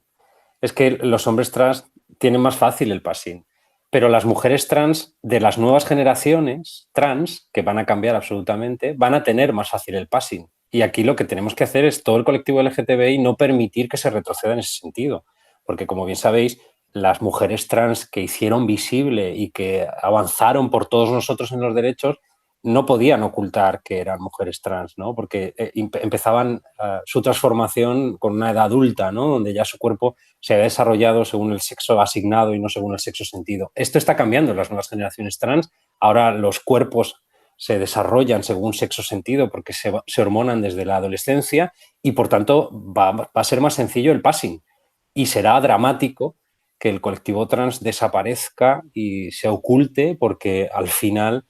Speaker 7: Es que los hombres trans tienen más fácil el passing, pero las mujeres trans de las nuevas generaciones trans, que van a cambiar absolutamente, van a tener más fácil el passing. Y aquí lo que tenemos que hacer es todo el colectivo LGTBI no permitir que se retroceda en ese sentido, porque como bien sabéis, las mujeres trans que hicieron visible y que avanzaron por todos nosotros en los derechos no podían ocultar que eran mujeres trans, ¿no? Porque empezaban su transformación con una edad adulta, ¿no? Donde ya su cuerpo se había desarrollado según el sexo asignado y no según el sexo sentido. Esto está cambiando en las nuevas generaciones trans. Ahora los cuerpos se desarrollan según sexo sentido porque se hormonan desde la adolescencia y por tanto va a ser más sencillo el passing y será dramático que el colectivo trans desaparezca y se oculte porque al final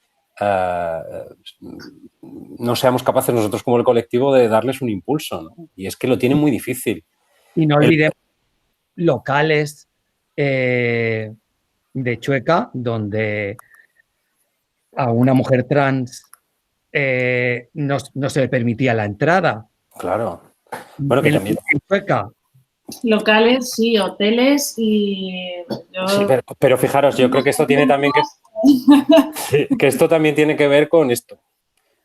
Speaker 7: no seamos capaces nosotros como el colectivo de darles un impulso, ¿no? Y es que lo tienen muy difícil.
Speaker 1: Y no olvidemos locales de Chueca donde a una mujer trans no se le permitía la entrada.
Speaker 7: Claro. Bueno, que también...
Speaker 1: En Chueca.
Speaker 3: Locales, sí, hoteles y...
Speaker 7: Sí, pero fijaros, yo creo que esto tiene también que esto también tiene que ver con esto.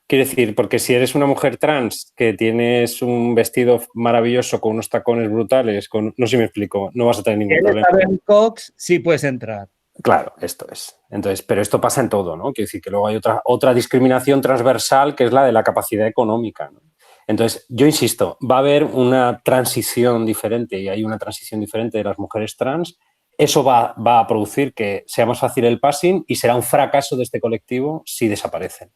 Speaker 7: Quiero decir, porque si eres una mujer trans que tienes un vestido maravilloso con unos tacones brutales, no sé si me explico, no vas a tener ningún problema.
Speaker 1: En Cox sí puedes entrar.
Speaker 7: Claro, esto es. Entonces, pero esto pasa en todo, ¿no? Quiero decir que luego hay otra discriminación transversal que es la de la capacidad económica, ¿no? Entonces, yo insisto, va a haber una transición diferente y hay una transición diferente de las mujeres trans. Eso va a producir que sea más fácil el passing y será un fracaso de este colectivo si desaparecen.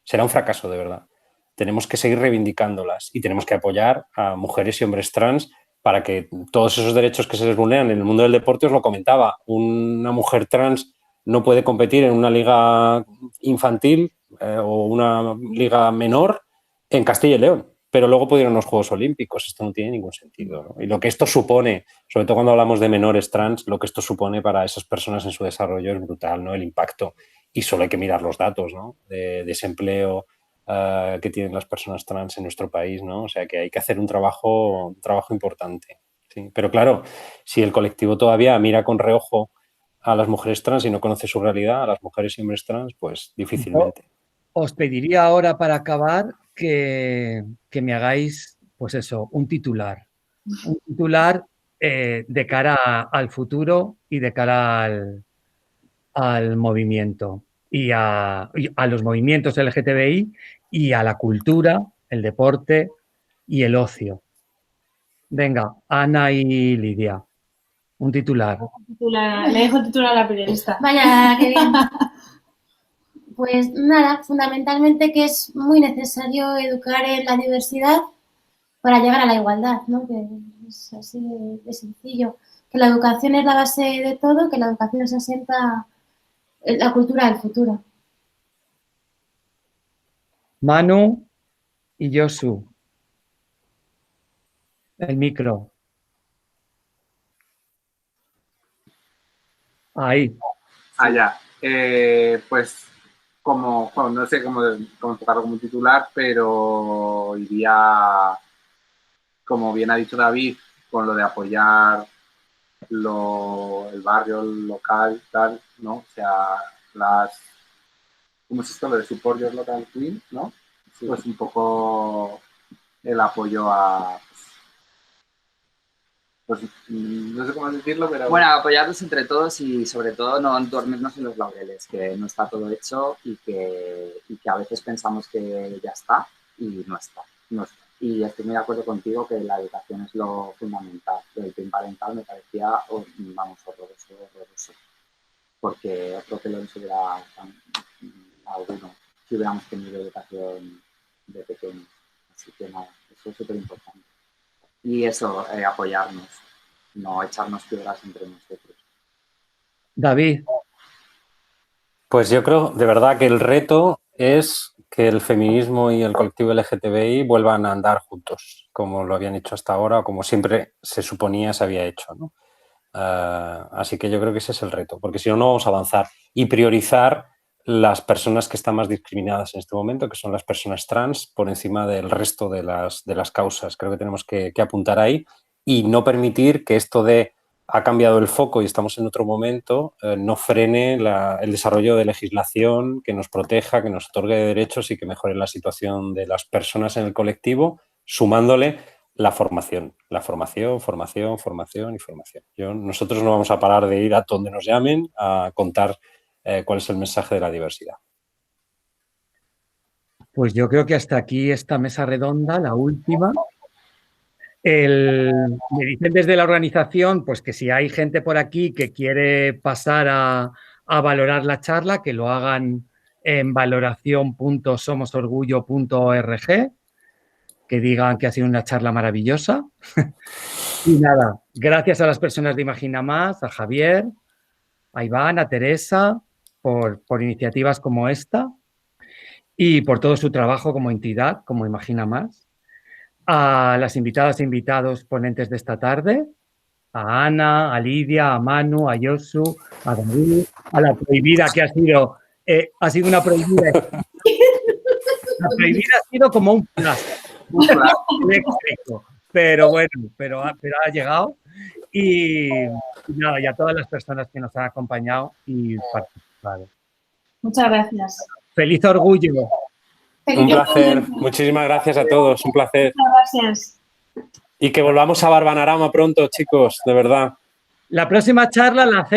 Speaker 7: Será un fracaso de verdad. Tenemos que seguir reivindicándolas y tenemos que apoyar a mujeres y hombres trans para que todos esos derechos que se les vulneran en el mundo del deporte, os lo comentaba, una mujer trans no puede competir en una liga infantil o una liga menor en Castilla y León, pero luego puede ir a unos Juegos Olímpicos. Esto no tiene ningún sentido, ¿no? Y lo que esto supone, sobre todo cuando hablamos de menores trans, lo que esto supone para esas personas en su desarrollo es brutal, ¿no? El impacto. Y solo hay que mirar los datos, ¿no? De desempleo que tienen las personas trans en nuestro país, ¿no? O sea que hay que hacer un trabajo importante. ¿Sí? Pero claro, si el colectivo todavía mira con reojo a las mujeres trans y no conoce su realidad, a las mujeres y hombres trans, pues difícilmente.
Speaker 1: Os pediría ahora para acabar que me hagáis, pues eso, un titular. Un titular de cara al futuro y de cara al movimiento y a los movimientos LGTBI y a la cultura, el deporte y el ocio. Venga, Ana y Lidia, un titular.
Speaker 3: Le dejo titular a la periodista.
Speaker 4: Vaya, qué bien. Pues nada, fundamentalmente que es muy necesario educar en la diversidad para llegar a la igualdad, ¿no? Que es así de sencillo. Que la educación es la base de todo, que la educación se asienta en la cultura del futuro.
Speaker 1: Manu y Josu. El micro. Ahí.
Speaker 6: Allá. Pues como, bueno, no sé cómo enfocarlo como titular, pero iría, como bien ha dicho David, con lo de apoyar el barrio, el local, tal, ¿no? O sea, ¿cómo es esto? Lo de Support Your Local Queen, ¿no? Sí. Pues un poco el apoyo a... Pues no sé cómo decirlo, pero...
Speaker 5: Bueno, apoyarnos entre todos y sobre todo no dormirnos en los laureles, que no está todo hecho y que a veces pensamos que ya está y no está. Y estoy muy de acuerdo contigo que la educación es lo fundamental. El PIN parental me parecía, vamos, horroroso. Porque otro que lo hubiera alguno si hubiéramos tenido educación de pequeño. Así que nada, eso es súper importante. Y eso, apoyarnos, no echarnos piedras entre nosotros.
Speaker 1: David.
Speaker 7: Pues yo creo, de verdad, que el reto es que el feminismo y el colectivo LGTBI vuelvan a andar juntos, como lo habían hecho hasta ahora, o como siempre se suponía se había hecho, ¿no? Así que yo creo que ese es el reto, porque si no, no vamos a avanzar. Y priorizar las personas que están más discriminadas en este momento, que son las personas trans, por encima del resto de las causas. Creo que tenemos que apuntar ahí y no permitir que esto de ha cambiado el foco y estamos en otro momento, no frene el desarrollo de legislación que nos proteja, que nos otorgue derechos y que mejore la situación de las personas en el colectivo, sumándole la formación, formación y formación. Nosotros no vamos a parar de ir a donde nos llamen a contar cuál es el mensaje de la diversidad.
Speaker 1: Pues yo creo que hasta aquí esta mesa redonda, la última. Me dicen desde la organización pues que si hay gente por aquí que quiere pasar a valorar la charla, que lo hagan en valoración.somosorgullo.org, que digan que ha sido una charla maravillosa. Y nada, gracias a las personas de Imagina Más, a Javier, a Iván, a Teresa, por iniciativas como esta y por todo su trabajo como entidad, como Imagina Más. A las invitadas e invitados ponentes de esta tarde, a Ana, a Lidia, a Manu, a Yosu, a David, a la prohibida que ha sido una prohibida. La prohibida ha sido como un flash eléctrico, pero bueno, pero ha llegado y nada, y a todas las personas que nos han acompañado y participado.
Speaker 3: Muchas gracias.
Speaker 1: ¡Feliz orgullo!
Speaker 7: Un placer. Muchísimas gracias a todos. Un placer.
Speaker 3: Muchas gracias.
Speaker 7: Y que volvamos a Barbanarama pronto, chicos, de verdad.
Speaker 1: La próxima charla la hacemos